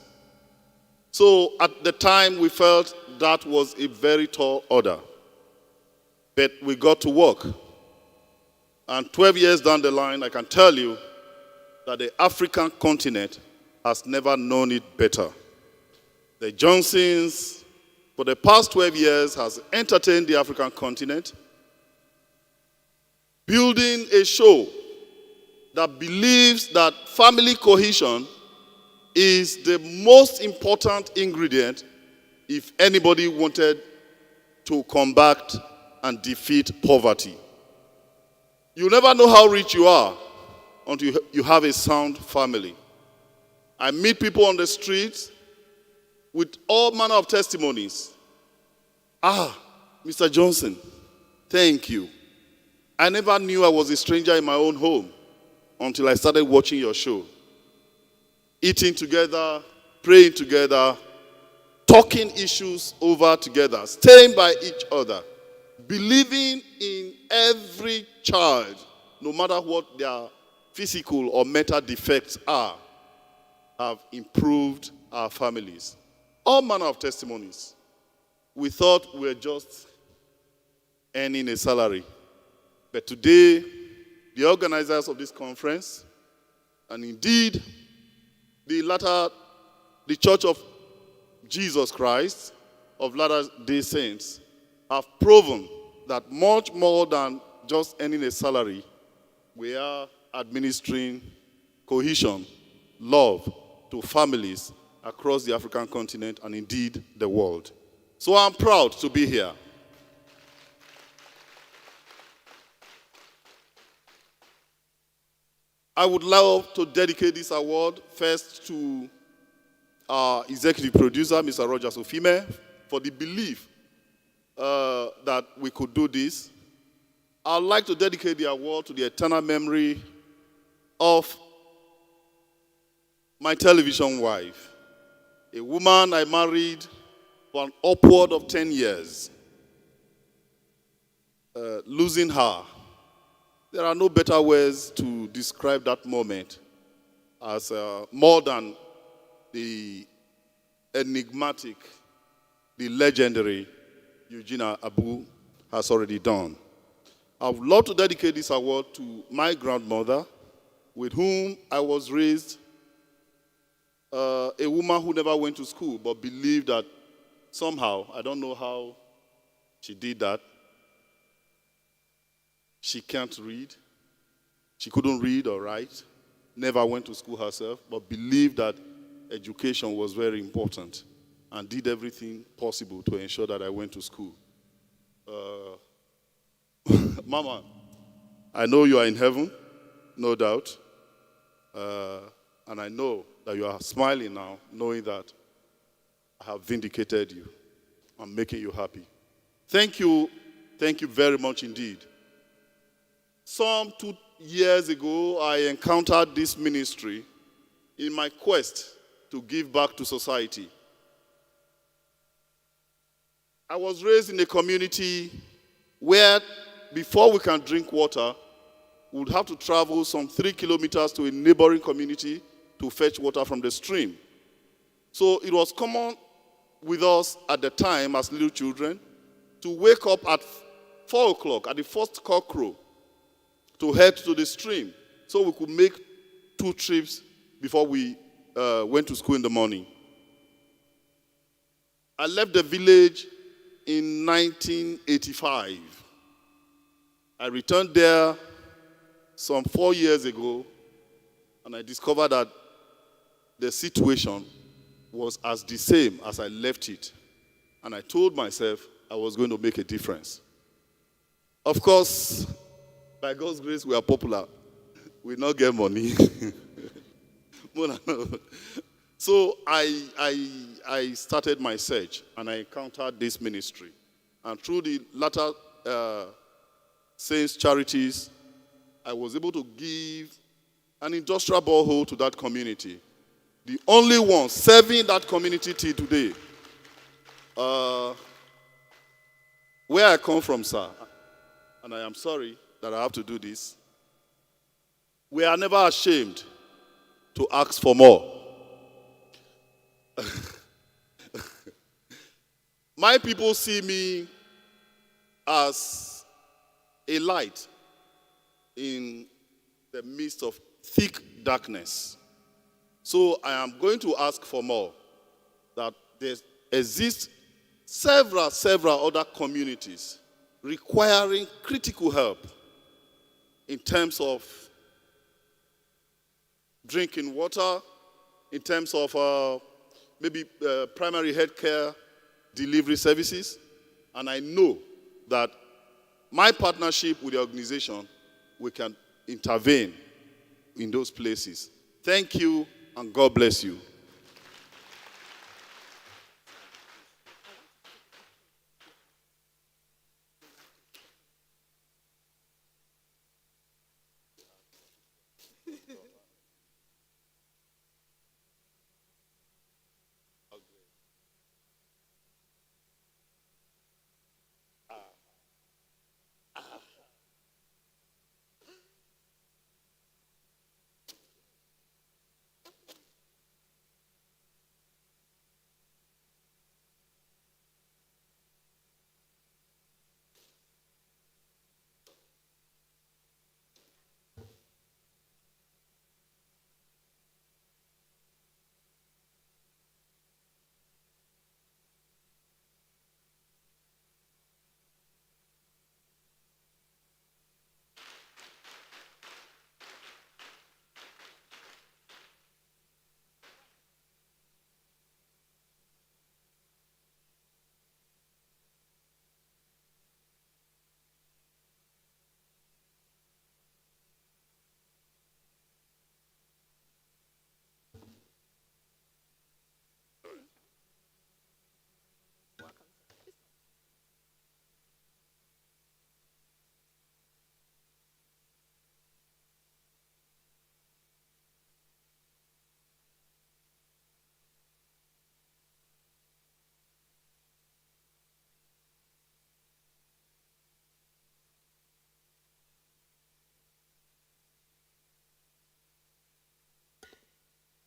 So at the time, we felt that was a very tall order. But we got to work. And 12 years down the line, I can tell you that the African continent has never known it better. The Johnsons, for the past 12 years, has entertained the African continent, building a show that believes that family cohesion is the most important ingredient if anybody wanted to combat and defeat poverty. You never know how rich you are until you have a sound family. I meet people on the street with all manner of testimonies. Mr. Johnson, thank you. I never knew I was a stranger in my own home until I started watching your show. Eating together, praying together, talking issues over together, staying by each other, believing in every child, no matter what their physical or mental defects are, have improved our families. All manner of testimonies. We thought we were just earning a salary. But today, the organizers of this conference, and indeed the Church of Jesus Christ of Latter-day Saints, have proven that much more than just earning a salary, we are administering cohesion, love to families across the African continent and indeed the world. So I'm proud to be here. I would love to dedicate this award first to our executive producer, Mr. Rogers Ofime, for the belief that we could do this. I'd like to dedicate the award to the eternal memory of my television wife, a woman I married for an upward of 10 years. Losing her, there are no better words to describe that moment as more than the enigmatic, the legendary Eugenia Abu has already done. I would love to dedicate this award to my grandmother, with whom I was raised, a woman who never went to school but believed that somehow, I don't know how she did that, she can't read. She couldn't read or write, never went to school herself, but believed that education was very important and did everything possible to ensure that I went to school. Mama, I know you are in heaven, no doubt. And I know that you are smiling now, knowing that I have vindicated you. I'm making you happy. Thank you very much indeed. Some 2 years ago, I encountered this ministry in my quest to give back to society. I was raised in a community where before we can drink water, we would have to travel some 3 kilometers to a neighboring community to fetch water from the stream. So it was common with us at the time as little children to wake up at 4 o'clock at the first cock crow to head to the stream so we could make 2 trips before we went to school in the morning. I left the village in 1985. I returned there some 4 years ago, and I discovered that the situation was as the same as I left it. And I told myself I was going to make a difference. Of course, by God's grace, we are popular. We not get money. So I started my search, and I encountered this ministry. And through the latter Saints Charities, I was able to give an industrial borehole to that community. The only one serving that community till today. Where I come from, sir, and I am sorry that I have to do this, we are never ashamed to ask for more. My people see me as a light in the midst of thick darkness. So I am going to ask for more. That there exist several other communities requiring critical help in terms of drinking water, in terms of maybe primary health care delivery services. And I know that my partnership with the organization we can intervene in those places. Thank you, and God bless you.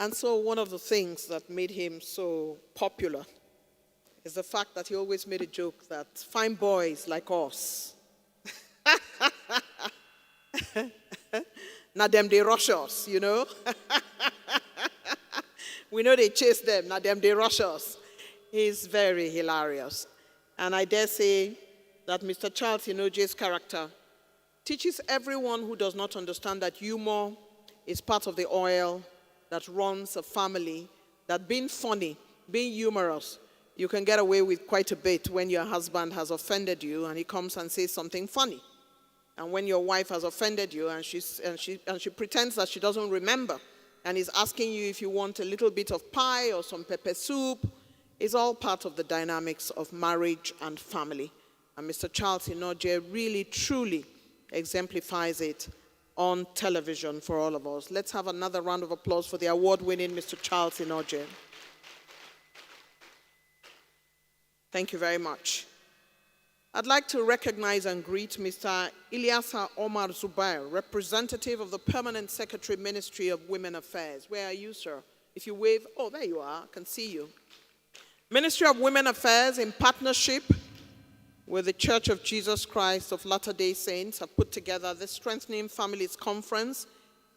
And so one of the things that made him so popular is the fact that he always made a joke that fine boys like us, now them they rush us, you know. We know they chase them, now them they rush us. He's very hilarious. And I dare say that Mr. Charles Inoje's character teaches everyone who does not understand that humor is part of the oil that runs a family, that being funny, being humorous, you can get away with quite a bit when your husband has offended you and he comes and says something funny. And when your wife has offended you and she pretends that she doesn't remember and is asking you if you want a little bit of pie or some pepper soup, it's all part of the dynamics of marriage and family. And Mr. Charles Inoje really, truly exemplifies it on television for all of us. Let's have another round of applause for the award-winning Mr. Charles Inoje. Thank you very much. I'd like to recognize and greet Mr. Ilyasa Omar Zubair, representative of the Permanent Secretary Ministry of Women Affairs. Where are you, sir? If you wave, oh, there you are, I can see you. Ministry of Women Affairs, in partnership with the Church of Jesus Christ of Latter-day Saints, have put together the Strengthening Families Conference,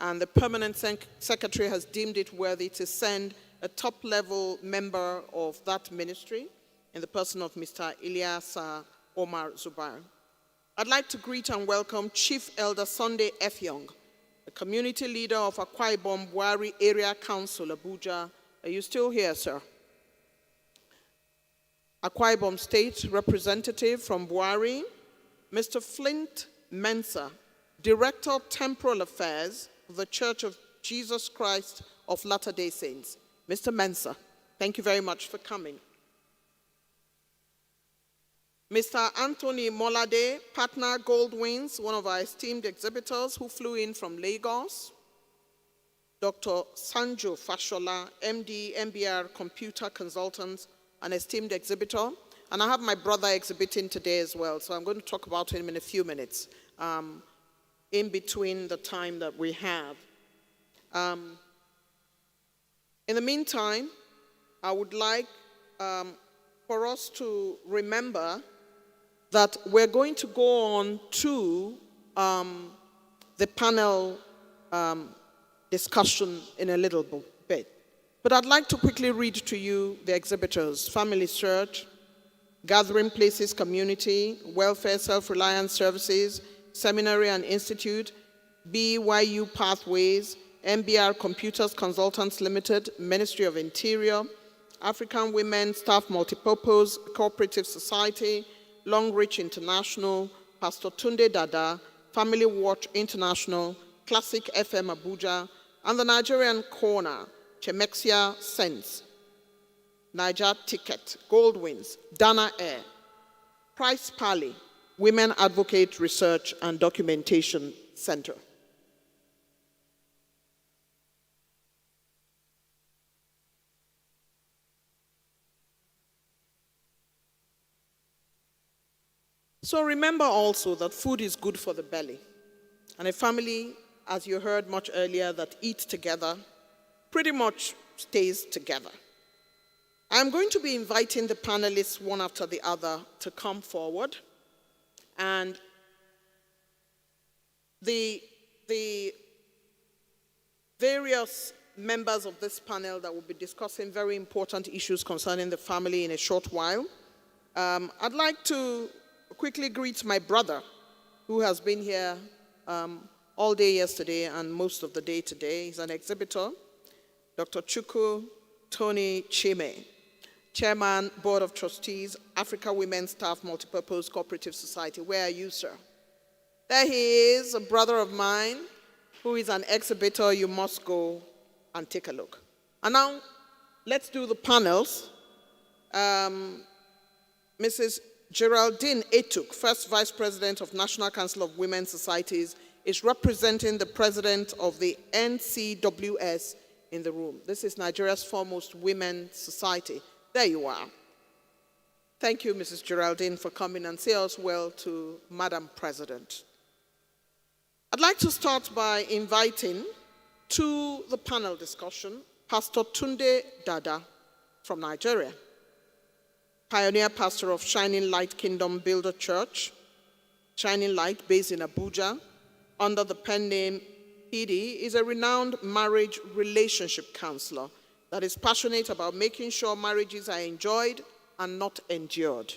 and the Permanent Secretary has deemed it worthy to send a top-level member of that ministry in the person of Mr. Ilyas Omar Zubair. I'd like to greet and welcome Chief Elder Sunday F. Young, the community leader of Akwa Ibom Buari Area Council, Abuja. Are you still here, sir? Akwa Ibom State representative from Buari, Mr. Flint Mensah, Director of Temporal Affairs of the Church of Jesus Christ of Latter-day Saints. Mr. Mensah, thank you very much for coming. Mr. Anthony Molade, partner Goldwings, one of our esteemed exhibitors who flew in from Lagos. Dr. Sanjo Fashola, MD, MBR Computer Consultants, an esteemed exhibitor. And I have my brother exhibiting today as well, so I'm going to talk about him in a few minutes, in between the time that we have. In the meantime, I would like for us to remember that we're going to go on to the panel discussion in a little bit. But I'd like to quickly read to you the exhibitors: Family Search, Gathering Places Community, Welfare Self-Reliance Services, Seminary and Institute, BYU Pathways, MBR Computers Consultants Limited, Ministry of Interior, African Women Staff Multipurpose Cooperative Society, Long Reach International, Pastor Tunde Dada, Family Watch International, Classic FM Abuja, and the Nigerian Corner, Chemexia Sense, Niger Ticket, Goldwins, Dana Air, Price Pally, Women Advocate Research and Documentation Center. So remember also that food is good for the belly. And a family, as you heard much earlier, that eats together pretty much stays together. I'm going to be inviting the panelists one after the other to come forward. And the various members of this panel that will be discussing very important issues concerning the family in a short while. I'd like to quickly greet my brother, who has been here all day yesterday and most of the day today. He's an exhibitor, Dr. Chukwu Tony Chime, Chairman, Board of Trustees, Africa Women's Staff Multipurpose Cooperative Society. Where are you, sir? There he is, a brother of mine, who is an exhibitor. You must go and take a look. And now, let's do the panels. Mrs. Geraldine Etuk, First Vice President of National Council of Women's Societies, is representing the President of the NCWS in the room. This is Nigeria's foremost women's society. There you are. Thank you, Mrs. Geraldine, for coming, and say us well to Madam President. I'd like to start by inviting to the panel discussion Pastor Tunde Dada from Nigeria, pioneer pastor of Shining Light Kingdom Builder Church, Shining Light, based in Abuja, under the pen name PD, is a renowned marriage relationship counselor that is passionate about making sure marriages are enjoyed and not endured.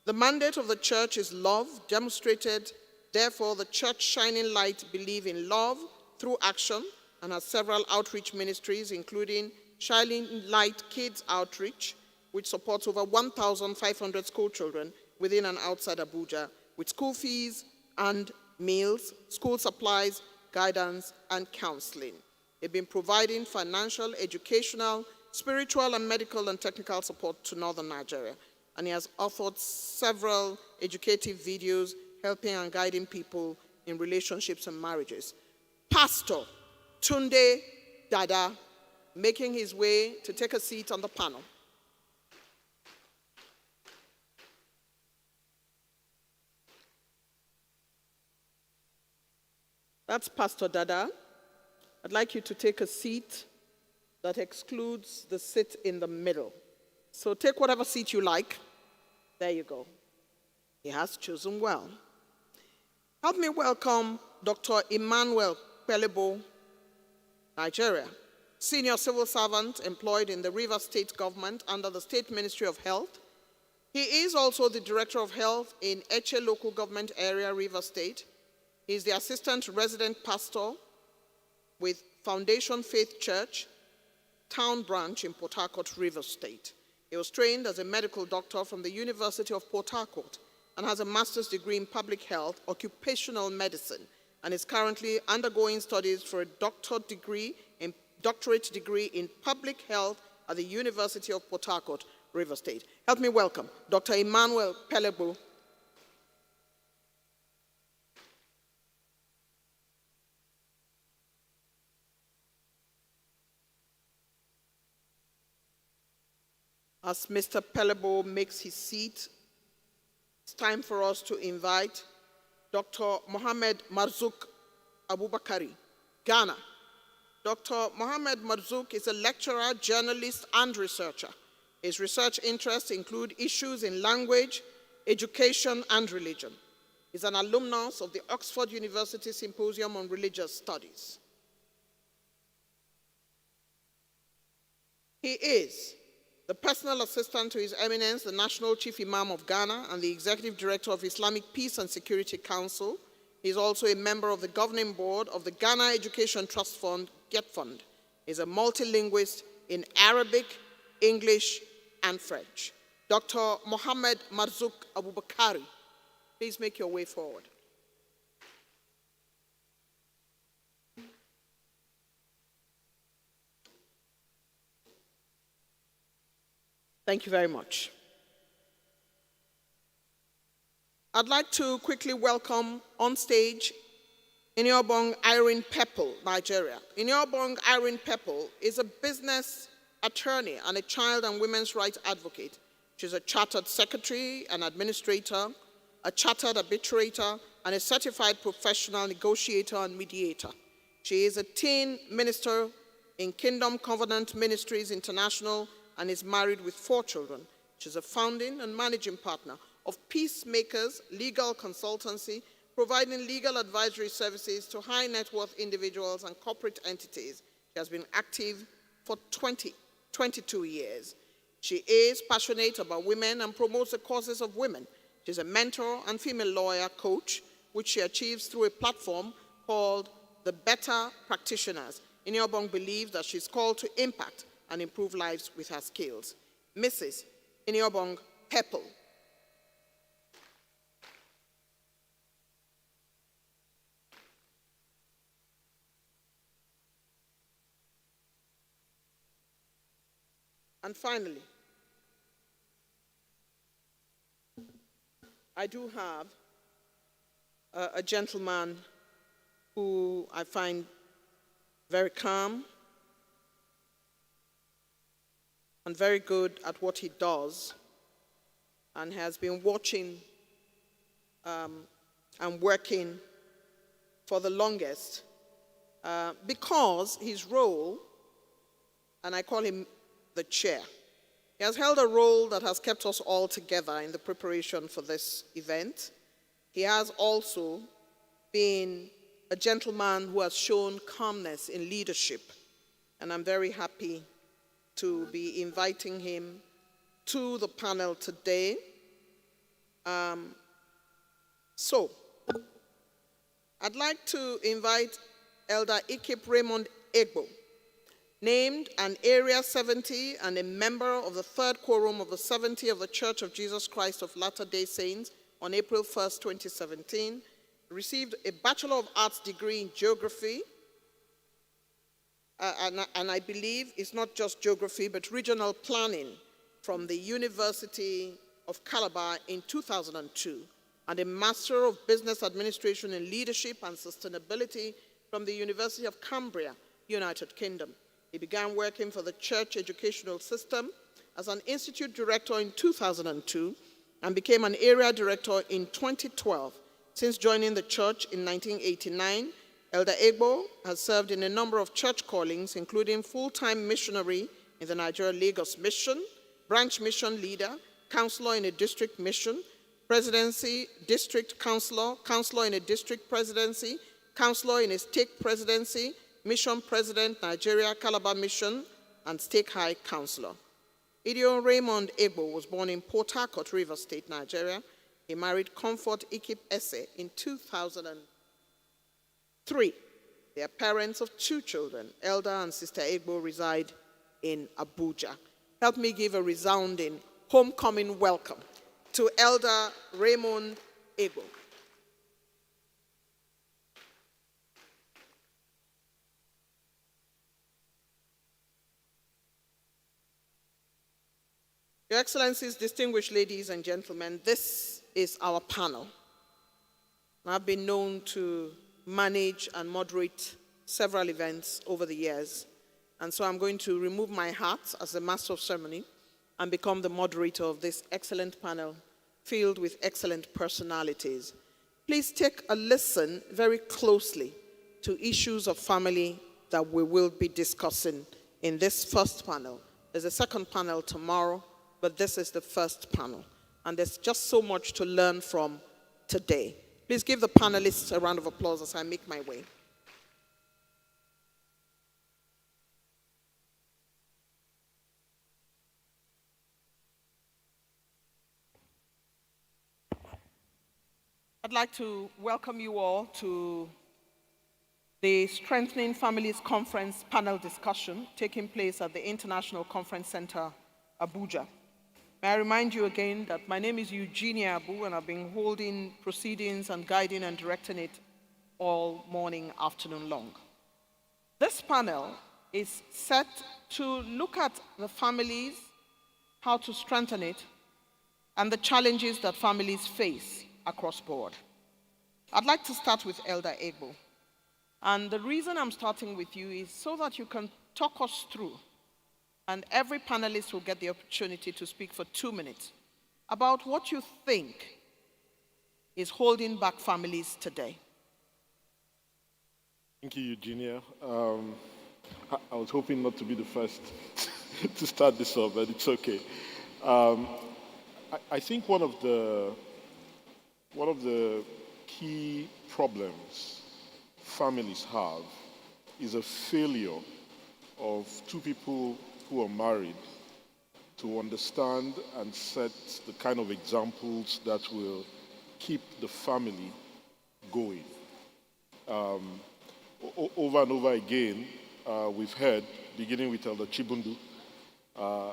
The mandate of the church is love, demonstrated. Therefore, the church Shining Light believe in love through action and has several outreach ministries, including Shining Light Kids Outreach, which supports over 1,500 school children within and outside Abuja, with school fees and meals, school supplies, guidance, and counseling. They've been providing financial, educational, spiritual, and medical and technical support to Northern Nigeria. And he has authored several educative videos helping and guiding people in relationships and marriages. Pastor Tunde Dada, making his way to take a seat on the panel. That's Pastor Dada. I'd like you to take a seat that excludes the seat in the middle. So take whatever seat you like. There you go. He has chosen well. Help me welcome Dr. Emmanuel Pelebo, Nigeria, senior civil servant employed in the Rivers State government under the State Ministry of Health. He is also the Director of Health in Eche Local Government Area, Rivers State. He is the Assistant Resident Pastor with Foundation Faith Church, Town Branch in Port Harcourt, Rivers State. He was trained as a medical doctor from the University of Port Harcourt and has a master's degree in public health, occupational medicine, and is currently undergoing studies for a doctorate degree in public health at the University of Port Harcourt, Rivers State. Help me welcome Dr. Emmanuel Pelebo. As Mr. Pelebo makes his seat, it's time for us to invite Dr. Mohamed Marzouk Abubakari, Ghana. Dr. Mohamed Marzouk is a lecturer, journalist, and researcher. His research interests include issues in language, education, and religion. He's an alumnus of the Oxford University Symposium on Religious Studies. He is the personal assistant to His Eminence, the National Chief Imam of Ghana and the Executive Director of Islamic Peace and Security Council. He is also a member of the governing board of the Ghana Education Trust Fund, GET Fund. He is a multilinguist in Arabic, English, and French. Dr. Mohamed Marzouk Abubakari, please make your way forward. Thank you very much. I'd like to quickly welcome on stage Iniobong Irene Pepple, Nigeria. Iniobong Irene Pepple is a business attorney and a child and women's rights advocate. She's a chartered secretary, an administrator, a chartered arbitrator, and a certified professional negotiator and mediator. She is a teen minister in Kingdom Covenant Ministries International and is married with 4 children. She's a founding and managing partner of Peacemakers Legal Consultancy, providing legal advisory services to high net worth individuals and corporate entities. She has been active for 22 years. She is passionate about women and promotes the causes of women. She's a mentor and female lawyer coach, which she achieves through a platform called the Better Practitioners. Iniobong believes that she's called to impact and improve lives with her skills. Mrs. Iniobong Pepple. And finally, I do have a gentleman who I find very calm and very good at what he does, and has been watching and working for the longest because his role, and I call him the chair. He has held a role that has kept us all together in the preparation for this event. He has also been a gentleman who has shown calmness in leadership, and I'm very happy to be inviting him to the panel today. So, I'd like to invite Elder Ikip Raymond Egbo, named an Area 70 and a member of the 3rd Quorum of the 70 of the Church of Jesus Christ of Latter-day Saints on April 1st, 2017, received a Bachelor of Arts degree in Geography, and I believe it's not just geography, but regional planning from the University of Calabar in 2002, and a Master of Business Administration in Leadership and Sustainability from the University of Cambria, United Kingdom. He began working for the church educational system as an institute director in 2002 and became an area director in 2012. Since joining the church in 1989, Elder Egbo has served in a number of church callings, including full-time missionary in the Nigeria Lagos Mission, branch mission leader, counselor in a district mission, presidency, district counselor, counselor in a district presidency, counselor in a stake presidency, mission president, Nigeria Calabar Mission, and stake high counselor. Idio Raymond Egbo was born in Port Harcourt, Rivers State, Nigeria. He married Comfort Ikip Ese in 2003. They are parents of 2 children. Elder and Sister Egbo reside in Abuja. Help me give a resounding homecoming welcome to Elder Raymond Egbo. Your Excellencies, distinguished ladies and gentlemen, this is our panel. I've been known to manage and moderate several events over the years, and so I'm going to remove my hat as the Master of Ceremony and become the moderator of this excellent panel filled with excellent personalities. Please take a listen very closely to issues of family that we will be discussing in this first panel. There's a second panel tomorrow, but this is the first panel, and there's just so much to learn from today. Please give the panelists a round of applause as I make my way. I'd like to welcome you all to the Strengthening Families Conference panel discussion taking place at the International Conference Center, Abuja. May I remind you again that my name is Eugenia Abu, and I've been holding proceedings and guiding and directing it all morning, afternoon long. This panel is set to look at the families how to strengthen it, and the challenges that families face across board. I'd like to start with Elder Egbo. And the reason I'm starting with you is so that you can talk us through, and every panelist will get the opportunity to speak for 2 minutes, about what you think is holding back families today. Thank you, Eugenia. I was hoping not to be the first to start this off, but it's okay. I think one of the key problems families have is a failure of two people who are married to understand and set the kind of examples that will keep the family going. Over and over again, we've heard, beginning with Elder Chibundu,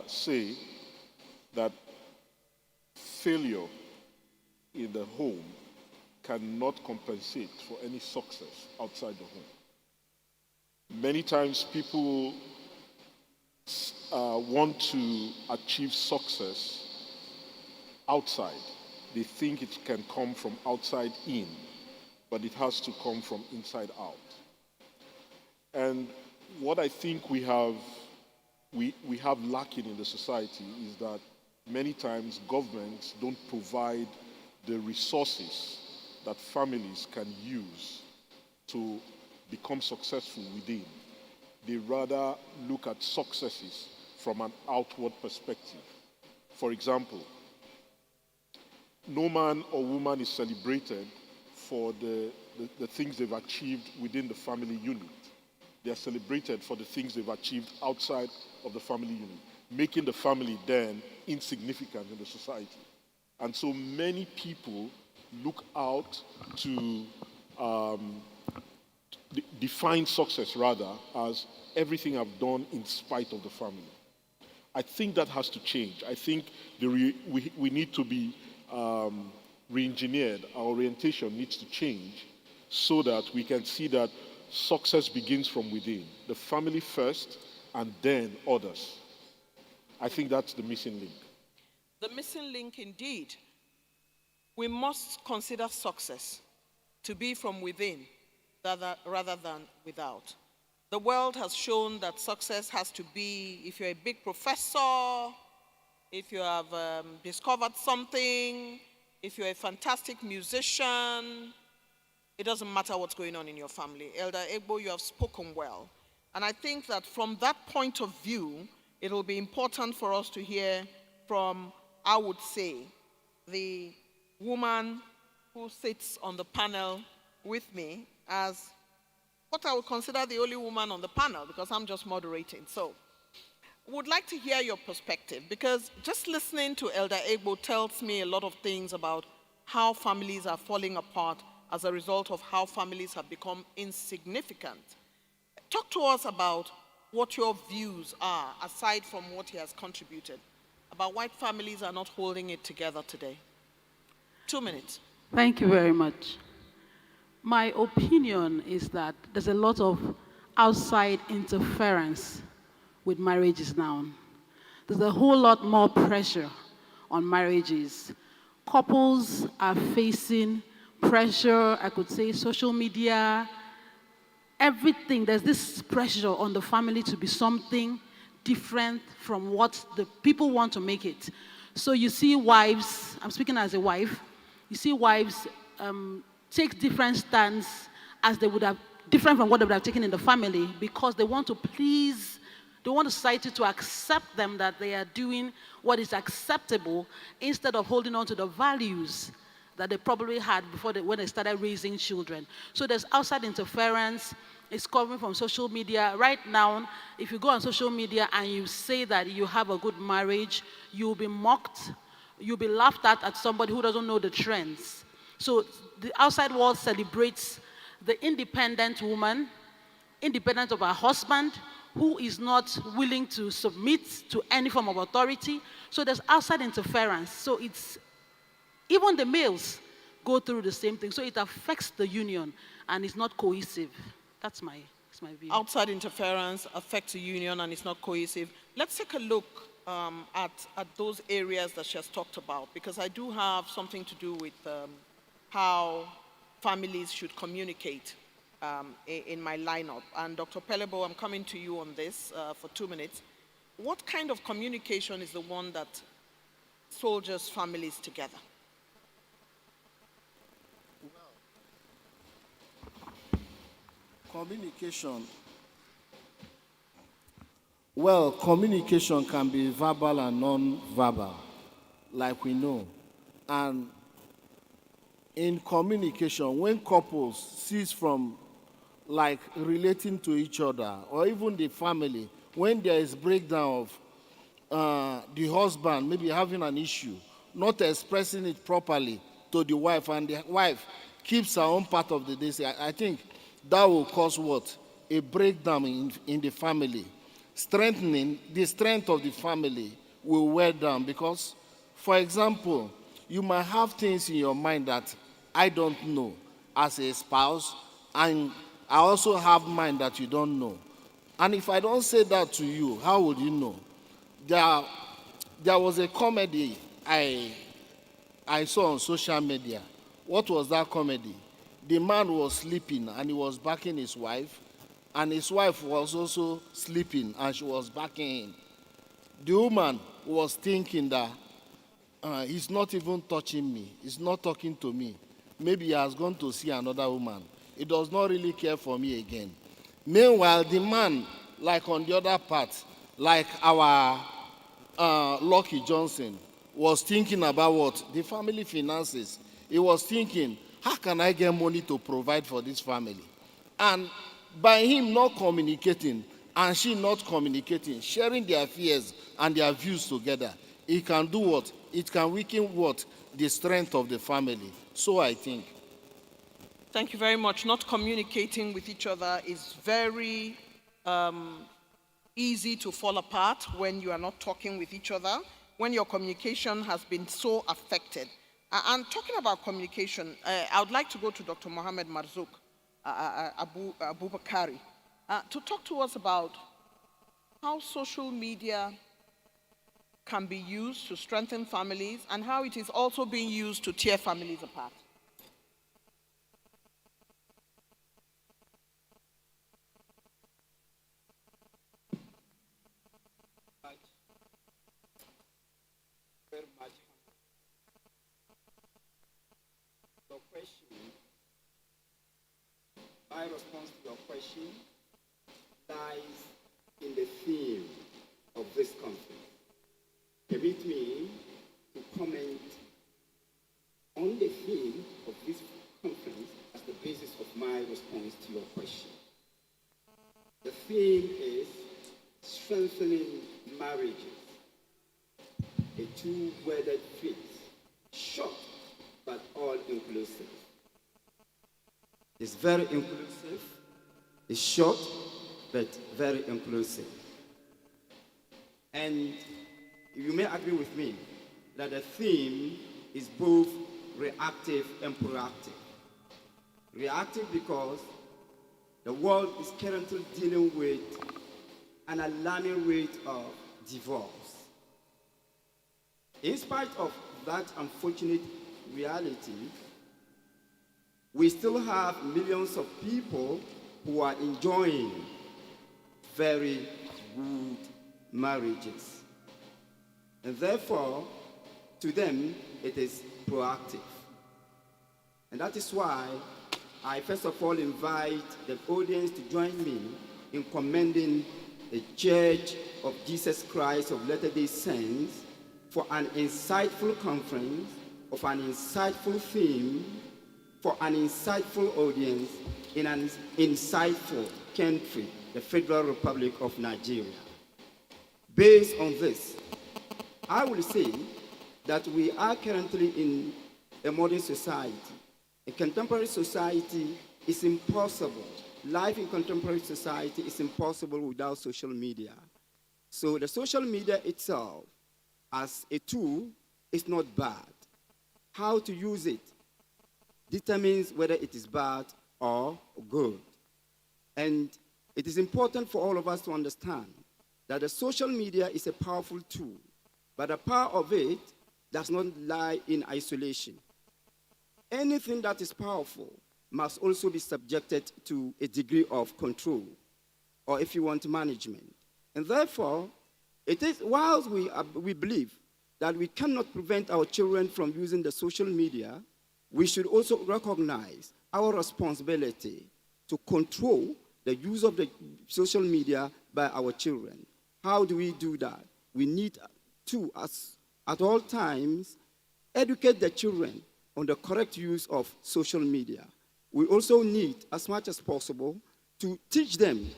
say that failure in the home cannot compensate for any success outside the home. Many times people want to achieve success outside. They think it can come from outside in, but it has to come from inside out. And what I think we have lacking in the society is that many times governments don't provide the resources that families can use to become successful within. They rather look at successes from an outward perspective. For example, no man or woman is celebrated for the things they've achieved within the family unit. They are celebrated for the things they've achieved outside of the family unit, making the family then insignificant in the society. And so many people look out to define success rather as everything I've done in spite of the family. I think that has to change. I think we need to be re-engineered. Our orientation needs to change so that we can see that success begins from within. The family first and then others. I think that's the missing link. The missing link indeed. We must consider success to be from within rather than without. The world has shown that success has to be if you're a big professor, if you have discovered something, if you're a fantastic musician. It doesn't matter what's going on in your family. Elder Egbo, you have spoken well. And I think that from that point of view, it will be important for us to hear from, I would say, the woman who sits on the panel with me as what I would consider the only woman on the panel because I'm just moderating. So, would like to hear your perspective because just listening to Elder Egbo tells me a lot of things about how families are falling apart as a result of how families have become insignificant. Talk to us about what your views are, aside from what he has contributed, about why families are not holding it together today. 2 minutes. Thank you very much. My opinion is that there's a lot of outside interference with marriages now. There's a whole lot more pressure on marriages. Couples are facing pressure, I could say social media, everything. There's this pressure on the family to be something different from what the people want to make it. So you see wives, I'm speaking as a wife, you see wives take different stands as they would have, different from what they would have taken in the family because they want to please, they want society to accept them that they are doing what is acceptable instead of holding on to the values that they probably had before when they started raising children. So there's outside interference. It's coming from social media. Right now, if you go on social media and you say that you have a good marriage, you'll be mocked, you'll be laughed at somebody who doesn't know the trends. So the outside world celebrates the independent woman, independent of her husband, who is not willing to submit to any form of authority. So there's outside interference. So it's even the males go through the same thing. So it affects the union and it's not cohesive. That's my view. Outside interference affects the union and it's not cohesive. let's take a look at those areas that she has talked about, because I do have something to do with how families should communicate in my lineup. And Dr. Pelebo, I'm coming to you on this for 2 minutes. What kind of communication is the one that soldiers families together? Communication. Well, communication can be verbal and non-verbal, like we know. And in communication, when couples cease from like relating to each other, or even the family, when there is breakdown of the husband maybe having an issue, not expressing it properly to the wife, and the wife keeps her own part of the day, I think that will cause what? A breakdown in the family. Strengthening the strength of the family will wear down, because, for example, you might have things in your mind that I don't know as a spouse, and I also have mine that you don't know. And if I don't say that to you, how would you know? There was a comedy I saw on social media. What was that comedy? The man was sleeping and he was backing his wife, and his wife was also sleeping and she was backing him. The woman was thinking that he's not even touching me, he's not talking to me. Maybe he has gone to see another woman. He does not really care for me again. Meanwhile, the man, like on the other part, like our Lucky Johnson, was thinking about what? The family finances. He was thinking, how can I get money to provide for this family? And by him not communicating and she not communicating, sharing their fears and their views together, it can do what? It can weaken what? The strength of the family. So I think. Thank you very much. Not communicating with each other is very easy to fall apart when you are not talking with each other, when your communication has been so affected. And talking about communication, I would like to go to Dr. Mohammed Marzouk Abubakari to talk to us about how social media can be used to strengthen families and how it is also being used to tear families apart. Very much. Your question, my response to your question lies in the theme of this conference. Permit me to comment on the theme of this conference as the basis of my response to your question. The theme is strengthening marriages, a two-worded phrase, short but all-inclusive. It's very inclusive, it's short but very inclusive. And you may agree with me that the theme is both reactive and proactive. Reactive because the world is currently dealing with an alarming rate of divorce. In spite of that unfortunate reality, we still have millions of people who are enjoying very good marriages. And therefore, to them, it is proactive. And that is why I first of all invite the audience to join me in commending the Church of Jesus Christ of Latter-day Saints for an insightful conference, of an insightful theme, for an insightful audience in an insightful country, the Federal Republic of Nigeria. Based on this, I will say that we are currently in a modern society. In contemporary society, it's impossible. Life in contemporary society is impossible without social media. So the social media itself, as a tool, is not bad. How to use it determines whether it is bad or good. And it is important for all of us to understand that the social media is a powerful tool, but the power of it does not lie in isolation. Anything that is powerful must also be subjected to a degree of control, or if you want, management. And therefore, it is, whilst we believe that we cannot prevent our children from using the social media, we should also recognize our responsibility to control the use of the social media by our children. How do we do that? We need to, at all times, educate the children on the correct use of social media. We also need, as much as possible, to teach them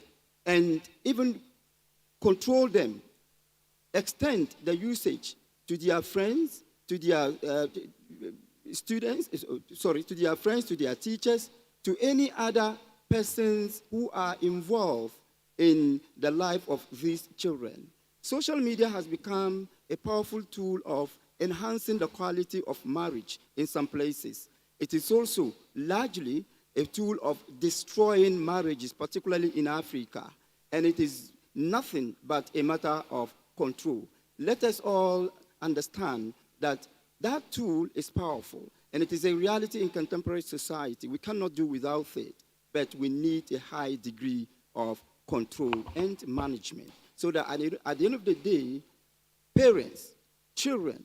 and even control them, extend the usage to their friends, to their students, to their friends, to their teachers, to any other persons who are involved in the life of these children. Social media has become a powerful tool of enhancing the quality of marriage in some places. It is also largely a tool of destroying marriages, particularly in Africa. And it is nothing but a matter of control. Let us all understand that that tool is powerful, and it is a reality in contemporary society. We cannot do without it, but we need a high degree of control and management, so that at the end of the day, parents, children,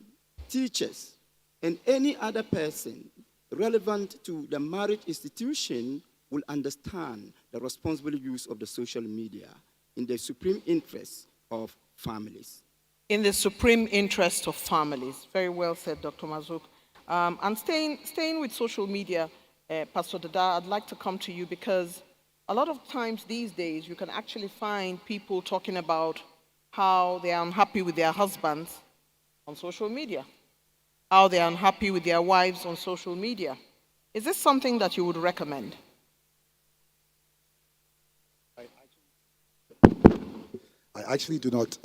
teachers, and any other person relevant to the marriage institution will understand the responsible use of the social media in the supreme interest of families. In the supreme interest of families. Very well said, Dr. Mazuk. And staying with social media, Pastor Dada, I'd like to come to you because a lot of times these days you can actually find people talking about how they are unhappy with their husbands on social media, how they are unhappy with their wives on social media. Is this something that you would recommend? I actually do not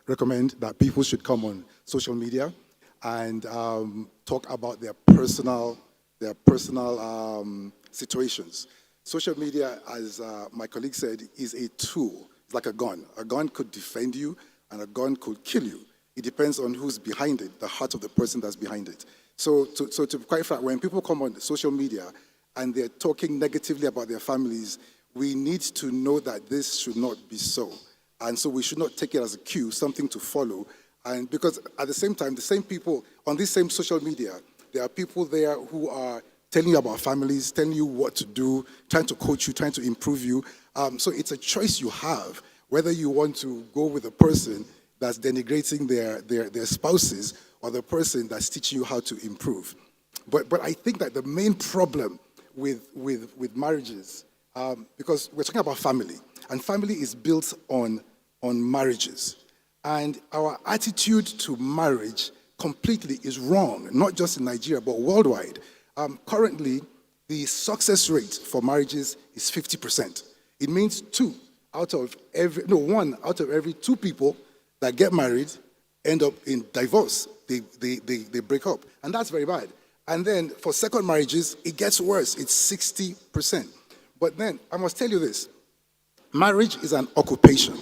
recommend that people should come on social media and talk about their personal situations. Social media, as my colleague said, is a tool. It's like a gun. A gun could defend you, and a gun could kill you. It depends on who's behind it, the heart of the person that's behind it. So to be quite frank, when people come on social media and they're talking negatively about their families, we need to know that this should not be so. And so we should not take it as a cue, something to follow. And because at the same time, the same people on this same social media, there are people there who are telling you about families, telling you what to do, trying to coach you, trying to improve you. So it's a choice you have, whether you want to go with a person that's denigrating their spouses or the person that's teaching you how to improve. But I think that the main problem with marriages, because we're talking about family, and family is built on marriages. And our attitude to marriage completely is wrong, not just in Nigeria, but worldwide. Currently, the success rate for marriages is 50%. It means one out of every two people that get married end up in divorce. They break up. And that's very bad. And then for second marriages, it gets worse. It's 60%. But then I must tell you this. Marriage is an occupation,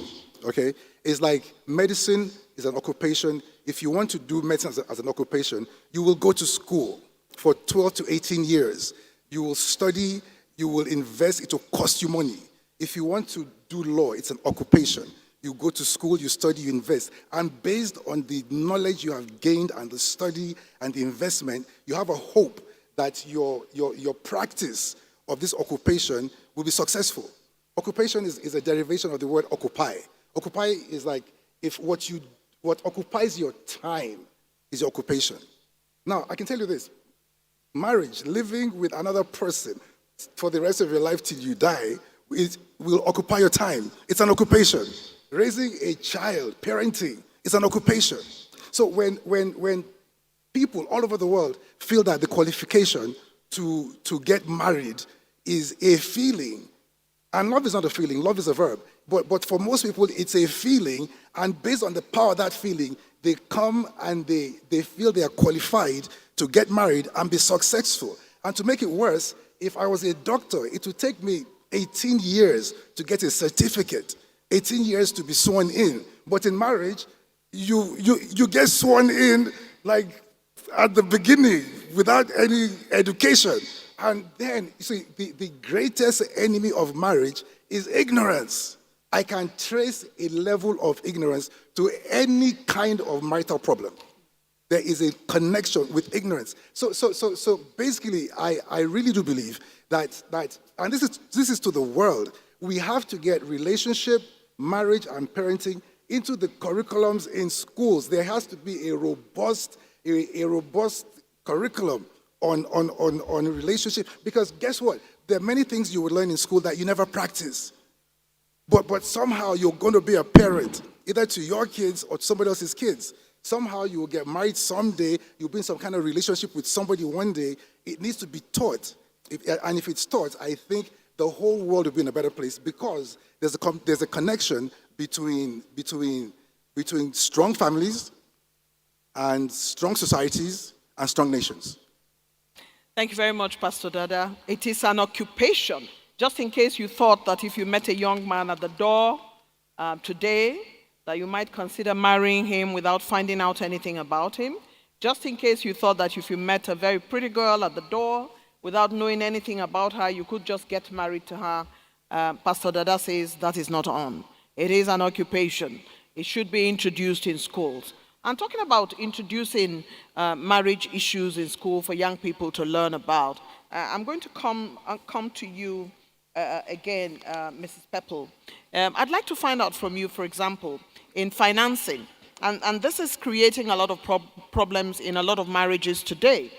okay? It's like medicine is an occupation. If you want to do medicine as an occupation, you will go to school for 12 to 18 years. You will study, you will invest, it will cost you money. If you want to do law, it's an occupation. You go to school, you study, you invest. And based on the knowledge you have gained and the study and the investment, you have a hope that your practice of this occupation will be successful. Occupation is a derivation of the word occupy. Occupy is like if what occupies your time is your occupation. Now, I can tell you this. Marriage, living with another person for the rest of your life till you die, it will occupy your time. It's an occupation. Raising a child, parenting, is an occupation. So when people all over the world feel that the qualification to get married is a feeling, and love is not a feeling, love is a verb, but for most people it's a feeling, and based on the power of that feeling, they come and they feel they are qualified to get married and be successful. And to make it worse, if I was a doctor, it would take me 18 years to get a certificate 18 years to be sworn in. But in marriage, you get sworn in like at the beginning without any education. And then, you see, the greatest enemy of marriage is ignorance. I can trace a level of ignorance to any kind of marital problem. There is a connection with ignorance. So basically, I really do believe that and this is to the world, we have to get relationship, marriage, and parenting into the curriculums in schools. There has to be a robust curriculum on relationship, because guess what? There are many things you will learn in school that you never practice. But somehow you're going to be a parent, either to your kids or to somebody else's kids. Somehow you will get married someday, you'll be in some kind of relationship with somebody one day. It needs to be taught. And if it's taught, I think the whole world will be in a better place, because there's a connection between strong families and strong societies and strong nations. Thank you very much, Pastor Dada. It is an occupation. Just in case you thought that if you met a young man at the door today, that you might consider marrying him without finding out anything about him. Just in case you thought that if you met a very pretty girl at the door, without knowing anything about her, you could just get married to her, Pastor Dada says that is not on. It is an occupation. It should be introduced in schools. I'm talking about introducing marriage issues in school for young people to learn about. I'm going to come to you again, Mrs. Pepple. I'd like to find out from you, for example, in financing, and this is creating a lot of problems in a lot of marriages today.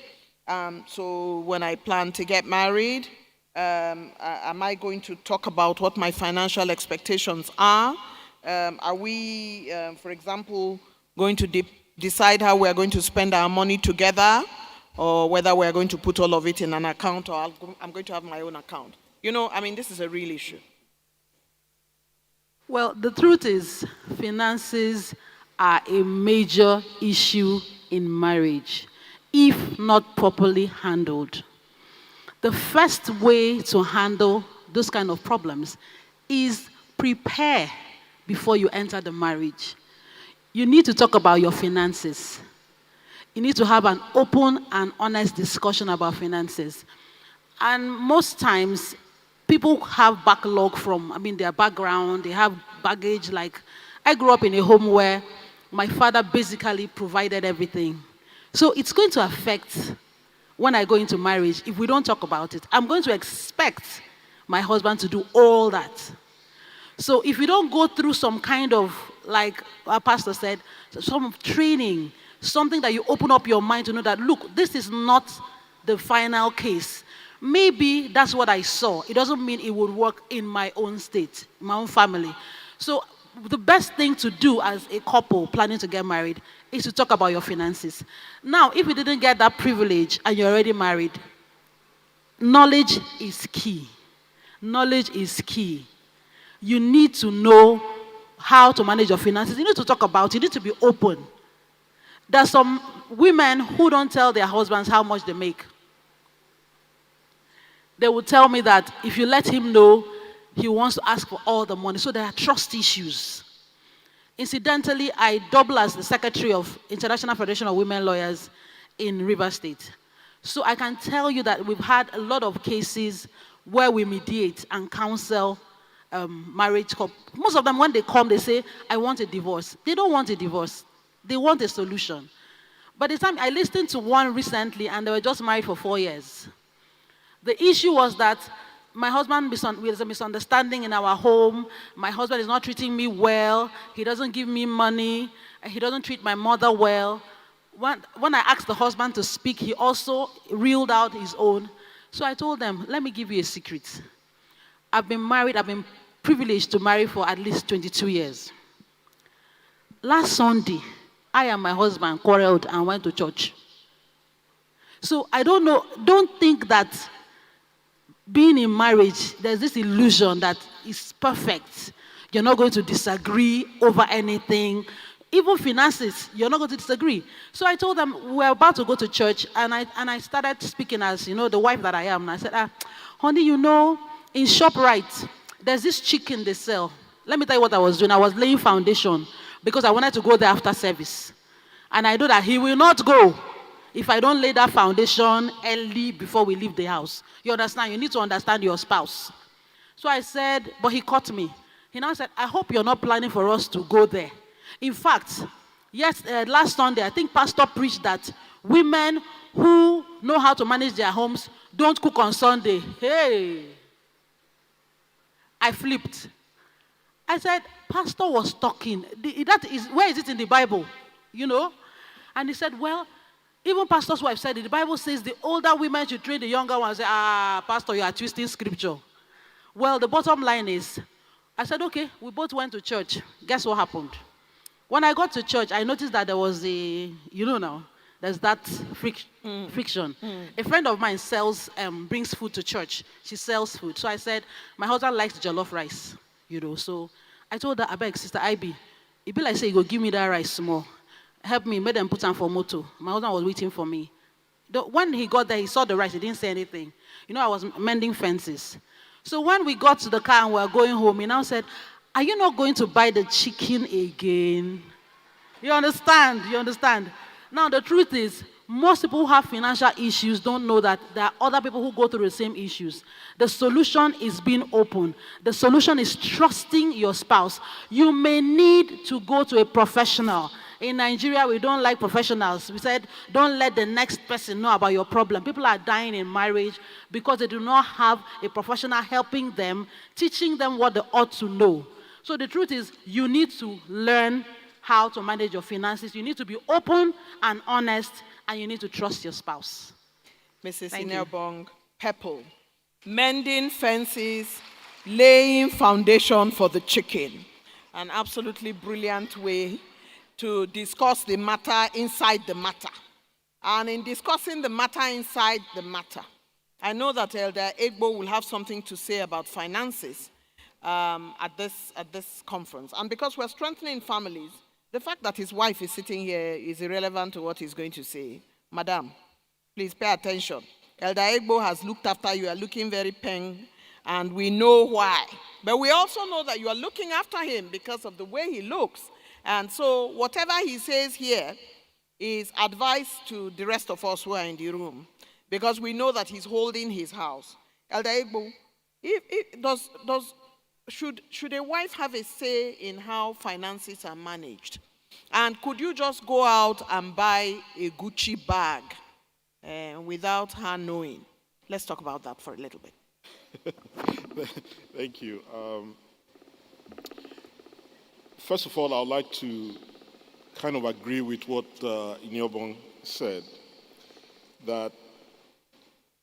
So when I plan to get married, am I going to talk about what my financial expectations are? Are we, for example, going to decide how we are going to spend our money together, or whether we are going to put all of it in an account, or I'm going to have my own account? You know, I mean, this is a real issue. Well, the truth is, finances are a major issue in marriage, if not properly handled. The first way to handle those kind of problems is prepare before you enter the marriage. You need to talk about your finances. You need to have an open and honest discussion about finances. And most times, people have backlog from, their background, they have baggage. Like, I grew up in a home where my father basically provided everything. So it's going to affect when I go into marriage. If we don't talk about it, I'm going to expect my husband to do all that. So if you don't go through some kind of, like our pastor said, some training, something that you open up your mind to know that, look, this is not the final case. Maybe that's what I saw. It doesn't mean it would work in my own state, my own family. So the best thing to do as a couple planning to get married is to talk about your finances. Now, if you didn't get that privilege and you're already married, knowledge is key. Knowledge is key. You need to know how to manage your finances. You need to talk about it. You need to be open. There's some women who don't tell their husbands how much they make. They will tell me that if you let him know, he wants to ask for all the money. So there are trust issues. Incidentally, I double as the secretary of International Federation of Women Lawyers in Rivers State. So I can tell you that we've had a lot of cases where we mediate and counsel marriage couples. Most of them, when they come, they say, I want a divorce. They don't want a divorce. They want a solution. By the time I listened to one recently, and they were just married for 4 years. The issue was that my husband, there's a misunderstanding in our home. My husband is not treating me well. He doesn't give me money. He doesn't treat my mother well. When I asked the husband to speak, he also reeled out his own. So I told them, let me give you a secret. I've been privileged to marry for at least 22 years. Last Sunday, I and my husband quarreled and went to church. So I don't think that being in marriage, there's this illusion that it's perfect. You're not going to disagree over anything. Even finances, you're not going to disagree. So I told them, we're about to go to church, and I started speaking as, the wife that I am. And I said, honey, in ShopRite, there's this chicken they sell. let me tell you what I was doing. I was laying foundation because I wanted to go there after service. And I know that he will not go if I don't lay that foundation early before we leave the house. You understand? You need to understand your spouse. So I said, but he caught me. He now said, I hope you're not planning for us to go there. In fact, yes, last Sunday, I think Pastor preached that women who know how to manage their homes don't cook on Sunday. Hey! I flipped. I said, Pastor was talking. Where is it in the Bible? You know? And he said, well, even Pastor's wife said it. The Bible says the older women should train the younger ones. Say, Pastor, you are twisting scripture. Well, the bottom line is, I said, okay, we both went to church. Guess what happened? When I got to church, I noticed that there was there's that friction. A friend of mine brings food to church. She sells food. So I said, my husband likes jollof rice, So I told her, I beg, Sister Ivy, it be like say, you go give me that rice small. Help me, made them put on for moto. My husband was waiting for me. When he got there, he saw the rice. He didn't say anything. I was mending fences. So when we got to the car and we were going home, he now said, are you not going to buy the chicken again? You understand? Now, the truth is, most people who have financial issues don't know that there are other people who go through the same issues. The solution is being open. The solution is trusting your spouse. You may need to go to a professional. In Nigeria, we don't like professionals. We said, don't let the next person know about your problem. People are dying in marriage because they do not have a professional helping them, teaching them what they ought to know. So the truth is, you need to learn how to manage your finances. You need to be open and honest, and you need to trust your spouse. Mrs. Inelbong, Pepple, mending fences, laying foundation for the chicken. An absolutely brilliant way to discuss the matter inside the matter. And in discussing the matter inside the matter, I know that Elder Egbo will have something to say about finances at this conference. And because we're strengthening families, the fact that his wife is sitting here is irrelevant to what he's going to say. Madam, please pay attention. Elder Egbo has looked after you. You are looking very peng, and we know why. But we also know that you are looking after him because of the way he looks. And so whatever he says here is advice to the rest of us who are in the room, because we know that he's holding his house. Elder Egbo, should a wife have a say in how finances are managed? And could you just go out and buy a Gucci bag without her knowing? Let's talk about that for a little bit. Thank you. First of all, I would like to kind of agree with what Inelbong said, that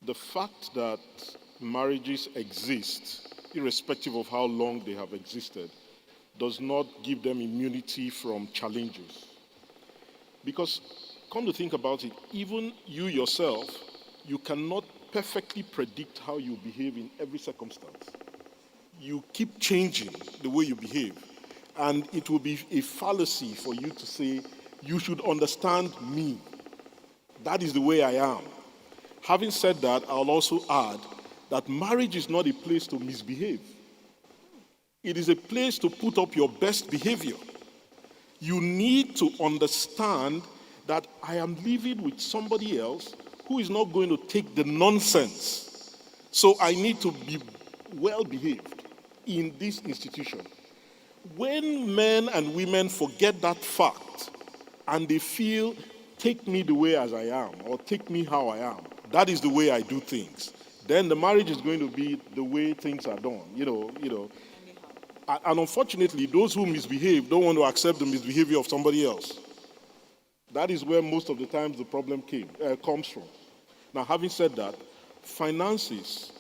the fact that marriages exist, irrespective of how long they have existed, does not give them immunity from challenges. Because, come to think about it, even you yourself, you cannot perfectly predict how you behave in every circumstance. You keep changing the way you behave. And it will be a fallacy for you to say, you should understand me. That is the way I am. Having said that, I'll also add that marriage is not a place to misbehave. It is a place to put up your best behavior. You need to understand that I am living with somebody else who is not going to take the nonsense. So I need to be well behaved in this institution. When men and women forget that fact and they feel, take me the way as I am, or take me how I am, that is the way I do things, then the marriage is going to be the way things are done, And unfortunately, those who misbehave don't want to accept the misbehavior of somebody else. That is where most of the times the problem comes from. Now, having said that, finances,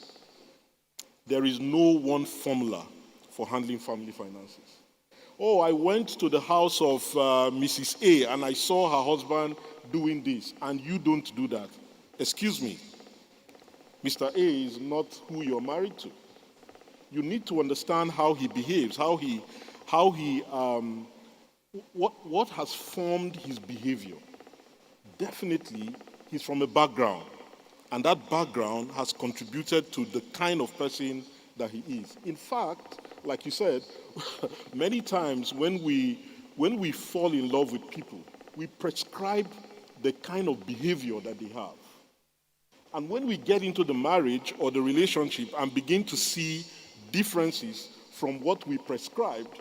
there is no one formula for handling family finances. Oh, I went to the house of Mrs. A and I saw her husband doing this, and you don't do that. Excuse me, Mr. A is not who you're married to. You need to understand how he behaves, what has formed his behavior. Definitely, he's from a background, and that background has contributed to the kind of person that he is. In fact, like you said, many times when we fall in love with people, we prescribe the kind of behavior that they have. And when we get into the marriage or the relationship and begin to see differences from what we prescribed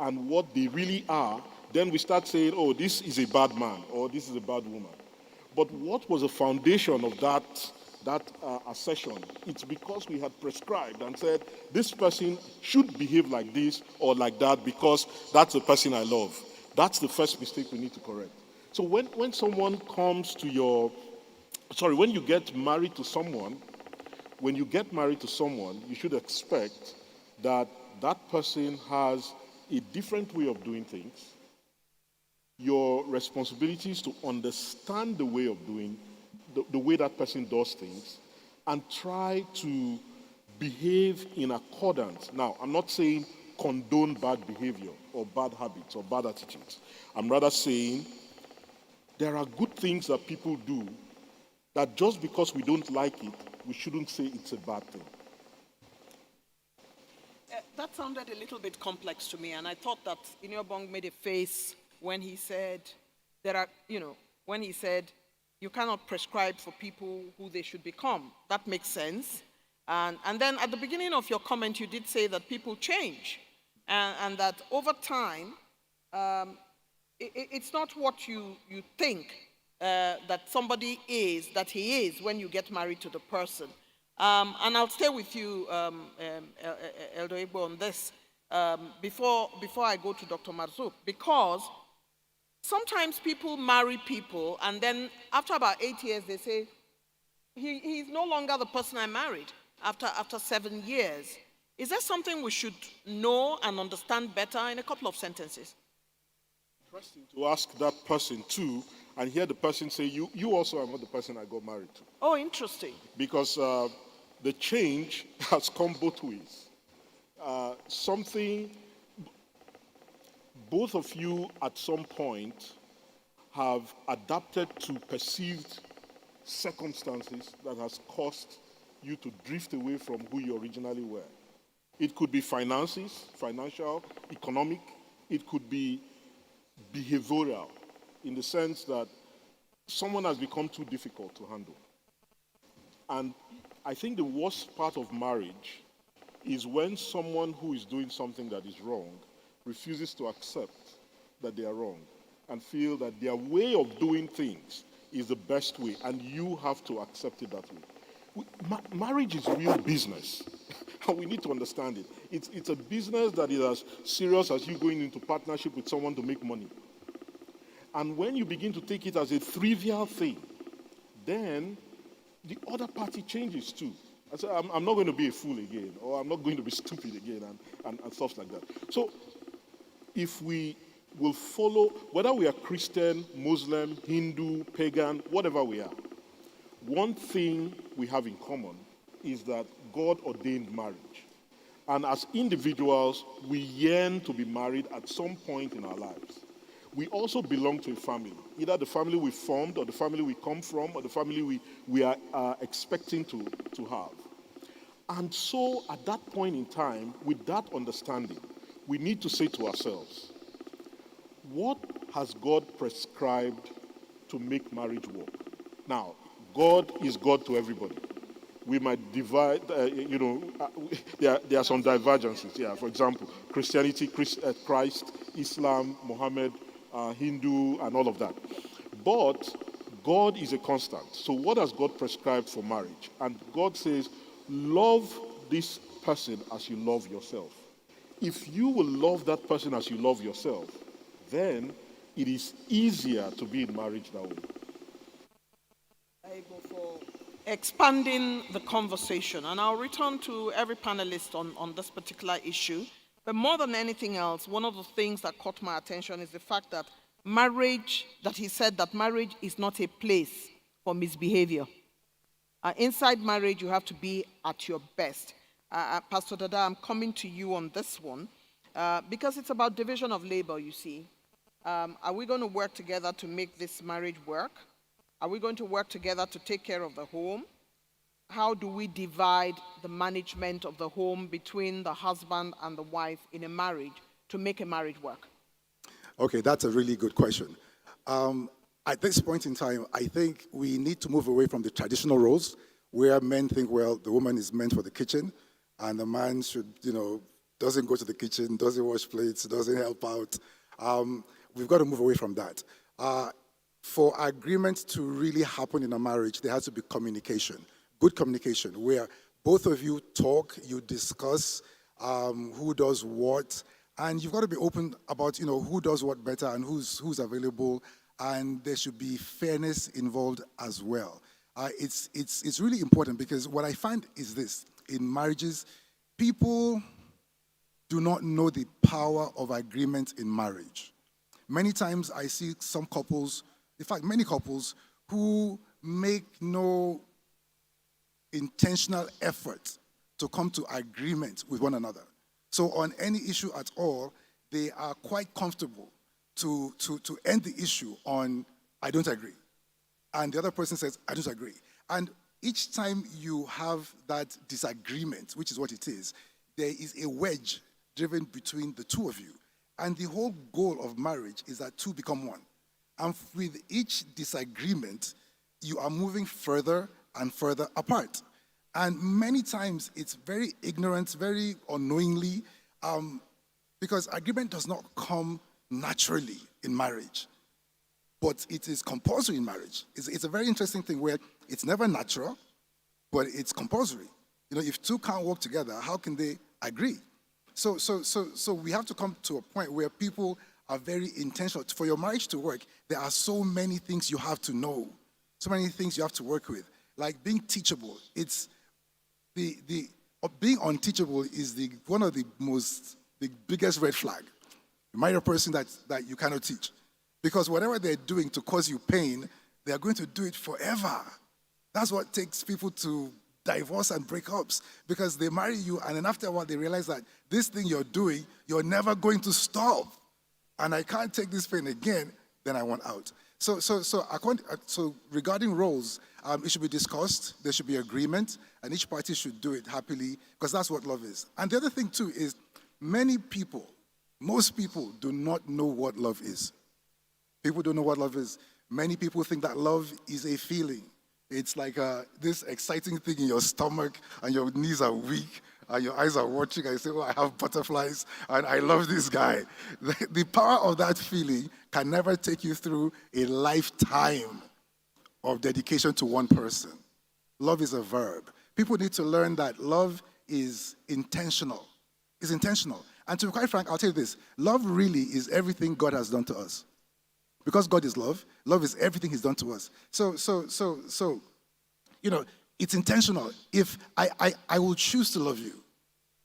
and what they really are, then we start saying, oh, this is a bad man or this is a bad woman. But what was the foundation of that assertion? It's because we had prescribed and said, this person should behave like this or like that because that's the person I love. That's the first mistake we need to correct. So when someone comes to when you get married to someone, you should expect that that person has a different way of doing things. Your responsibility is to understand the way of doing, the way that person does things, and try to behave in accordance. Now, I'm not saying condone bad behavior or bad habits or bad attitudes. I'm rather saying there are good things that people do that just because we don't like it, we shouldn't say it's a bad thing. That sounded a little bit complex to me, and I thought that Inyobong made a face when he said you cannot prescribe for people who they should become. That makes sense. And then at the beginning of your comment, you did say that people change, and that over time, it's not what you think that somebody is, that he is when you get married to the person. And I'll stay with you, Elder Igbo, on this before I go to Dr. Marzouk, because sometimes people marry people and then after about 8 years they say, he's no longer the person I married after 7 years. Is that something we should know and understand better in a couple of sentences? Interesting to ask that person too, and hear the person say, you also are not the person I got married to. Oh, interesting. Because the change has come both ways. Both of you at some point have adapted to perceived circumstances that has caused you to drift away from who you originally were. It could be financial, economic. It could be behavioral, in the sense that someone has become too difficult to handle. And I think the worst part of marriage is when someone who is doing something that is wrong refuses to accept that they are wrong and feel that their way of doing things is the best way, and you have to accept it that way. Marriage is real business, and we need to understand it. It's a business that is as serious as you going into partnership with someone to make money. And when you begin to take it as a trivial thing, then the other party changes too. I say, I'm not going to be a fool again, or I'm not going to be stupid again, and stuff like that. So if we will follow, whether we are Christian, Muslim, Hindu, pagan, whatever we are, one thing we have in common is that God ordained marriage. And as individuals, we yearn to be married at some point in our lives. We also belong to a family, either the family we formed or the family we come from or the family we are expecting to have. And so at that point in time, with that understanding, we need to say to ourselves, what has God prescribed to make marriage work? Now, God is God to everybody. We might divide, there are some divergences. Yeah, for example, Christianity, Christ, Islam, Muhammad, Hindu, and all of that. But God is a constant. So what has God prescribed for marriage? And God says, love this person as you love yourself. If you will love that person as you love yourself, then it is easier to be in marriage that way. For expanding the conversation, and I'll return to every panelist on this particular issue. But more than anything else, one of the things that caught my attention is the fact that he said that marriage is not a place for misbehavior. Inside marriage, you have to be at your best. Pastor Dada, I'm coming to you on this one because it's about division of labor, you see. Are we going to work together to make this marriage work? Are we going to work together to take care of the home? how do we divide the management of the home between the husband and the wife in a marriage to make a marriage work? Okay, that's a really good question. At this point in time, I think we need to move away from the traditional roles where men think, well, the woman is meant for the kitchen and the man should, doesn't go to the kitchen, doesn't wash plates, doesn't help out. We've got to move away from that. For agreement to really happen in a marriage, there has to be communication, good communication, where both of you talk, you discuss who does what, and you've got to be open about, who does what better and who's available, and there should be fairness involved as well. It's really important because what I find is this: in marriages, people do not know the power of agreement in marriage. Many times I see some couples, in fact, many couples who make no intentional effort to come to agreement with one another. So on any issue at all, they are quite comfortable to end the issue on, I don't agree. And the other person says, I don't agree. And each time you have that disagreement, which is what it is, there is a wedge driven between the two of you. And the whole goal of marriage is that two become one. And with each disagreement, you are moving further and further apart. And many times it's very ignorant, very unknowingly, because agreement does not come naturally in marriage, but it is compulsory in marriage. It's a very interesting thing where it's never natural, but it's compulsory. If two can't work together, how can they agree? So we have to come to a point where people are very intentional. For your marriage to work, there are so many things you have to know, so many things you have to work with, like being teachable. It's being unteachable is one of the biggest red flag. You marry a person that you cannot teach, because whatever they're doing to cause you pain, they are going to do it forever. That's what takes people to divorce and breakups, because they marry you and then after a while they realize that this thing you're doing, you're never going to stop, and I can't take this pain again, then I want out. So regarding roles, it should be discussed, there should be agreement, and each party should do it happily, because that's what love is. And the other thing too is, most people do not know what love is. People don't know what love is. Many people think that love is a feeling. It's like this exciting thing in your stomach, and your knees are weak, and your eyes are watching, and you say, oh, I have butterflies, and I love this guy. The power of that feeling can never take you through a lifetime of dedication to one person. Love is a verb. People need to learn that love is intentional. It's intentional. And to be quite frank, I'll tell you this. Love really is everything God has done to us. Because God is love, love is everything he's done to us. So, it's intentional. If I will choose to love you,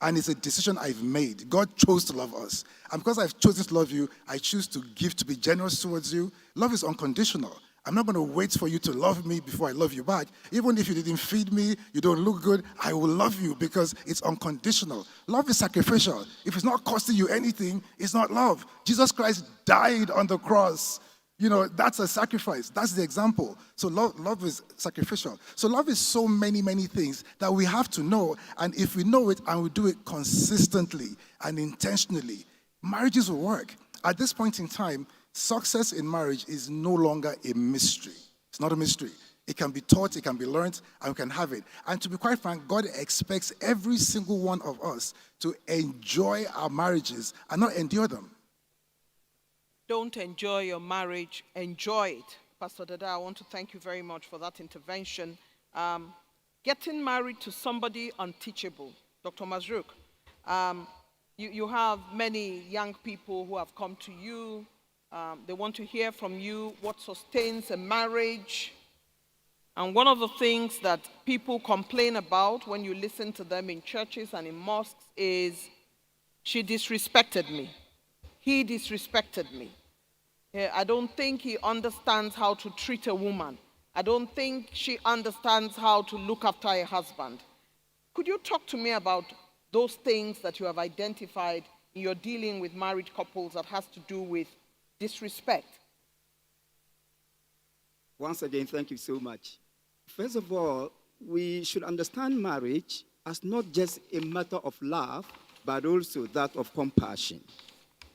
and it's a decision I've made. God chose to love us. And because I've chosen to love you, I choose to give, to be generous towards you. Love is unconditional. I'm not going to wait for you to love me before I love you back. Even if you didn't feed me, you don't look good, I will love you because it's unconditional. Love is sacrificial. If it's not costing you anything, it's not love. Jesus Christ died on the cross. That's a sacrifice. That's the example. So love is sacrificial. So love is so many, many things that we have to know. And if we know it and we do it consistently and intentionally, marriages will work. At this point in time, success in marriage is no longer a mystery. It's not a mystery. It can be taught, it can be learned, and we can have it. And to be quite frank, God expects every single one of us to enjoy our marriages and not endure them. Don't enjoy your marriage, enjoy it. Pastor Dada, I want to thank you very much for that intervention. Getting married to somebody unteachable. Dr. Mazruk, you have many young people who have come to you. They want to hear from you what sustains a marriage. And one of the things that people complain about when you listen to them in churches and in mosques is, she disrespected me. He disrespected me. I don't think he understands how to treat a woman. I don't think she understands how to look after a husband. Could you talk to me about those things that you have identified in your dealing with married couples that has to do with disrespect? Once again, thank you so much. First of all, we should understand marriage as not just a matter of love, but also that of compassion.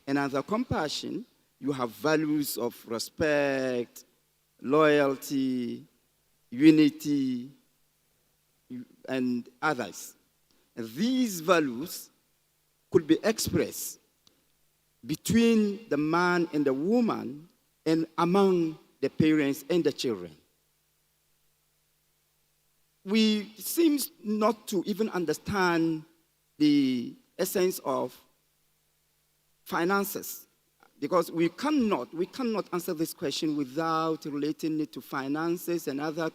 And under compassion, you have values of respect, loyalty, unity, and others. And these values could be expressed between the man and the woman and among the parents and the children. We seem not to even understand the essence of finances, because we cannot answer this question without relating it to finances and other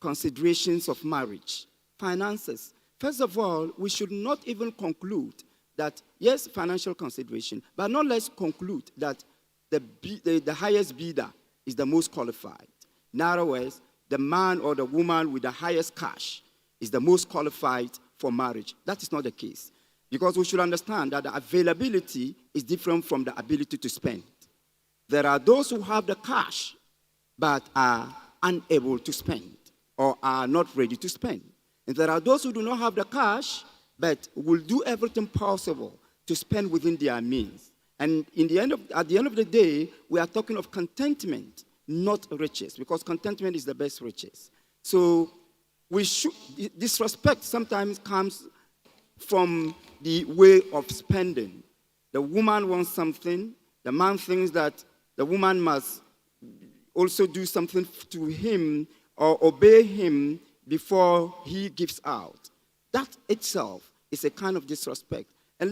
considerations of marriage. Finances. First of all, we should not even conclude that, yes, financial consideration, but not let's conclude that the highest bidder is the most qualified. In other words, the man or the woman with the highest cash is the most qualified for marriage. That is not the case. Because we should understand that the availability is different from the ability to spend. There are those who have the cash but are unable to spend or are not ready to spend. And there are those who do not have the cash but will do everything possible to spend within their means. And at the end of the day, we are talking of contentment, not riches, because contentment is the best riches. So disrespect sometimes comes from the way of spending. The woman wants something, the man thinks that the woman must also do something to him or obey him before he gives out. That itself is a kind of disrespect. And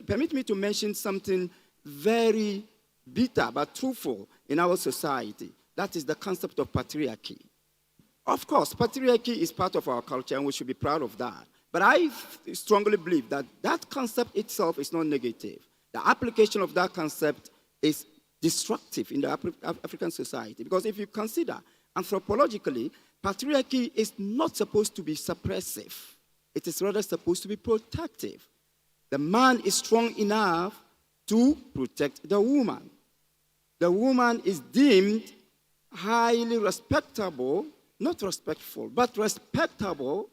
permit me to mention something very bitter but truthful in our society. That is the concept of patriarchy. Of course, patriarchy is part of our culture and we should be proud of that. But I strongly believe that that concept itself is not negative. The application of that concept is destructive in the African society. Because if you consider anthropologically, patriarchy is not supposed to be suppressive. It is rather supposed to be protective. The man is strong enough to protect the woman. The woman is deemed highly respectable, not respectful, but respectable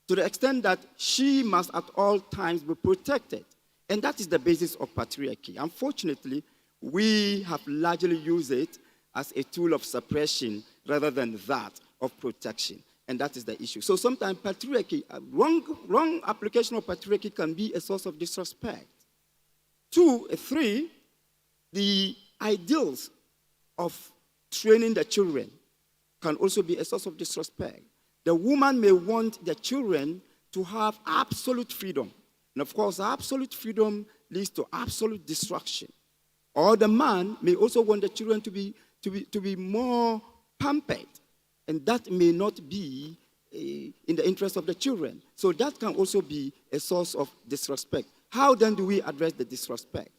to the extent that she must at all times be protected. And that is the basis of patriarchy. Unfortunately, we have largely used it as a tool of suppression rather than that of protection. And that is the issue. So sometimes patriarchy, wrong application of patriarchy can be a source of disrespect. 3, the ideals of training the children can also be a source of disrespect. The woman may want the children to have absolute freedom. And of course, absolute freedom leads to absolute destruction. Or the man may also want the children to be more pampered. And that may not be in the interest of the children. So that can also be a source of disrespect. How then do we address the disrespect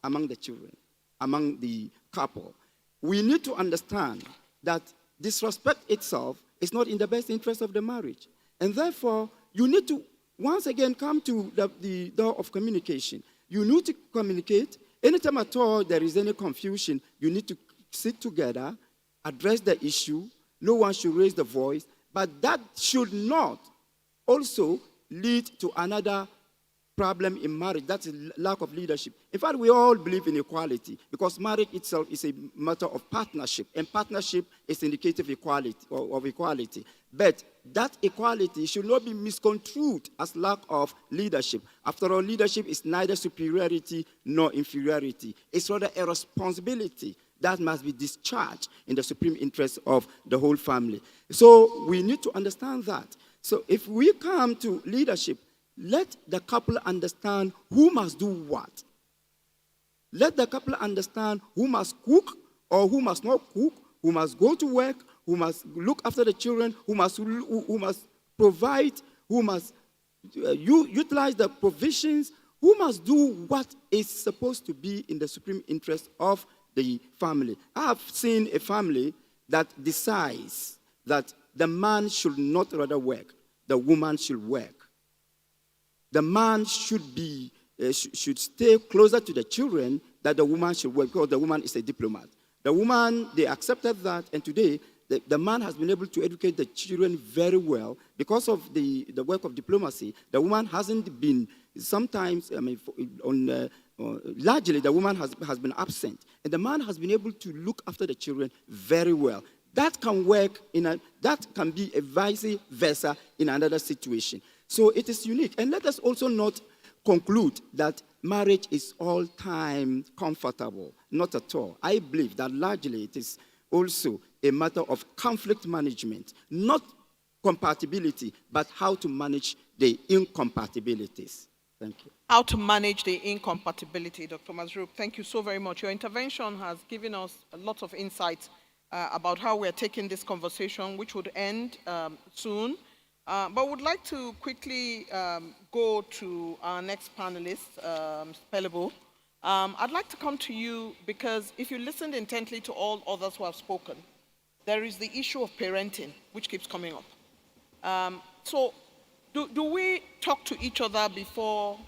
among the children, among the couple? We need to understand that disrespect itself is not in the best interest of the marriage. And therefore, you need to, once again, come to the door of communication. You need to communicate. Anytime at all there is any confusion, you need to sit together, address the issue. No one should raise the voice. But that should not also lead to another problem in marriage. That's a lack of leadership. In fact, we all believe in equality because marriage itself is a matter of partnership, and partnership is indicative of equality. But that equality should not be misconstrued as lack of leadership. After all, leadership is neither superiority nor inferiority. It's rather a responsibility that must be discharged in the supreme interest of the whole family. So we need to understand that. So if we come to leadership, let the couple understand who must do what. Let the couple understand who must cook or who must not cook, who must go to work, who must look after the children, who must provide, who must utilize the provisions, who must do what is supposed to be in the supreme interest of the family. I have seen a family that decides that the man should not rather work, the woman should work. The man should stay closer to the children than the woman should work because the woman is a diplomat. The woman, they accepted that, and today the man has been able to educate the children very well. Because of the work of diplomacy, the woman hasn't been, sometimes, largely the woman has been absent. And the man has been able to look after the children very well. That can work, that can be a vice versa in another situation. So it is unique. And let us also not conclude that marriage is all-time comfortable. Not at all. I believe that largely it is also a matter of conflict management, not compatibility, but how to manage the incompatibilities. Thank you. How to manage the incompatibility, Dr. Mazruk. Thank you so very much. Your intervention has given us a lot of insight about how we're taking this conversation, which would end soon. But would like to quickly go to our next panelist, Pelebo. I'd like to come to you because if you listened intently to all others who have spoken, there is the issue of parenting, which keeps coming up. So do we talk to each other before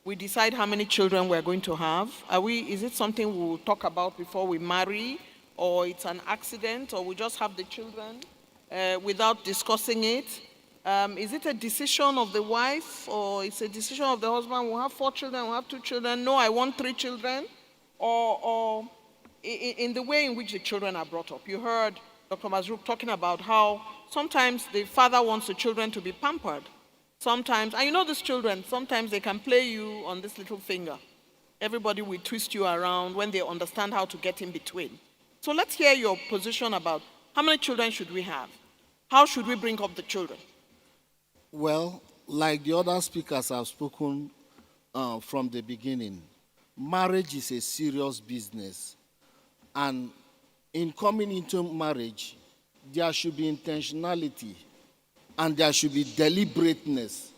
we decide how many children we're going to have? Is it something we'll talk about before we marry, or it's an accident, or we just have the children without discussing it? Is it a decision of the wife, or it's a decision of the husband? We'll have 4 children, we'll have 2 children. No, I want 3 children. Or in the way in which the children are brought up. You heard Dr. Mazruk talking about how sometimes the father wants the children to be pampered. Sometimes, and you know these children, sometimes they can play you on this little finger. Everybody will twist you around when they understand how to get in between. So let's hear your position about how many children should we have? How should we bring up the children? Well, like the other speakers have spoken from the beginning, marriage is a serious business. And in coming into marriage, there should be intentionality and there should be deliberateness.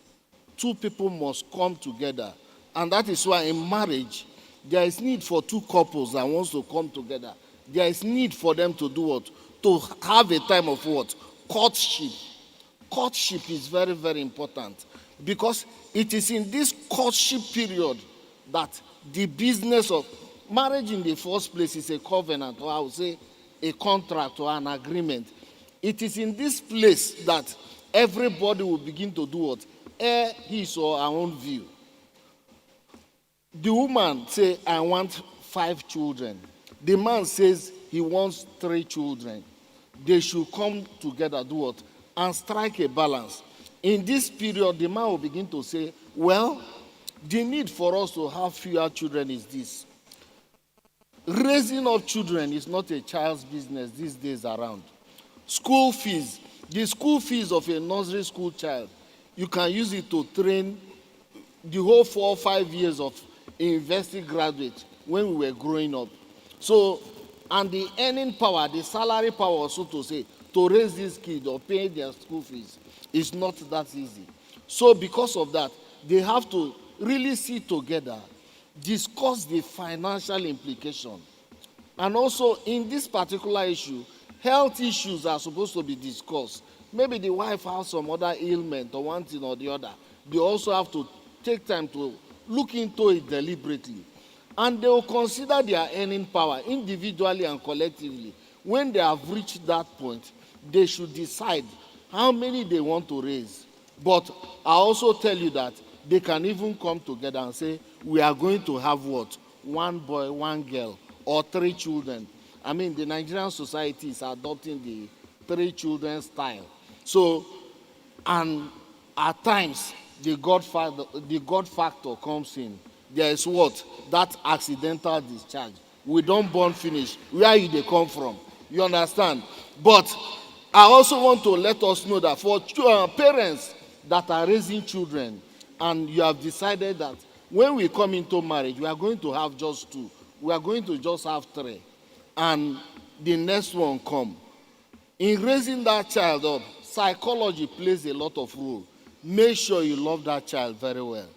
2 people must come together. And that is why in marriage, there is need for 2 couples that wants to come together. There is need for them to do what? To have a time of what? Courtship. Courtship is very, very important because it is in this courtship period that the business of marriage in the first place is a covenant, or I would say a contract or an agreement. It is in this place that everybody will begin to do what? Air his or her own view. The woman says, I want 5 children. The man says he wants 3 children. They should come together, do what? And strike a balance. In this period, the man will begin to say, well, the need for us to have fewer children is this. Raising up children is not a child's business these days around. School fees, the school fees of a nursery school child, you can use it to train the whole 4 or 5 years of university graduate when we were growing up. So, and the earning power, the salary power, so to say, to raise these kids or pay their school fees is not that easy. So because of that, they have to really sit together, discuss the financial implication. And also in this particular issue, health issues are supposed to be discussed. Maybe the wife has some other ailment or one thing or the other. They also have to take time to look into it deliberately. And they will consider their earning power individually and collectively. When they have reached that point, they should decide how many they want to raise. But I also tell you that they can even come together and say, we are going to have what? 1 boy, 1 girl, or 3 children. I mean, the Nigerian society is adopting the 3 children style. So, and at times, the God factor comes in. There is what? That accidental discharge. We don't born finish. Where they come from? You understand? But I also want to let us know that for parents that are raising children, and you have decided that when we come into marriage, we are going to have just 2. We are going to just have 3. And the next one come. In raising that child up, psychology plays a lot of role. Make sure you love that child very well.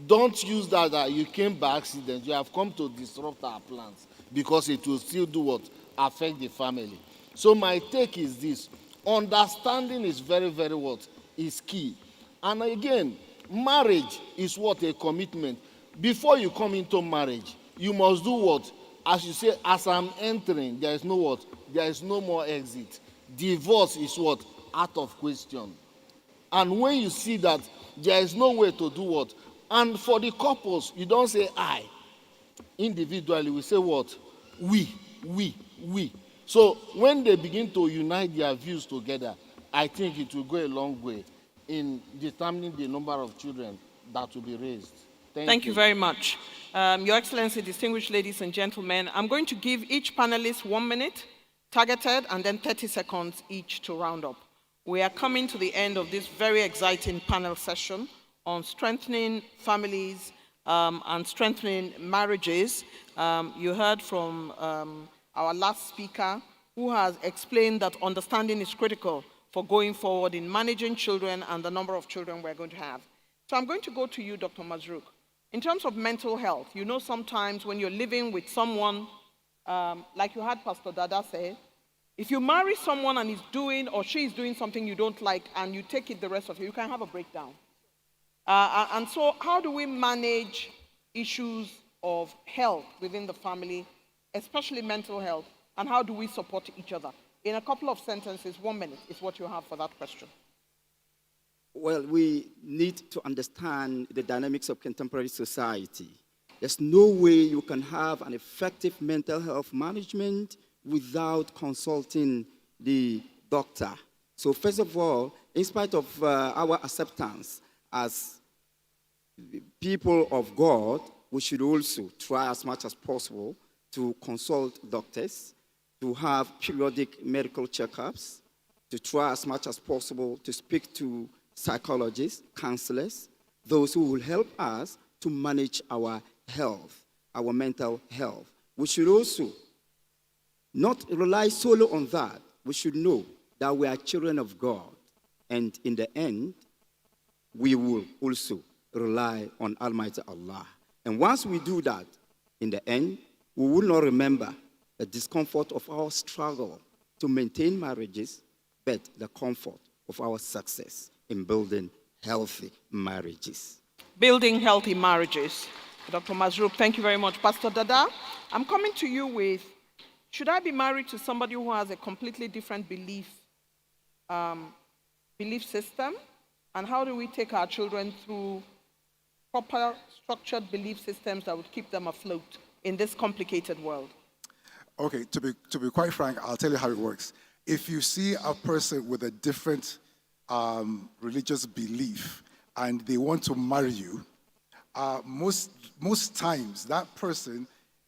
Don't use that you came by accident. You have come to disrupt our plans because it will still do what? Affect the family. So my take is this. Understanding is very, very what? Is key. And again, marriage is what? A commitment. Before you come into marriage, you must do what? As you say, as I'm entering, there is no what? There is no more exit. divorce is what? Out of question. And when you see that there is no way to do what? And for the couples, you don't say I. Individually, we say what? We. So when they begin to unite their views together, I think it will go a long way in determining the number of children that will be raised. Thank you very much. Your Excellency, distinguished ladies and gentlemen, I'm going to give each panelist 1 minute, targeted, and then 30 seconds each to round up. We are coming to the end of this very exciting panel session on strengthening families and strengthening marriages. You heard from our last speaker, who has explained that understanding is critical for going forward in managing children and the number of children we're going to have. So I'm going to go to you, Dr. Mazruk. In terms of mental health, you know sometimes when you're living with someone, like you had Pastor Dada say, if you marry someone and he's doing or she's doing something you don't like and you take it the rest of you, you can have a breakdown. And so how do we manage issues of health within the family, especially mental health, and how do we support each other? In a couple of sentences, 1 minute is what you have for that question. Well, we need to understand the dynamics of contemporary society. There's no way you can have an effective mental health management without consulting the doctor. So first of all, in spite of our acceptance as people of God, we should also try as much as possible to consult doctors, to have periodic medical checkups, to try as much as possible to speak to psychologists, counselors, those who will help us to manage our health, our mental health. We should also not rely solely on that. We should know that we are children of God. And in the end, we will also rely on Almighty Allah. And once we do that, in the end, we will not remember the discomfort of our struggle to maintain marriages, but the comfort of our success in building healthy marriages. Building healthy marriages. Dr. Mazruk, thank you very much. Pastor Dada, I'm coming to you with, should I be married to somebody who has a completely different belief system? And how do we take our children through proper structured belief systems that would keep them afloat in this complicated world? Okay, to be quite frank, I'll tell you how it works. If you see a person with a different religious belief and they want to marry you, most times that person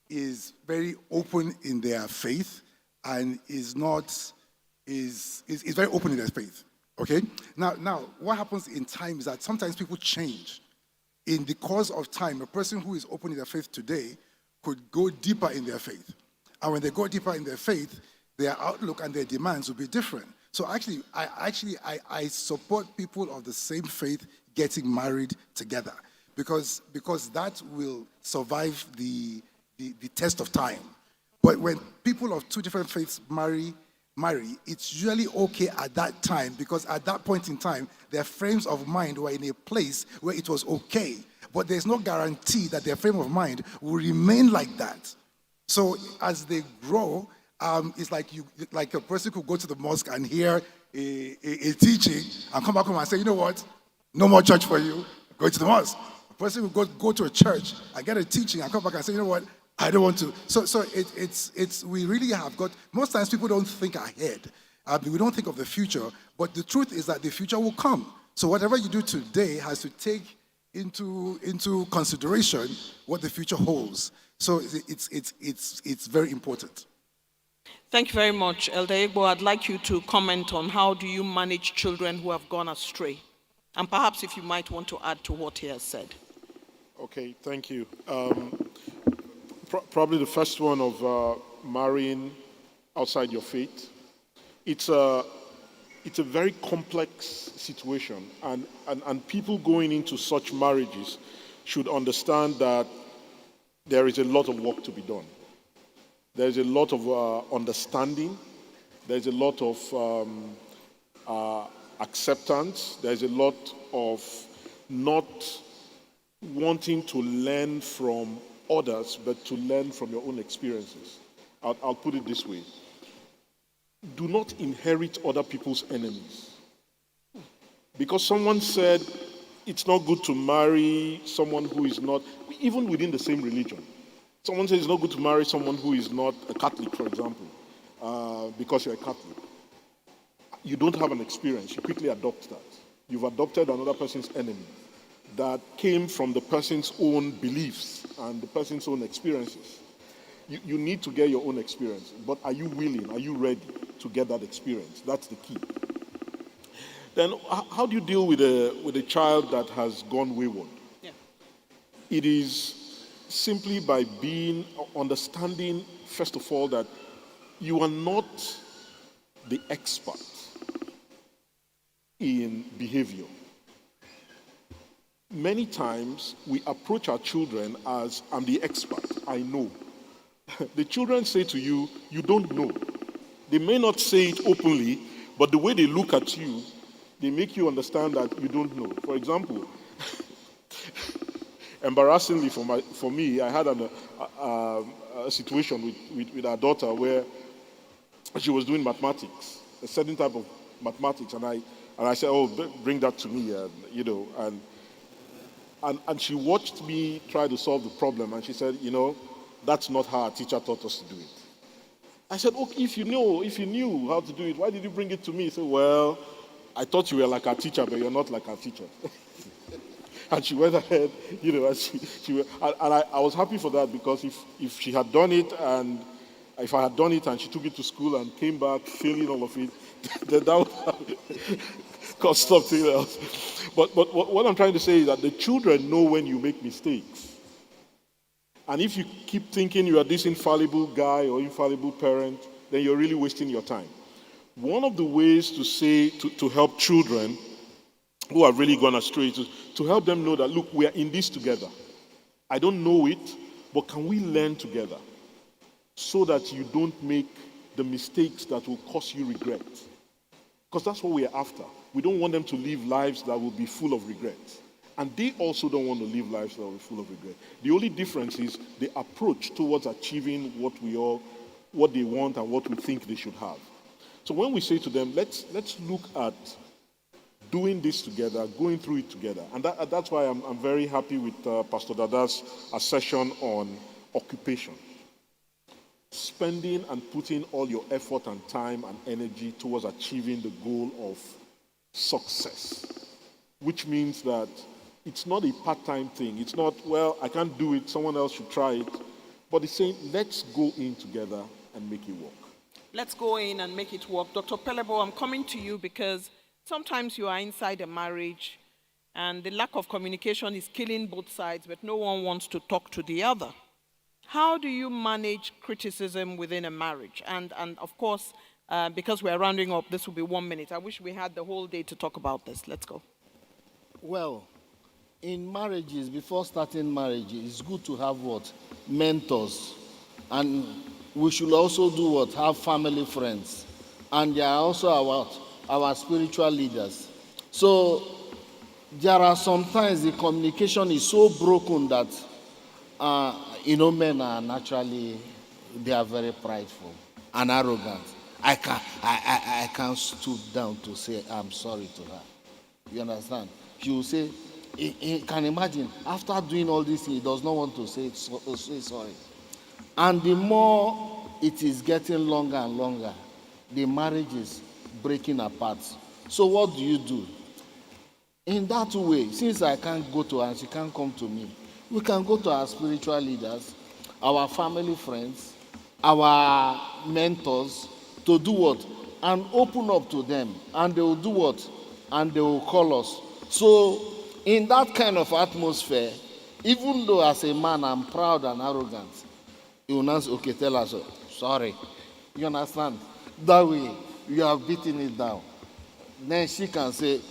is very open in their faith and is very open in their faith. Okay? Now, what happens in time is that sometimes people change. In the course of time, a person who is open in their faith today could go deeper in their faith. And when they go deeper in their faith, their outlook and their demands will be different. So I support people of the same faith getting married together because that will survive the test of time. But when people of two different faiths marry, it's usually okay at that time because at that point in time, their frames of mind were in a place where it was okay. But there's no guarantee that their frame of mind will remain like that. So as they grow, it's like a person could go to the mosque and hear a teaching and come back home and say, you know what, no more church for you, go to the mosque. A person would go to a church and get a teaching and come back and say, you know what, I don't want to. So we really have got, most times people don't think ahead. We don't think of the future, but the truth is that the future will come. So whatever you do today has to take into consideration what the future holds. So it's very important. Thank you very much, Elder Igbo. I'd like you to comment on how do you manage children who have gone astray? And perhaps if you might want to add to what he has said. Okay, thank you. Probably the first one of marrying outside your faith. It's a very complex situation, and people going into such marriages should understand that there is a lot of work to be done. There's a lot of understanding. There's a lot of acceptance. There's a lot of not wanting to learn from others, but to learn from your own experiences. I'll put it this way. do not inherit other people's enemies. Because someone said it's not good to marry someone who is not, even within the same religion. Someone says it's not good to marry someone who is not a Catholic, for example, because you're a Catholic. You don't have an experience. You quickly adopt that. You've adopted another person's enemy that came from the person's own beliefs and the person's own experiences. You need to get your own experience, but are you willing, are you ready to get that experience? That's the key. Then how do you deal with a child that has gone wayward? Yeah. It is simply by understanding, first of all, that you are not the expert in behavior. Many times we approach our children as, I'm the expert, I know. The children say to you, you don't know. They may not say it openly, but the way they look at you, they make you understand that you don't know. For example, embarrassingly for me, I had a situation with our daughter where she was doing mathematics, a certain type of mathematics, and I said, oh, bring that to me, and she watched me try to solve the problem, and she said, that's not how our teacher taught us to do it. I said, okay, if you knew how to do it, why did you bring it to me? He said, well, I thought you were like our teacher, but you're not like our teacher. And she went ahead, and I was happy for that, because if she had done it, and if I had done it and she took it to school and came back failing all of it, then that would have caused something else. But what I'm trying to say is that the children know when you make mistakes. And if you keep thinking you are this infallible guy or infallible parent, then you're really wasting your time. One of the ways to help children who have really gone astray is to help them know that, look, we are in this together. I don't know it, but can we learn together so that you don't make the mistakes that will cause you regret? Because that's what we are after. We don't want them to live lives that will be full of regrets. And they also don't want to live lives that are full of regret. The only difference is the approach towards achieving what they want and what we think they should have. So when we say to them, let's look at doing this together, going through it together. And that's why I'm very happy with Pastor Dada's session on occupation. Spending and putting all your effort and time and energy towards achieving the goal of success, which means that it's not a part-time thing. It's not, well, I can't do it, someone else should try it. But it's saying, let's go in together and make it work. Let's go in and make it work. Dr. Pelebo, I'm coming to you because sometimes you are inside a marriage and the lack of communication is killing both sides, but no one wants to talk to the other. How do you manage criticism within a marriage? And of course, because we're rounding up, this will be 1 minute. I wish we had the whole day to talk about this. Let's go. Well, in marriages, before starting marriage, it's good to have what? Mentors. And we should also do what? Have family friends. And they are also our spiritual leaders. So there are sometimes the communication is so broken that, men are naturally, they are very prideful and arrogant. I can't stoop down to say I'm sorry to her. You understand? She will say, you can imagine, after doing all this, he does not want to say sorry. And the more it is getting longer and longer, the marriage is breaking apart. So what do? In that way, since I can't go to her and she can't come to me, we can go to our spiritual leaders, our family friends, our mentors, to do what? And open up to them. And they will do what? And they will call us. So in that kind of atmosphere, even though as a man I'm proud and arrogant, he will not say, okay, tell us, sorry. You understand? That way, you have beaten it down. Then she can say,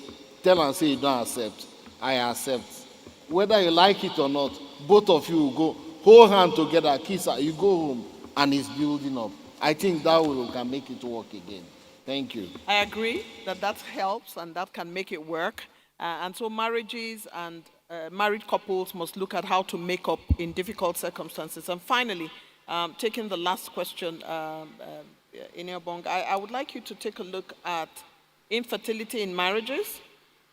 tell and say you don't accept. I accept. Whether you like it or not, both of you will go, hold hand together, kiss her, you go home, and it's building up. I think that way we can make it work again. Thank you. I agree that helps and that can make it work. And so marriages and married couples must look at how to make up in difficult circumstances. And finally, taking the last question, Iniobong, I would like you to take a look at infertility in marriages.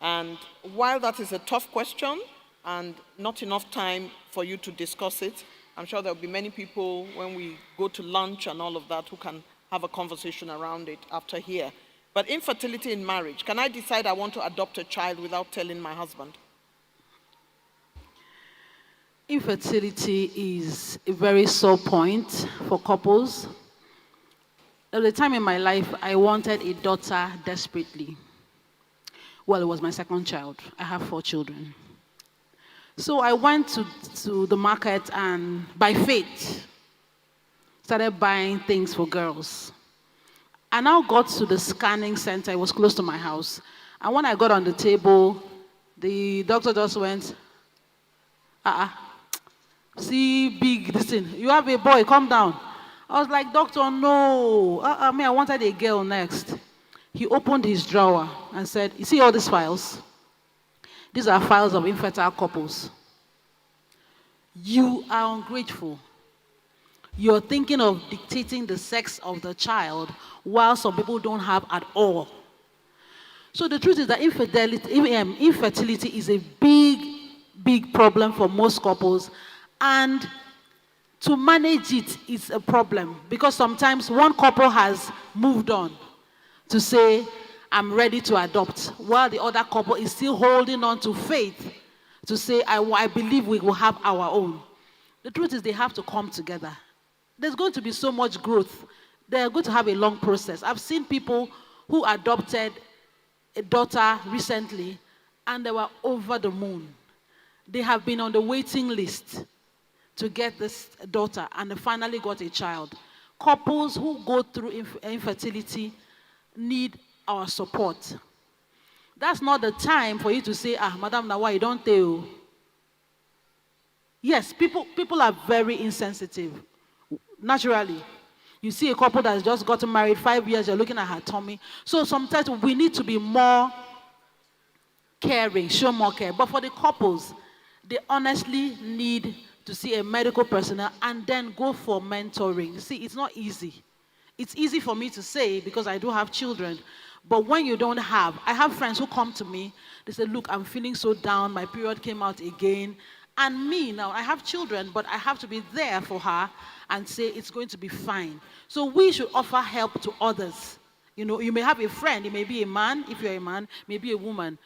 And while that is a tough question and not enough time for you to discuss it, I'm sure there'll be many people when we go to lunch and all of that who can have a conversation around it after here. But infertility in marriage, can I decide I want to adopt a child without telling my husband? Infertility is a very sore point for couples. There was a time in my life I wanted a daughter desperately. Well, it was my second child. I have 4 children. So I went to the market and, by faith, started buying things for girls. I now got to the scanning center. It was close to my house. And when I got on the table, the doctor just went, see, big, this thing. You have a boy, come down. I was like, doctor, no. I wanted a girl next. He opened his drawer and said, you see all these files? These are files of infertile couples. You are ungrateful. You're thinking of dictating the sex of the child while some people don't have at all. So the truth is that infertility is a big, big problem for most couples. And to manage it is a problem because sometimes one couple has moved on to say, I'm ready to adopt, while the other couple is still holding on to faith to say, I believe we will have our own. The truth is they have to come together. There's going to be so much growth. They're going to have a long process. I've seen people who adopted a daughter recently and they were over the moon. They have been on the waiting list to get this daughter and they finally got a child. Couples who go through infertility need our support. That's not the time for you to say, Madam Nawa, you don't tell. Yes, people are very insensitive. Naturally. You see a couple that's just gotten married 5 years, you're looking at her tummy. So sometimes we need to be more caring, show more care. But for the couples, they honestly need to see a medical personnel and then go for mentoring. See, it's not easy. It's easy for me to say because I do have children. But when you don't have, I have friends who come to me, they say, look, I'm feeling so down, my period came out again. And me, now, I have children, but I have to be there for her and say it's going to be fine. So we should offer help to others. You know, you may have a friend, it may be a man, if you're a man, maybe a woman.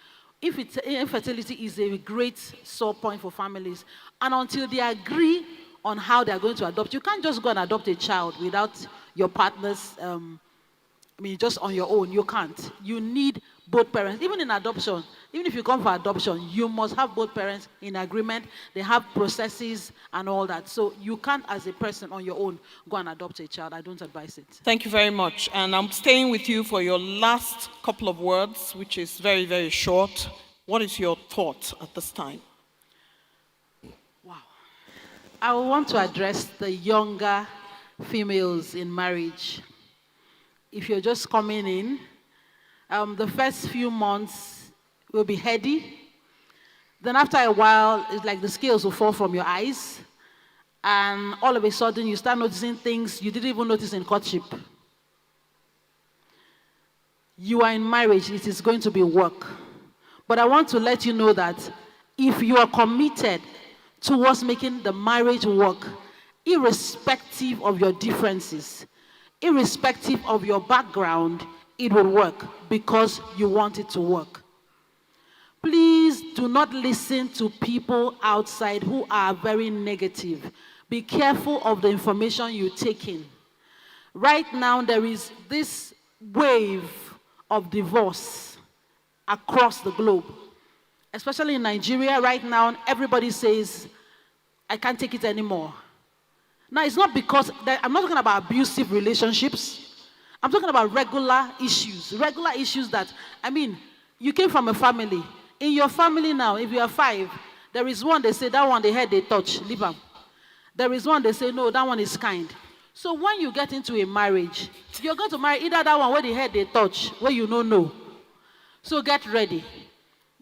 Infertility is a great sore point for families. And until they agree on how they're going to adopt, you can't just go and adopt a child without your partner's, just on your own. You can't. You need both parents. Even in adoption, even if you come for adoption, you must have both parents in agreement. They have processes and all that. So you can't, as a person on your own, go and adopt a child. I don't advise it. Thank you very much. And I'm staying with you for your last couple of words, which is very, very short. What is your thought at this time? Wow. I want to address the younger females in marriage. If you're just coming in, the first few months will be heady. Then after a while, it's like the scales will fall from your eyes. And all of a sudden, you start noticing things you didn't even notice in courtship. You are in marriage, it is going to be work. But I want to let you know that if you are committed towards making the marriage work, irrespective of your differences, irrespective of your background, it will work because you want it to work. Please do not listen to people outside who are very negative. Be careful of the information you take in. Right now, there is this wave of divorce across the globe. Especially in Nigeria, right now, everybody says, I can't take it anymore. Now, it's not because, I'm not talking about abusive relationships. I'm talking about regular issues that, you came from a family. In your family now, if you are 5, there is one, they say, that one, the head they touch, leave them. There is one, they say, no, that one is kind. So when you get into a marriage, you're going to marry either that one where the head they touch, where you don't know. So get ready.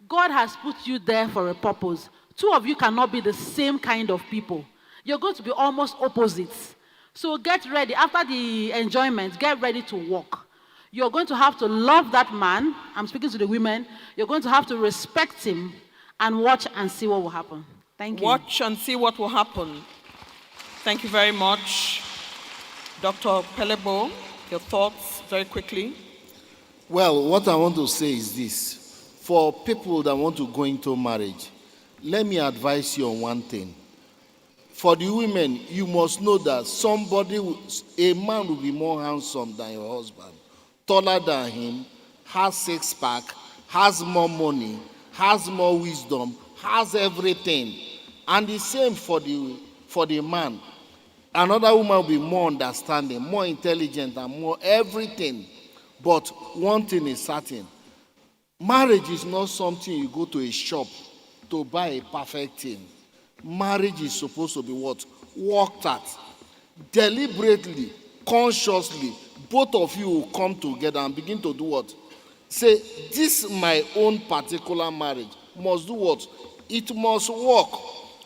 God has put you there for a purpose. Two of you cannot be the same kind of people. You're going to be almost opposites. So get ready. After the enjoyment, get ready to work. You're going to have to love that man. I'm speaking to the women. You're going to have to respect him and watch and see what will happen. Thank you. Watch and see what will happen. Thank you very much. Dr. Pelebo, your thoughts very quickly. Well, what I want to say is this. For people that want to go into marriage, let me advise you on one thing. For the women, you must know that a man will be more handsome than your husband, taller than him, has six-pack, has more money, has more wisdom, has everything. And the same for the man. Another woman will be more understanding, more intelligent, and more everything. But one thing is certain. Marriage is not something you go to a shop to buy a perfect thing. Marriage is supposed to be what? Worked at. Deliberately, consciously, both of you will come together and begin to do what? Say, this my own particular marriage must do what? It must work.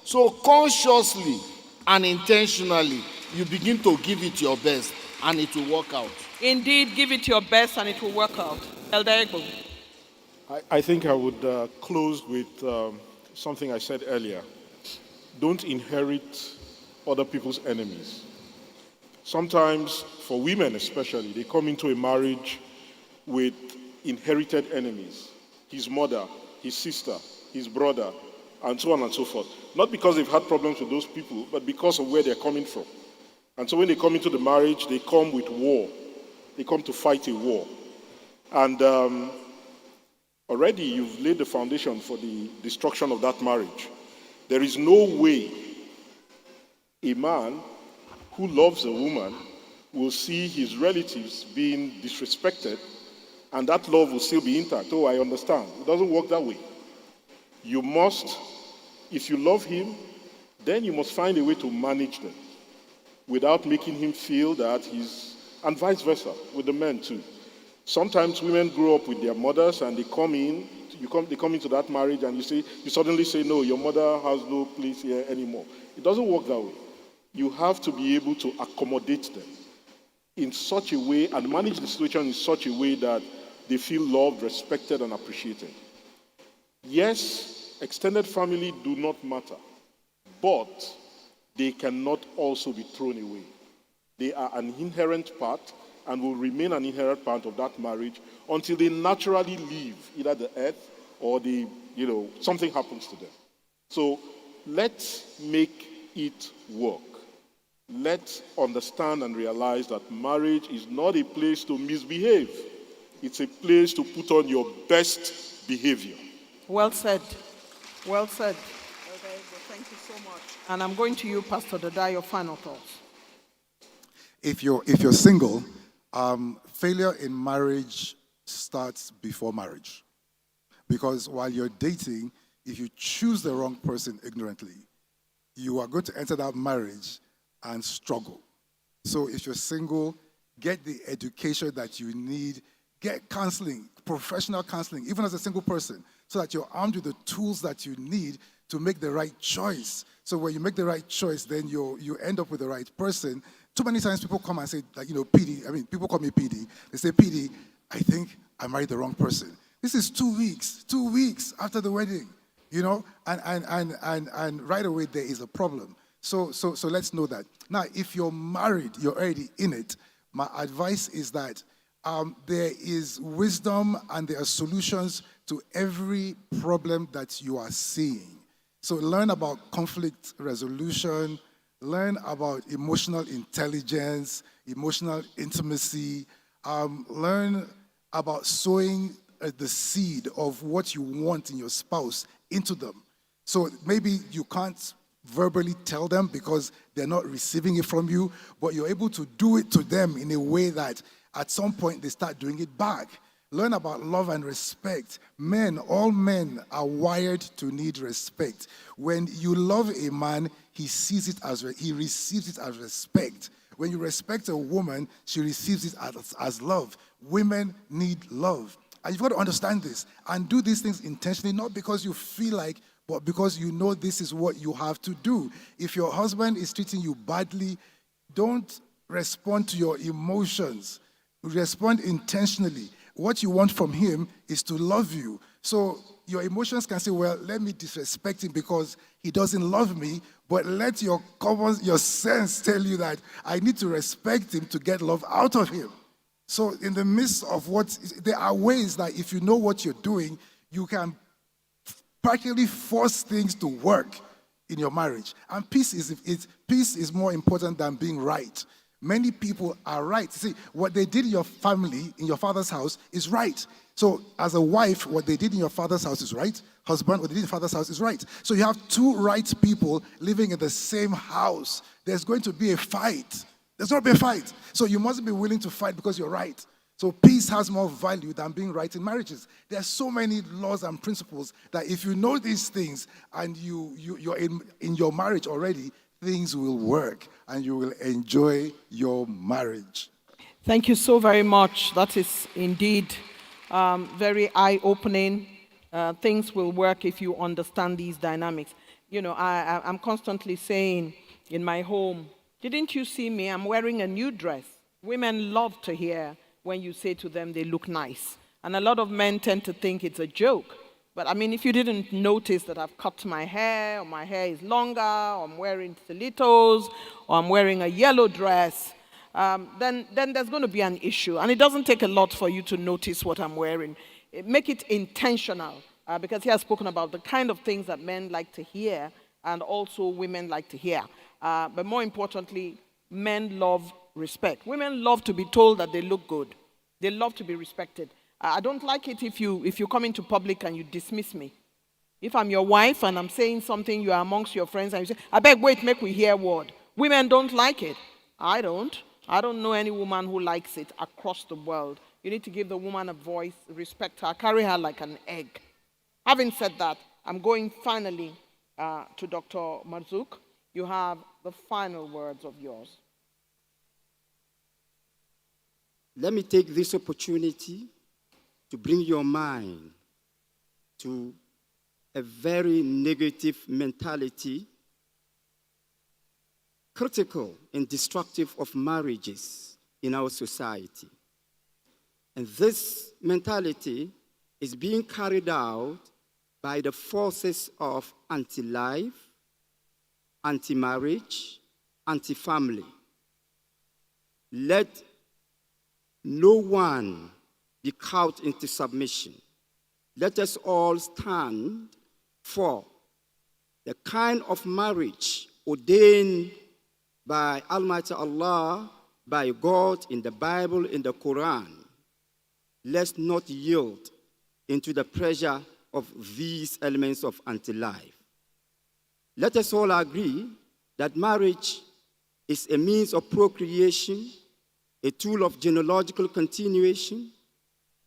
So consciously and intentionally, you begin to give it your best and it will work out. Indeed, give it your best and it will work out. Elder Egbo. I think I would close with something I said earlier. Don't inherit other people's enemies. Sometimes, for women especially, they come into a marriage with inherited enemies. His mother, his sister, his brother, and so on and so forth. Not because they've had problems with those people, but because of where they're coming from. And so when they come into the marriage, they come with war. They come to fight a war. And already you've laid the foundation for the destruction of that marriage. There is no way a man who loves a woman will see his relatives being disrespected and that love will still be intact. Oh, I understand. It doesn't work that way. You must, if you love him, then you must find a way to manage them without making him feel that he's, and vice versa, with the men too. Sometimes women grow up with their mothers and they come into that marriage and you suddenly say, no, your mother has no place here anymore. It doesn't work that way. You have to be able to accommodate them in such a way and manage the situation in such a way that they feel loved, respected, and appreciated. Yes, extended family do not matter, but they cannot also be thrown away. They are an inherent part and will remain an inherent part of that marriage until they naturally leave either the earth or something happens to them. So let's make it work. Let's understand and realize that marriage is not a place to misbehave. It's a place to put on your best behavior. Well said. Well said. Thank you so much. And I'm going to you, Pastor Dada, your final thoughts. If you're single, failure in marriage starts before marriage. Because while you're dating, if you choose the wrong person ignorantly, you are going to enter that marriage and struggle. So if you're single, get the education that you need, get counseling, professional counseling, even as a single person, so that you're armed with the tools that you need to make the right choice. So when you make the right choice, then you end up with the right person. Too many times people come and say, PD, people call me PD. They say, PD, I think I married the wrong person. This is 2 weeks after the wedding, and right away there is a problem. So let's know that. Now, if you're married, you're already in it. My advice is that there is wisdom and there are solutions to every problem that you are seeing. So learn about conflict resolution, learn about emotional intelligence, emotional intimacy, learn about sowing the seed of what you want in your spouse into them. So maybe you can't verbally tell them because they're not receiving it from you, but you're able to do it to them in a way that at some point they start doing it back. Learn about love and respect. All men are wired to need respect. When you love a man, he receives it as respect. When you respect a woman, she receives it as love. Women need love. And you've got to understand this and do these things intentionally, not because you feel like, but because you know this is what you have to do. If your husband is treating you badly, Don't respond to your emotions. Respond intentionally. What you want from him is to love you. So your emotions can say, well, let me disrespect him because he doesn't love me, but let your sense tell you that I need to respect him to get love out of him. So in the midst of there are ways that if you know what you're doing, you can practically force things to work in your marriage. And peace is more important than being right. Many people are right. See, what they did in your family, in your father's house, is right. So as a wife, what they did in your father's house is right. Husband, what they did in your father's house is right. So you have two right people living in the same house. There's going to be a fight. There's going to be a fight. So you must be willing to fight because you're right. So peace has more value than being right in marriages. There are so many laws and principles that if you know these things and you're in your marriage already, things will work and you will enjoy your marriage. Thank you so very much. That is indeed very eye-opening. Things will work if you understand these dynamics. You know, I'm constantly saying in my home, didn't you see me? I'm wearing a new dress. Women love to hear when you say to them they look nice. And a lot of men tend to think it's a joke. But I mean, if you didn't notice that I've cut my hair, or my hair is longer, or I'm wearing stilettos, or I'm wearing a yellow dress, then there's going to be an issue. And it doesn't take a lot for you to notice what I'm wearing. Make it intentional, because he has spoken about the kind of things that men like to hear, and also women like to hear. But more importantly, men love respect. Women love to be told that they look good. They love to be respected. I don't like it if you come into public and you dismiss me. If I'm your wife and I'm saying something, you are amongst your friends and you say, I beg, wait, make we hear word. Women don't like it. I don't know any woman who likes it across the world. You need to give the woman a voice, respect her, carry her like an egg. Having said that, I'm going finally to Dr. Marzouk. You have the final words of yours. Let me take this opportunity to bring your mind to a very negative mentality, critical and destructive of marriages in our society. And this mentality is being carried out by the forces of anti-life, anti-marriage, anti-family. Let no one be cowed into submission. Let us all stand for the kind of marriage ordained by Almighty Allah, by God in the Bible, in the Quran. Let's not yield into the pressure of these elements of anti-life. Let us all agree that marriage is a means of procreation, a tool of genealogical continuation,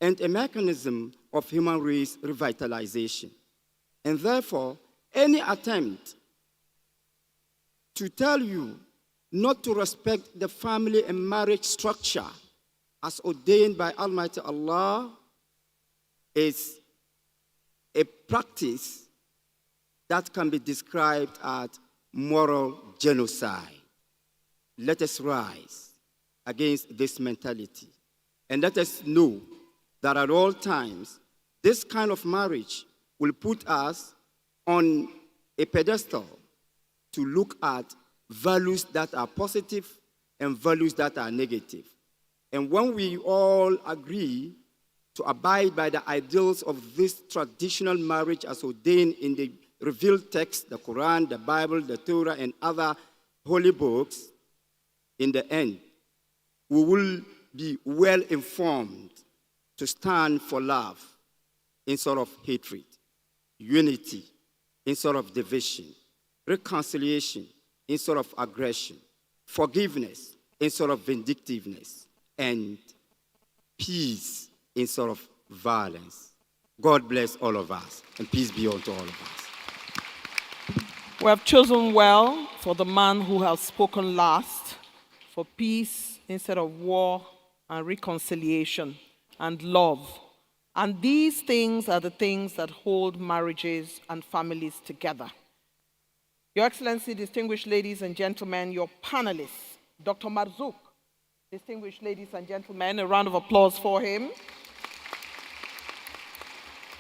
and a mechanism of human race revitalization. And therefore, any attempt to tell you not to respect the family and marriage structure as ordained by Almighty Allah is a practice that can be described as moral genocide. Let us rise against this mentality. And let us know that at all times, this kind of marriage will put us on a pedestal to look at values that are positive and values that are negative. And when we all agree to abide by the ideals of this traditional marriage as ordained in the revealed text, the Quran, the Bible, the Torah, and other holy books, in the end, we will be well informed to stand for love instead of hatred, unity instead of division, reconciliation instead of aggression, forgiveness instead of vindictiveness, and peace instead of violence. God bless all of us, and peace be unto all of us. We have chosen well for the man who has spoken last, for peace instead of war and reconciliation and love. And these things are the things that hold marriages and families together. Your Excellency, distinguished ladies and gentlemen, your panelists, Dr. Marzouk. Distinguished ladies and gentlemen, a round of applause for him.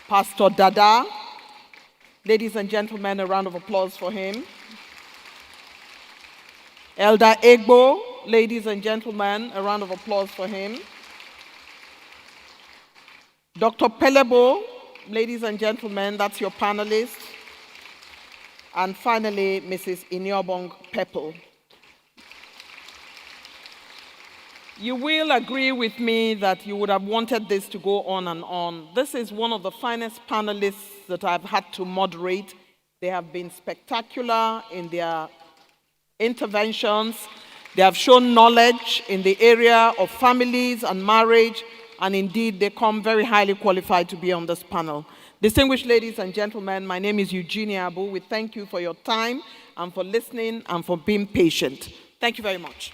Pastor Dada. Ladies and gentlemen, a round of applause for him. Elder Egbo. Ladies and gentlemen, a round of applause for him. Dr. Pelebo. Ladies and gentlemen, that's your panelist. And finally, Mrs. Inyobong Pepple. You will agree with me that you would have wanted this to go on and on. This is one of the finest panelists that I've had to moderate. They have been spectacular in their interventions. They have shown knowledge in the area of families and marriage, and indeed, they come very highly qualified to be on this panel. Distinguished ladies and gentlemen, my name is Eugenia Abu. We thank you for your time and for listening and for being patient. Thank you very much.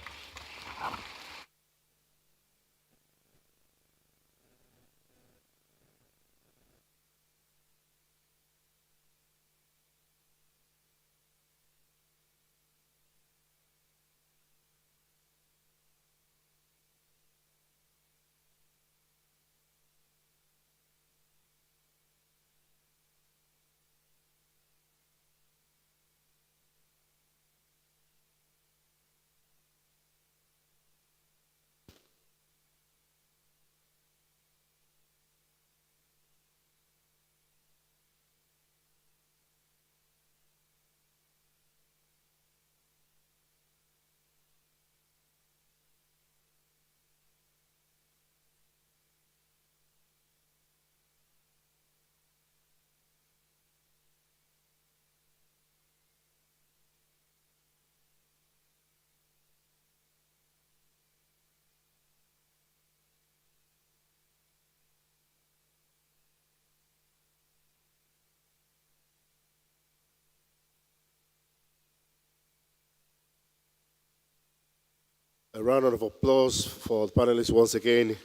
A round of applause for the panelists once again.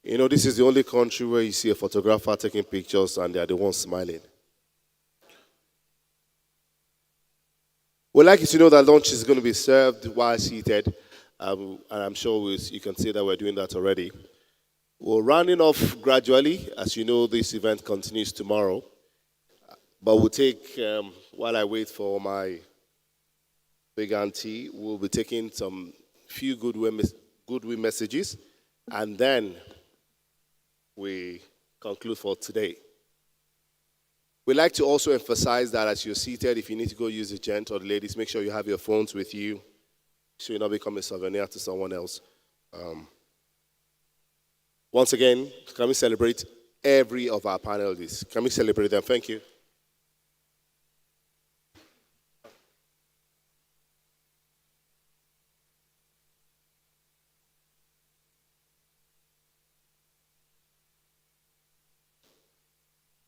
You know, this is the only country where you see a photographer taking pictures and they are the ones smiling. We'd like you to know that lunch is going to be served while seated, and I'm sure you can see that we're doing that already. We're rounding off gradually. As you know, this event continues tomorrow. But we'll take, while I wait for my big auntie, we'll be taking some few goodwill messages, and then we conclude for today. We'd like to also emphasize that as you're seated, if you need to go use the gent or the ladies, make sure you have your phones with you so you not become a souvenir to someone else. Once again, can we celebrate every of our panelists? Can we celebrate them? Thank you.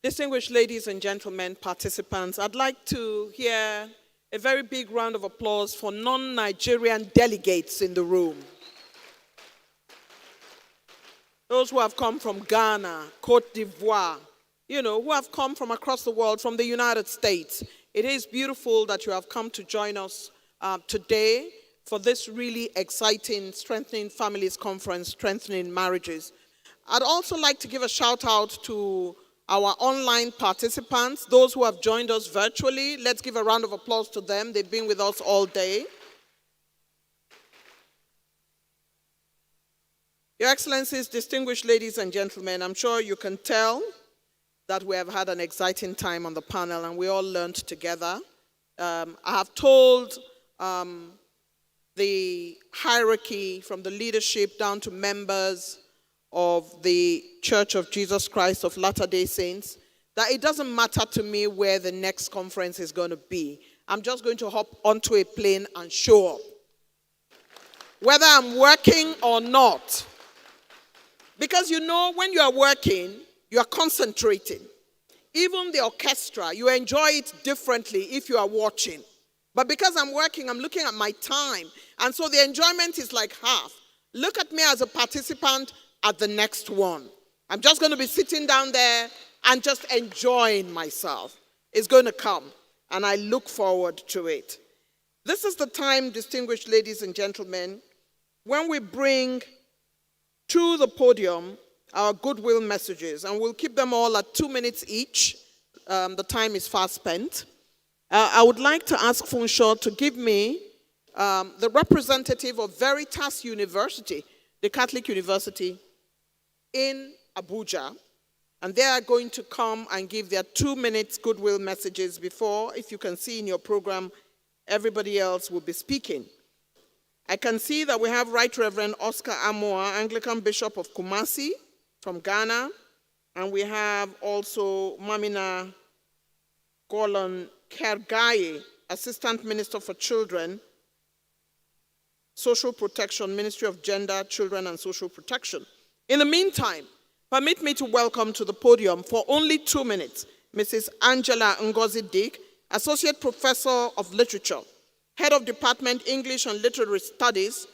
Distinguished ladies and gentlemen, participants, I'd like to hear a very big round of applause for non-Nigerian delegates in the room. Those who have come from Ghana, Cote d'Ivoire, who have come from across the world, from the United States. It is beautiful that you have come to join us today for this really exciting Strengthening Families Conference, Strengthening Marriages. I'd also like to give a shout out to our online participants, those who have joined us virtually. Let's give a round of applause to them. They've been with us all day. Your Excellencies, distinguished ladies and gentlemen, I'm sure you can tell that we have had an exciting time on the panel and we all learned together. I have told the hierarchy from the leadership down to members of the Church of Jesus Christ of Latter-day Saints, that it doesn't matter to me where the next conference is going to be. I'm just going to hop onto a plane and show up. Whether I'm working or not. Because when you are working, you are concentrating. Even the orchestra, you enjoy it differently if you are watching. But because I'm working, I'm looking at my time. And so the enjoyment is like half. Look at me as a participant at the next one. I'm just going to be sitting down there and just enjoying myself. It's going to come. and I look forward to it. This is the time, distinguished ladies and gentlemen, when we bring to the podium our goodwill messages, and we'll keep them all at 2 minutes each. The time is fast spent. I would like to ask Funshaw to give me the representative of Veritas University, the Catholic University in Abuja, and they are going to come and give their 2 minutes goodwill messages before, if you can see in your program, everybody else will be speaking. I can see that we have Right Reverend Oscar Amoa, Anglican Bishop of Kumasi from Ghana, and we have also Mamina Golon Kergai, Assistant Minister for Children, Social Protection, Ministry of Gender, Children and Social Protection. In the meantime, permit me to welcome to the podium for only 2 minutes, Mrs. Angela Ngozi Dick, Associate Professor of Literature, Head of Department English and Literary Studies,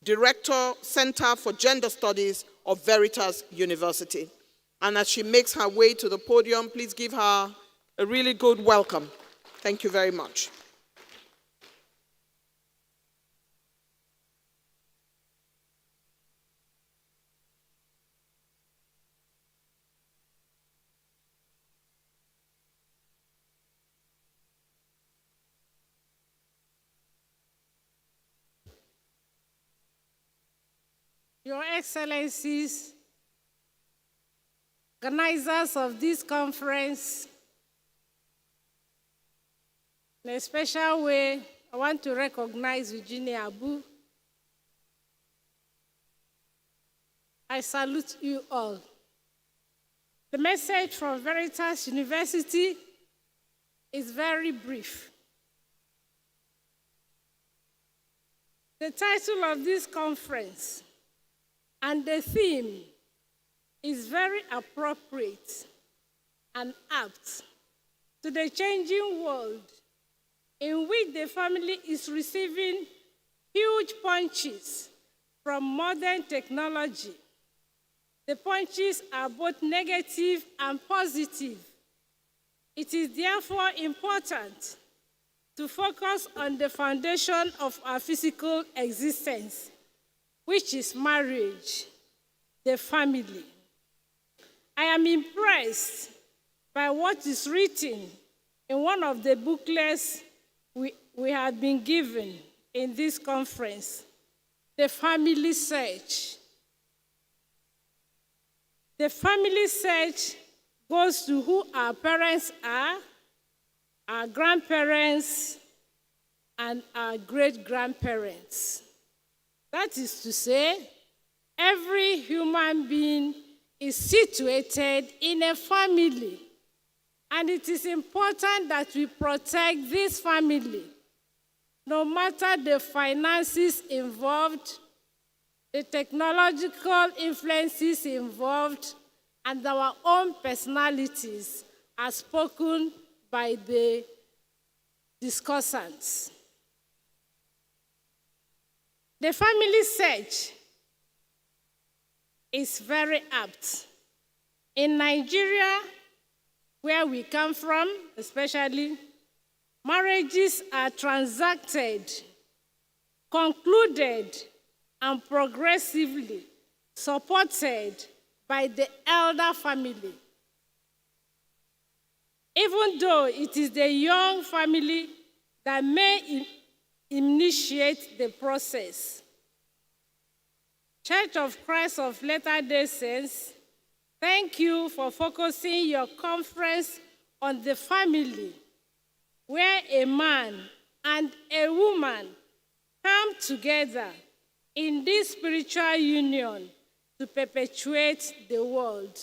Director, Center for Gender Studies of Veritas University. And as she makes her way to the podium, please give her a really good welcome. Thank you very much. Your Excellencies, organizers of this conference, in a special way, I want to recognize Virginia Abu. I salute you all. The message from Veritas University is very brief. The title of this conference and the theme is very appropriate and apt to the changing world in which the family is receiving huge punches from modern technology. The punches are both negative and positive. It is therefore important to focus on the foundation of our physical existence, which is marriage, the family. I am impressed by what is written in one of the booklets we have been given in this conference, The Family Search. The family search goes to who our parents are, our grandparents, and our great-grandparents. That is to say, every human being is situated in a family, and it is important that we protect this family, no matter the finances involved, the technological influences involved, and our own personalities as spoken by the discussants. The family search is very apt. In Nigeria, where we come from, especially, marriages are transacted, concluded, and progressively supported by the elder family. Even though it is the young family that may initiate the process. Church of Christ of Latter-day Saints, thank you for focusing your conference on the family, where a man and a woman come together in this spiritual union to perpetuate the world.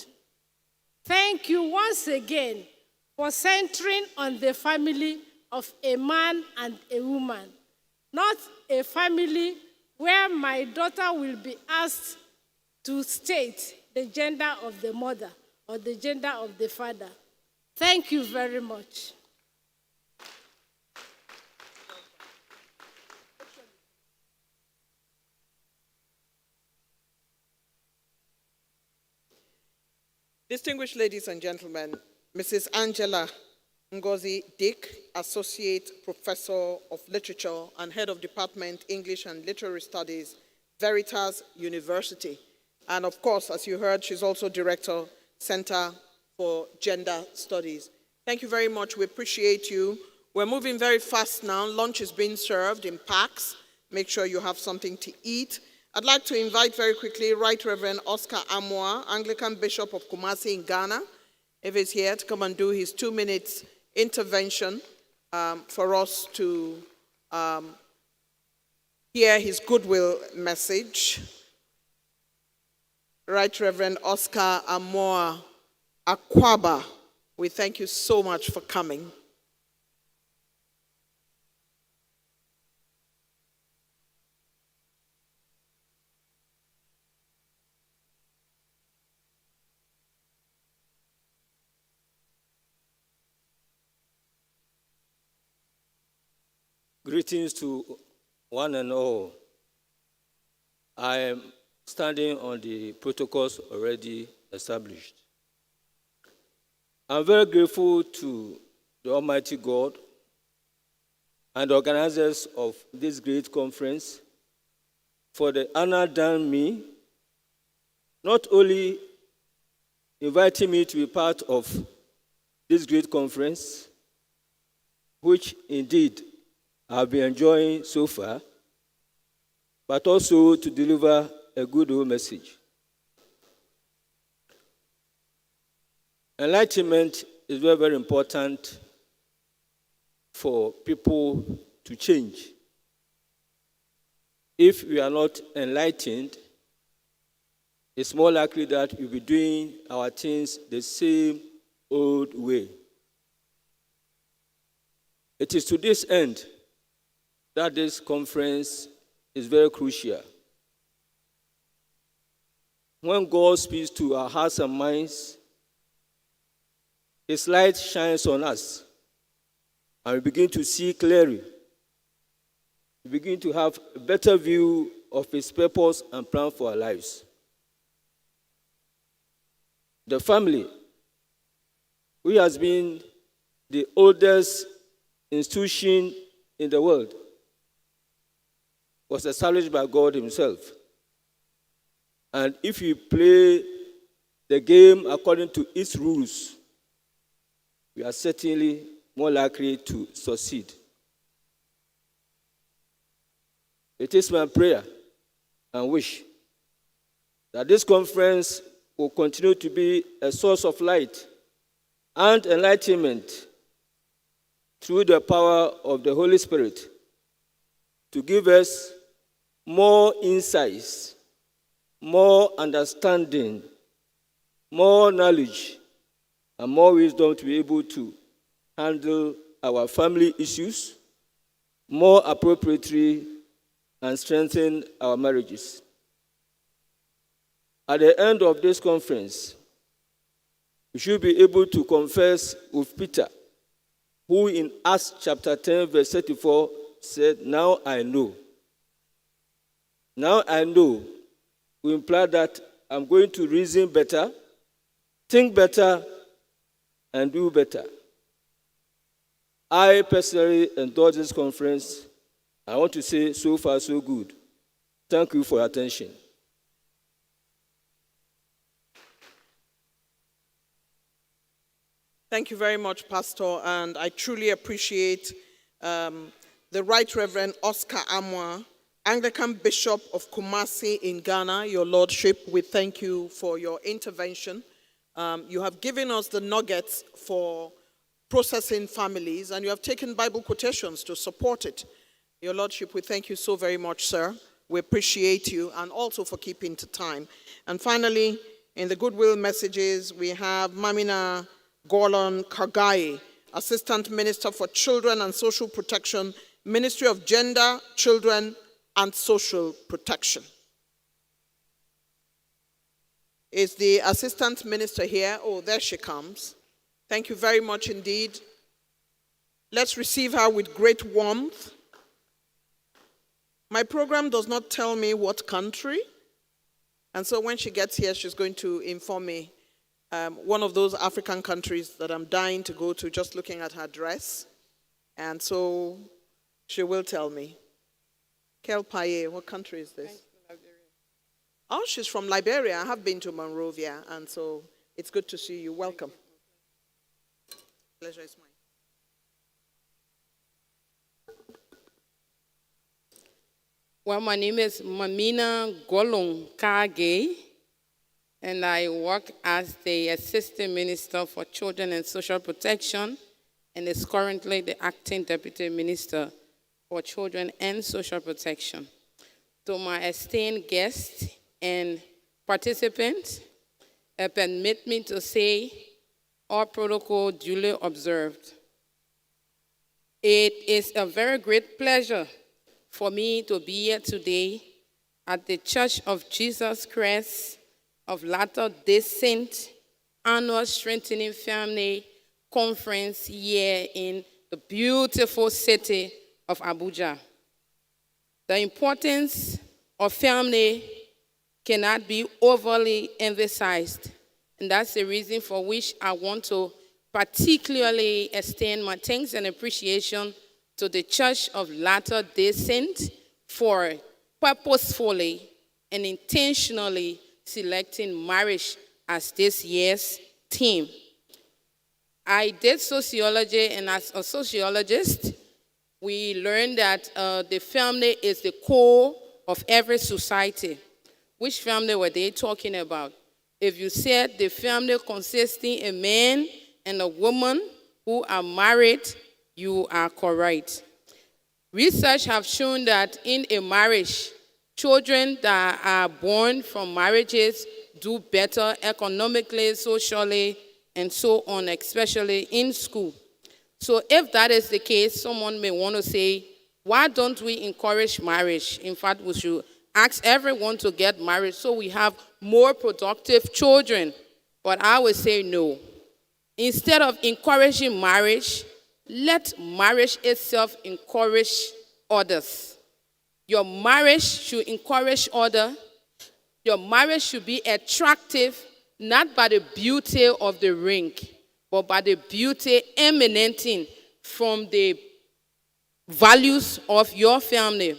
Thank you once again for centering on the family of a man and a woman, not a family where my daughter will be asked to state the gender of the mother or the gender of the father. Thank you very much. Distinguished ladies and gentlemen, Mrs. Angela Ngozi Dick, Associate Professor of Literature and Head of Department, English and Literary Studies, Veritas University. And of course, as you heard, she's also Director, Center for Gender Studies. Thank you very much. We appreciate you. We're moving very fast now. Lunch is being served in packs. Make sure you have something to eat. I'd like to invite very quickly Right Reverend Oscar Amwa, Anglican Bishop of Kumasi in Ghana, if he's here, to come and do his 2 minutes intervention for us to hear his Goodwill message. Right Reverend Oscar Amwa Akwaba, we thank you so much for coming. Greetings to one and all. I am standing on the protocols already established. I'm very grateful to the Almighty God and the organizers of this great conference for the honor done me, not only inviting me to be part of this great conference, which indeed I've been enjoying so far, but also to deliver a good message. Enlightenment is very, very important for people to change. If we are not enlightened, it's more likely that we'll be doing our things the same old way. It is to this end that this conference is very crucial. When God speaks to our hearts and minds, His light shines on us, and we begin to see clearly. We begin to have a better view of His purpose and plan for our lives. The family, which has been the oldest institution in the world, was established by God Himself. And if you play the game according to its rules, we are certainly more likely to succeed. It is my prayer and wish that this conference will continue to be a source of light and enlightenment through the power of the Holy Spirit to give us more insights, more understanding, more knowledge, and more wisdom to be able to handle our family issues more appropriately and strengthen our marriages. At the end of this conference, we should be able to confess with Peter, who in Acts chapter 10, verse 34 said, "Now I know." Now I know will imply that I'm going to reason better, think better, and do better. I personally endorse this conference. I want to say, so far, so good. Thank you for your attention. Thank you very much, Pastor, and I truly appreciate the Right Reverend Oscar Amwa, Anglican Bishop of Kumasi in Ghana, your Lordship. We thank you for your intervention. You have given us the nuggets for processing families, and you have taken Bible quotations to support it. Your Lordship, we thank you so very much, sir. We appreciate you, and also for keeping to time. And finally, in the Goodwill messages, we have Mamina Gorlon Kargai, Assistant Minister for Children and Social Protection, Ministry of Gender, Children, and Social Protection. Is the Assistant Minister here? Oh, there she comes. Thank you very much indeed. Let's receive her with great warmth. My program does not tell me what country, and so when she gets here, she's going to inform me. one of those African countries that I'm dying to go to, just looking at her dress. And so she will tell me. Kel Paye, what country is this? Oh, she's from Liberia. I have been to Monrovia, and so it's good to see you. Welcome. Pleasure is mine. Well, my name is Mamina Golong Kage, and I work as the Assistant Minister for Children and Social Protection, and is currently the Acting Deputy Minister for Children and Social Protection. To my esteemed guests and participants, permit me to say all protocol duly observed. It is a very great pleasure for me to be here today at the Church of Jesus Christ of Latter-day Saints annual Strengthening Family Conference here in the beautiful city of Abuja. The importance of family cannot be overly emphasized, and that's the reason for which I want to particularly extend my thanks and appreciation to the Church of Latter-day Saints for purposefully and intentionally selecting marriage as this year's theme. I did sociology, and as a sociologist, we learned that the family is the core of every society. Which family were they talking about? If you said the family consisting a man and a woman who are married, you are correct. Research have shown that in a marriage, children that are born from marriages do better economically, socially, and so on, especially in school. So if that is the case, someone may want to say, why don't we encourage marriage? In fact, we should ask everyone to get married so we have more productive children. But I would say no. Instead of encouraging marriage, let marriage itself encourage others. Your marriage should encourage others. Your marriage should be attractive, not by the beauty of the ring, but by the beauty emanating from the values of your family.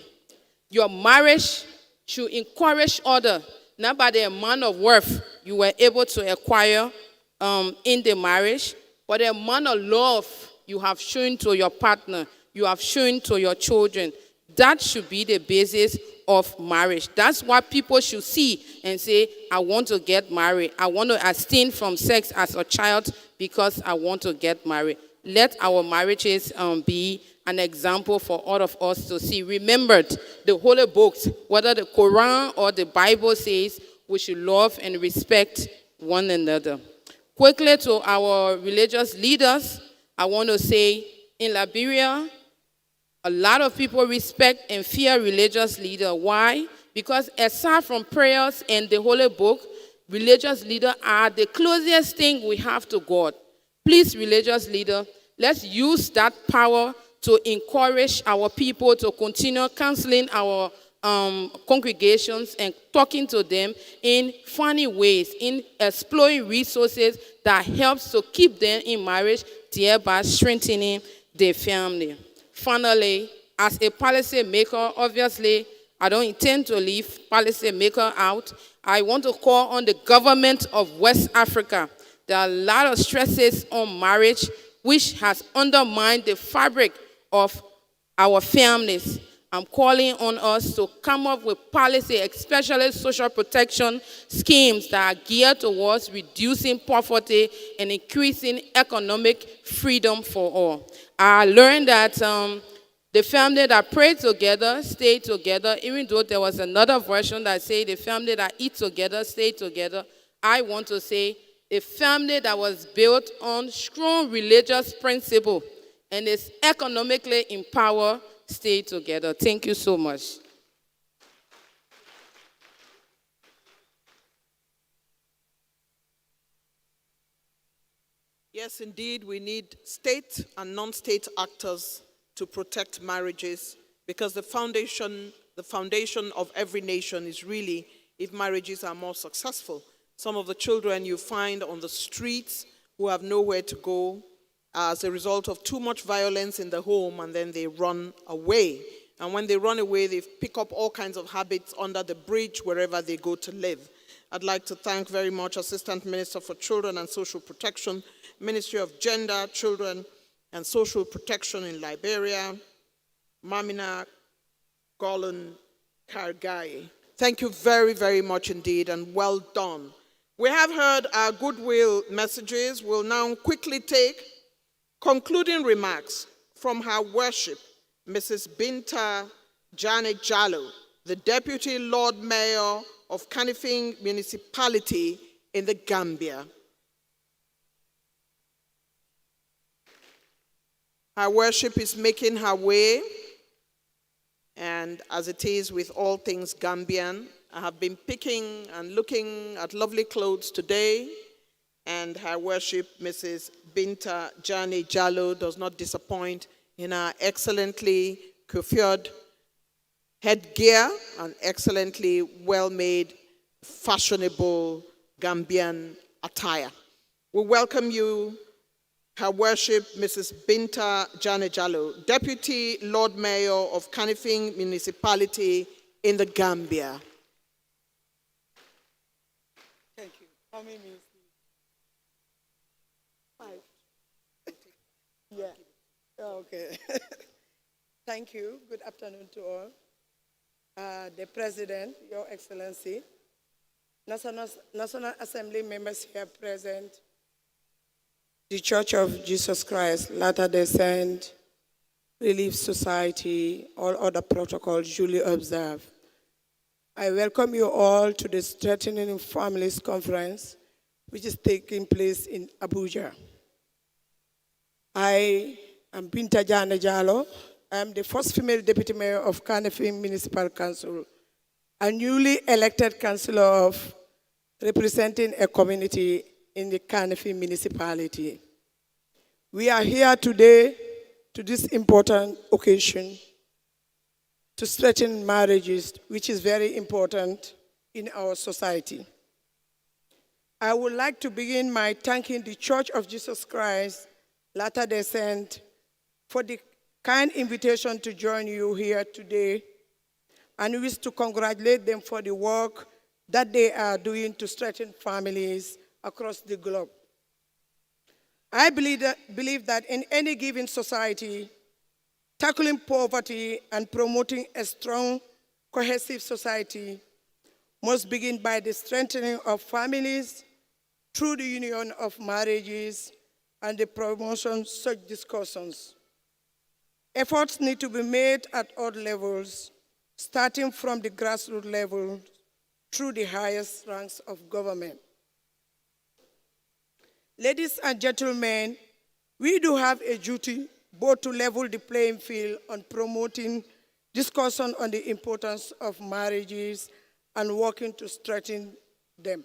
Your marriage should encourage others, not by the amount of worth you were able to acquire in the marriage, but the amount of love you have shown to your partner, you have shown to your children. That should be the basis of marriage. That's what people should see and say, I want to get married. I want to abstain from sex as a child because I want to get married. Let our marriages be an example for all of us to see. Remember, the holy books, whether the Quran or the Bible, says we should love and respect one another. Quickly to our religious leaders, I want to say in Liberia, a lot of people respect and fear religious leaders. Why? Because aside from prayers and the holy book, religious leaders are the closest thing we have to God. Please, religious leaders, let's use that power to encourage our people to continue counseling our congregations and talking to them in funny ways, in exploring resources that helps to keep them in marriage, thereby strengthening their family. Finally, as a policy maker, obviously, I don't intend to leave policy maker out. I want to call on the government of West Africa. There are a lot of stresses on marriage, which has undermined the fabric of our families. I'm calling on us to come up with policy, especially social protection schemes that are geared towards reducing poverty and increasing economic freedom for all. I learned that the family that pray together, stay together, even though there was another version that said the family that eat together, stay together. I want to say a family that was built on strong religious principle and is economically empowered, stay together. Thank you so much. Yes, indeed, we need state and non-state actors to protect marriages, because the foundation of every nation is really if marriages are more successful. some of the children you find on the streets who have nowhere to go as a result of too much violence in the home, and then they run away. And when they run away, they pick up all kinds of habits under the bridge wherever they go to live. I'd like to thank very much Assistant Minister for Children and Social Protection, Ministry of Gender, Children and Social Protection in Liberia, Mamina Golun Kargai. Thank you very, very much indeed, and well done. We have heard our goodwill messages. We'll now quickly take concluding remarks from Her Worship, Mrs. Binta Janet Jallo, the Deputy Lord Mayor of Kanifing Municipality in the Gambia. Her Worship is making her way, and as it is with all things Gambian, I have been picking and looking at lovely clothes today, and Her Worship, Mrs. Binta Jani Jallo, does not disappoint in her excellently coiffured headgear and excellently well-made, fashionable Gambian attire. We welcome you, Her Worship, Mrs. Binta Jani Jallo, Deputy Lord Mayor of Kanifing Municipality in the Gambia. Thank you. How many minutes? 5. Yeah. Okay. Thank you. Good afternoon to all. The President, Your Excellency, National Assembly members here present, the Church of Jesus Christ, Latter-day Saint, Relief Society, all other protocols duly observed. I welcome you all to the Strengthening Families Conference, which is taking place in Abuja. I am Binta Jane Jallo. I am the first female deputy mayor of Kanifing Municipal Council, a newly elected councillor representing a community in the Kanifing municipality. We are here today to this important occasion to strengthen marriages, which is very important in our society. I would like to begin by thanking the Church of Jesus Christ, Latter-day Saint, for the kind invitation to join you here today, and wish to congratulate them for the work that they are doing to strengthen families across the globe. I believe that in any given society, tackling poverty and promoting a strong, cohesive society must begin by the strengthening of families through the union of marriages and the promotion of such discussions. Efforts need to be made at all levels, starting from the grassroots level through the highest ranks of government. Ladies and gentlemen, we do have a duty both to level the playing field on promoting discussion on the importance of marriages and working to strengthen them.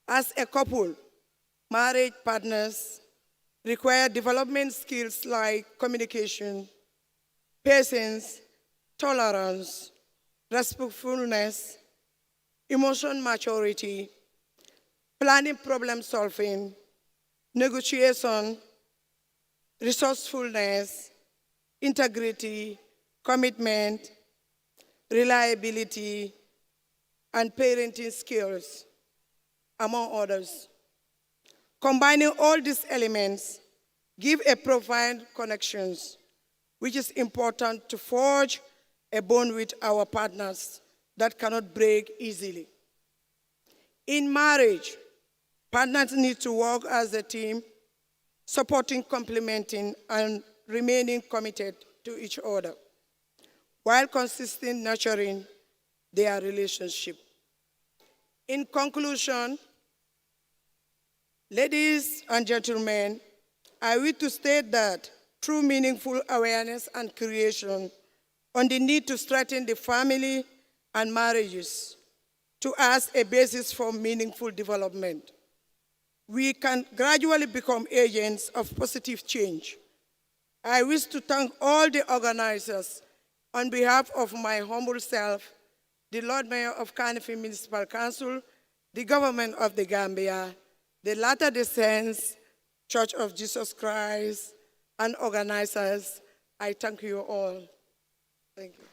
As a couple, marriage partners require development skills like communication, patience, tolerance, respectfulness, emotional maturity, planning problem solving, negotiation, resourcefulness, integrity, commitment, reliability, and parenting skills, among others. Combining all these elements give a profound connections, which is important to forge a bond with our partners that cannot break easily. In marriage, partners need to work as a team, supporting, complementing, and remaining committed to each other, while consistently nurturing their relationship. In conclusion, ladies and gentlemen, I wish to state that through meaningful awareness and creation on the need to strengthen the family and marriages to as a basis for meaningful development, we can gradually become agents of positive change. I wish to thank all the organizers on behalf of my humble self, the Lord Mayor of Kanifing Municipal Council, the government of the Gambia, the Latter-day Saints, Church of Jesus Christ, and organizers, I thank you all. Thank you.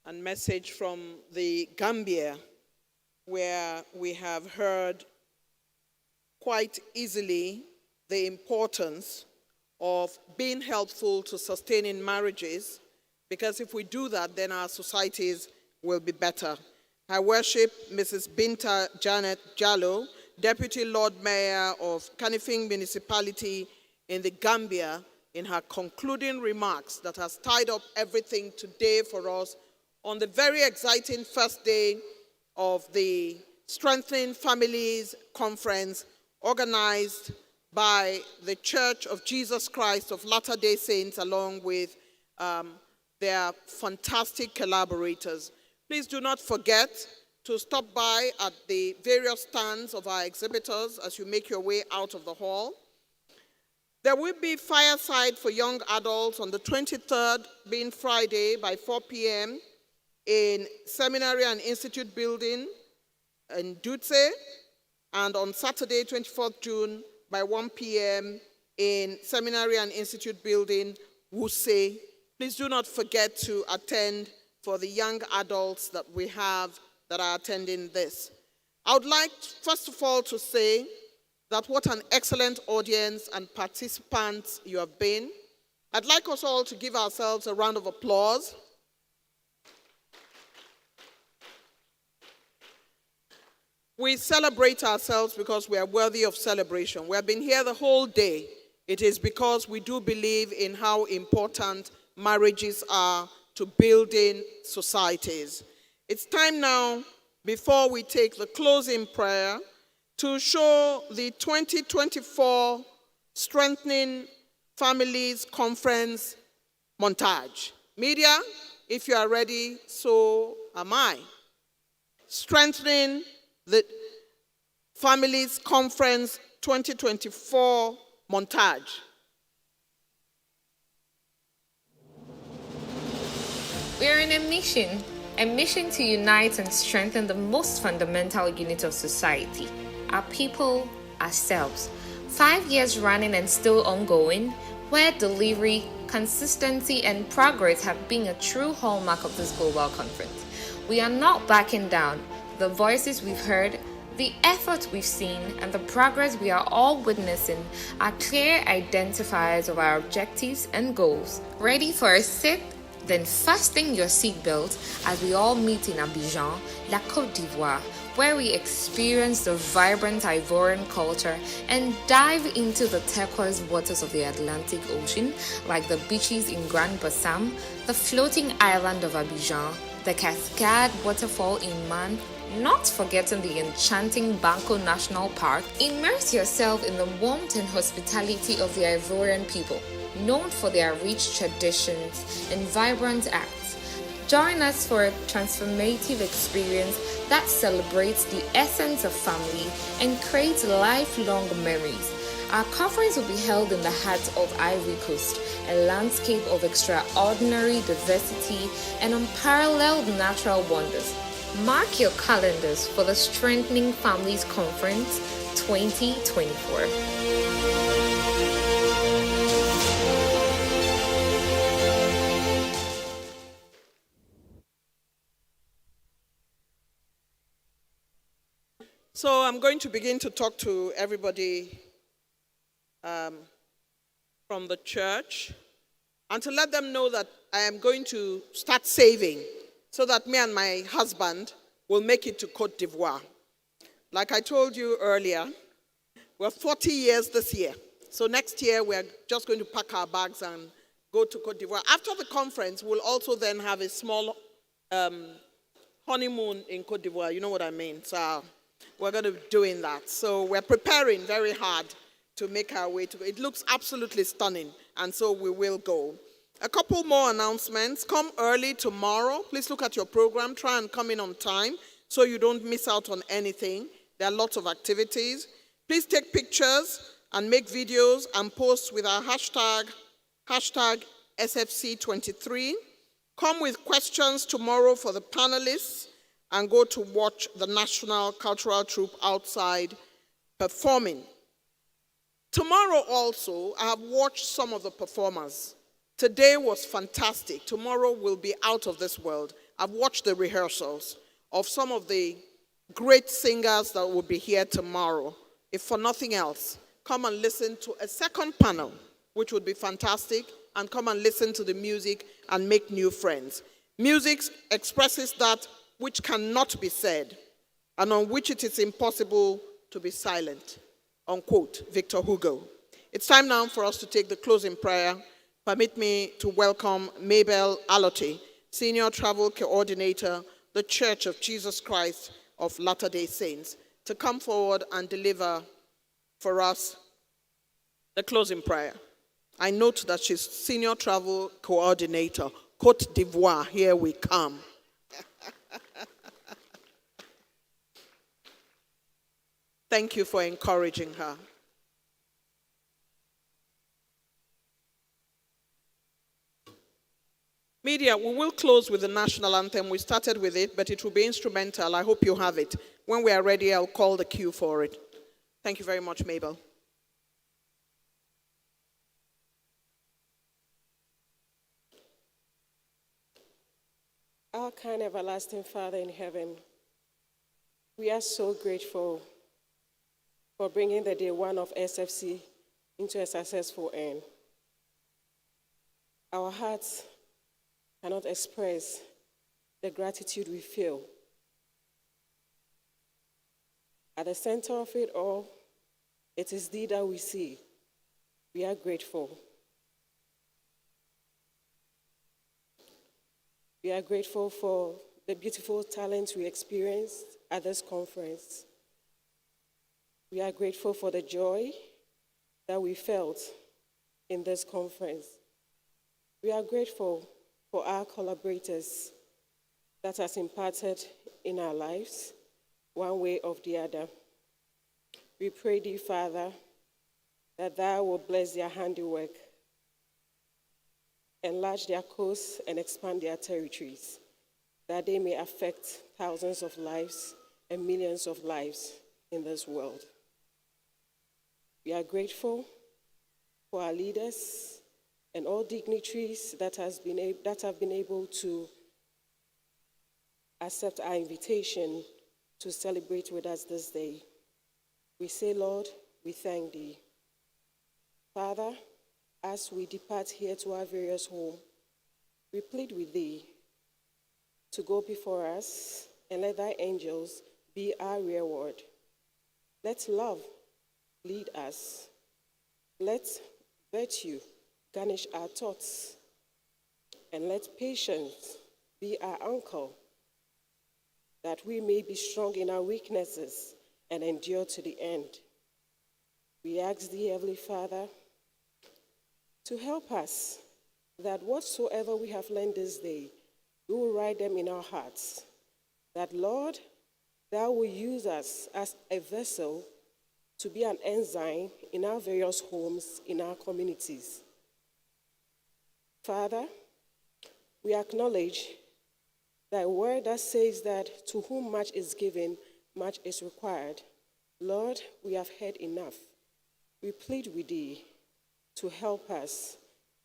And message from the Gambia, where we have heard quite easily the importance of being helpful to sustaining marriages, because if we do that, then our societies will be better. I worship Mrs. Binta Janet Jallo, Deputy Lord Mayor of Kanifing Municipality in the Gambia, in her concluding remarks that has tied up everything today for us on the very exciting first day of the Strengthening Families Conference organized by the Church of Jesus Christ of Latter-day Saints along with their fantastic collaborators. Please do not forget to stop by at the various stands of our exhibitors as you make your way out of the hall. There will be fireside for young adults on the 23rd, being Friday, by 4 p.m. in Seminary and Institute Building in Dutse, and on Saturday, 24th June, by 1 p.m. in Seminary and Institute Building, Wuse. Please do not forget to attend for the young adults that we have that are attending this. I would like, first of all, to say that what an excellent audience and participants you have been. I'd like us all to give ourselves a round of applause. We celebrate ourselves because we are worthy of celebration. We have been here the whole day. It is because we do believe in how important marriages are to building societies. It's time now, before we take the closing prayer, to show the 2024 Strengthening Families Conference montage. Media, if you are ready, so am I. Strengthening the Families Conference 2024 montage. We are in a mission to unite and strengthen the most fundamental unit of society, our people, ourselves. 5 years running and still ongoing, where delivery, consistency, and progress have been a true hallmark of this global conference. We are not backing down. The voices we've heard, the effort we've seen, and the progress we are all witnessing are clear identifiers of our objectives and goals. Ready for a sit? Then fasten your seatbelt as we all meet in Abidjan, La Côte d'Ivoire, where we experience the vibrant Ivorian culture and dive into the turquoise waters of the Atlantic Ocean, like the beaches in Grand Bassam, the floating island of Abidjan, the Cascade waterfall in Man, not forgetting the enchanting Banco National Park. Immerse yourself in the warmth and hospitality of the Ivorian people, known for their rich traditions and vibrant acts. Join us for a transformative experience that celebrates the essence of family and creates lifelong memories. Our conference will be held in the heart of Ivory Coast, a landscape of extraordinary diversity and unparalleled natural wonders. Mark your calendars for the Strengthening Families Conference 2024. So I'm going to begin to talk to everybody from the church and to let them know that I am going to start saving so that me and my husband will make it to Côte d'Ivoire. Like I told you earlier, we're 40 years this year. So next year we're just going to pack our bags and go to Côte d'Ivoire. After the conference, we'll also then have a small honeymoon in Côte d'Ivoire. You know what I mean? So we're going to be doing that. So we're preparing very hard to make our way to it. It looks absolutely stunning, and so we will go. A couple more announcements. Come early tomorrow. Please look at your program. Try and come in on time so you don't miss out on anything. There are lots of activities. Please take pictures and make videos and post with our hashtag SFC23. Come with questions tomorrow for the panelists and go to watch the National Cultural Troupe outside performing. Tomorrow also, I have watched some of the performers. Today was fantastic. Tomorrow will be out of this world. I've watched the rehearsals of some of the great singers that will be here tomorrow. If for nothing else, come and listen to a second panel, which would be fantastic, and come and listen to the music and make new friends. Music expresses that which cannot be said and on which it is impossible to be silent. Unquote, Victor Hugo. It's time now for us to take the closing prayer. Permit me to welcome Mabel Alotti, Senior Travel Coordinator, the Church of Jesus Christ of Latter-day Saints, to come forward and deliver for us the closing prayer. I note that she's Senior Travel Coordinator, Côte d'Ivoire, here we come. Thank you for encouraging her. Media, we will close with the national anthem. We started with it, but it will be instrumental. I hope you have it. When we are ready, I'll call the cue for it. Thank you very much, Mabel. Our kind everlasting Father in heaven, we are so grateful for bringing the day one of SFC into a successful end. Our hearts cannot express the gratitude we feel. At the center of it all, it is thee that we see. We are grateful. We are grateful for the beautiful talent we experienced at this conference. We are grateful for the joy that we felt in this conference. We are grateful for our collaborators that has imparted in our lives, one way or the other. We pray thee, Father, that thou will bless their handiwork, enlarge their coasts, and expand their territories, that they may affect thousands of lives and millions of lives in this world. We are grateful for our leaders and all dignitaries that have been able to accept our invitation to celebrate with us this day. We say, Lord, we thank thee. Father, as we depart here to our various homes, we plead with thee to go before us and let thy angels be our reward. Let love lead us. Let virtue garnish our thoughts, and let patience be our anchor, that we may be strong in our weaknesses and endure to the end. We ask thee, Heavenly Father, to help us, that whatsoever we have learned this day, we will write them in our hearts. That, Lord, thou will use us as a vessel to be an ensign in our various homes, in our communities. Father, we acknowledge thy word that says that to whom much is given, much is required. Lord, we have heard enough. We plead with thee to help us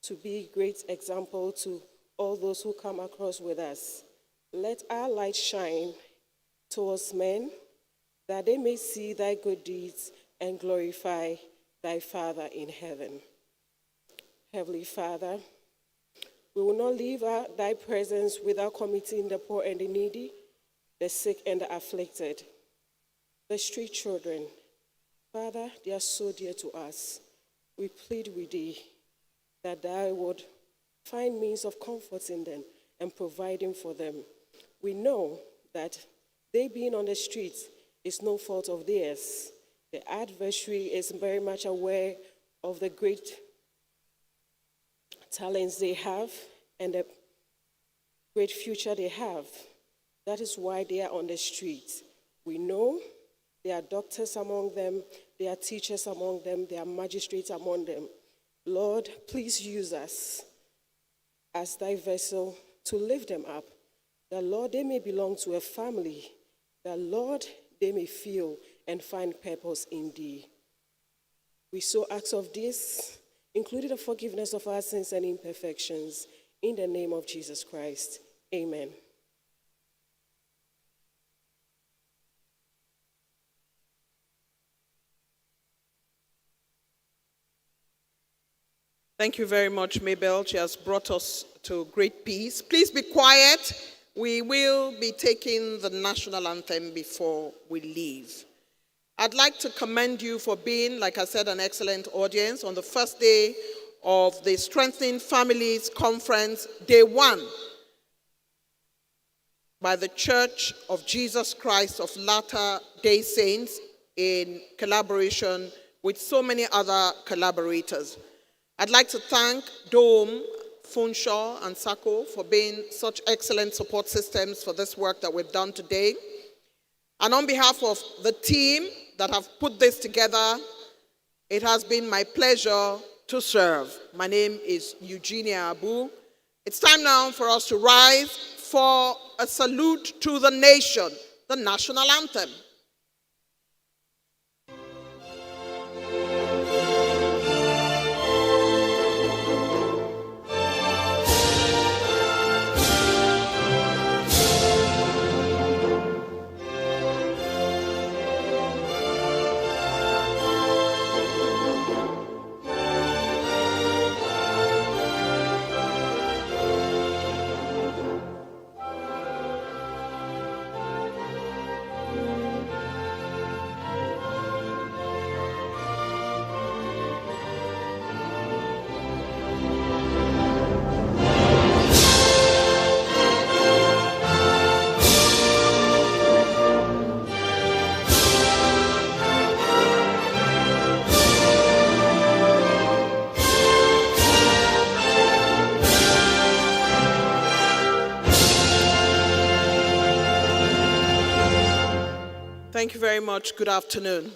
to be great example to all those who come across with us. Let our light shine towards men, that they may see thy good deeds and glorify thy Father in heaven. Heavenly Father, we will not leave thy presence without committing the poor and the needy, the sick and the afflicted, the street children. Father, they are so dear to us. We plead with thee that thou would find means of comforting them and providing for them. We know that they being on the streets is no fault of theirs. The adversary is very much aware of the great talents they have and the great future they have. That is why they are on the streets. We know there are doctors among them, there are teachers among them, there are magistrates among them. Lord, please use us as thy vessel to lift them up. That, Lord, they may belong to a family. That, Lord, they may feel and find purpose in thee. We so ask of this, including the forgiveness of our sins and imperfections, in the name of Jesus Christ. Amen. Thank you very much, Mabel. She has brought us to great peace. Please be quiet. We will be taking the national anthem before we leave. I'd like to commend you for being, like I said, an excellent audience on the first day of the Strengthening Families Conference, day 1, by the Church of Jesus Christ of Latter-day Saints in collaboration with so many other collaborators. I'd like to thank Dome, Funshaw, and Sako for being such excellent support systems for this work that we've done today. And on behalf of the team that have put this together, it has been my pleasure to serve. My name is Eugenia Abu. It's time now for us to rise for a salute to the nation, the national anthem. Thank you very much. Good afternoon.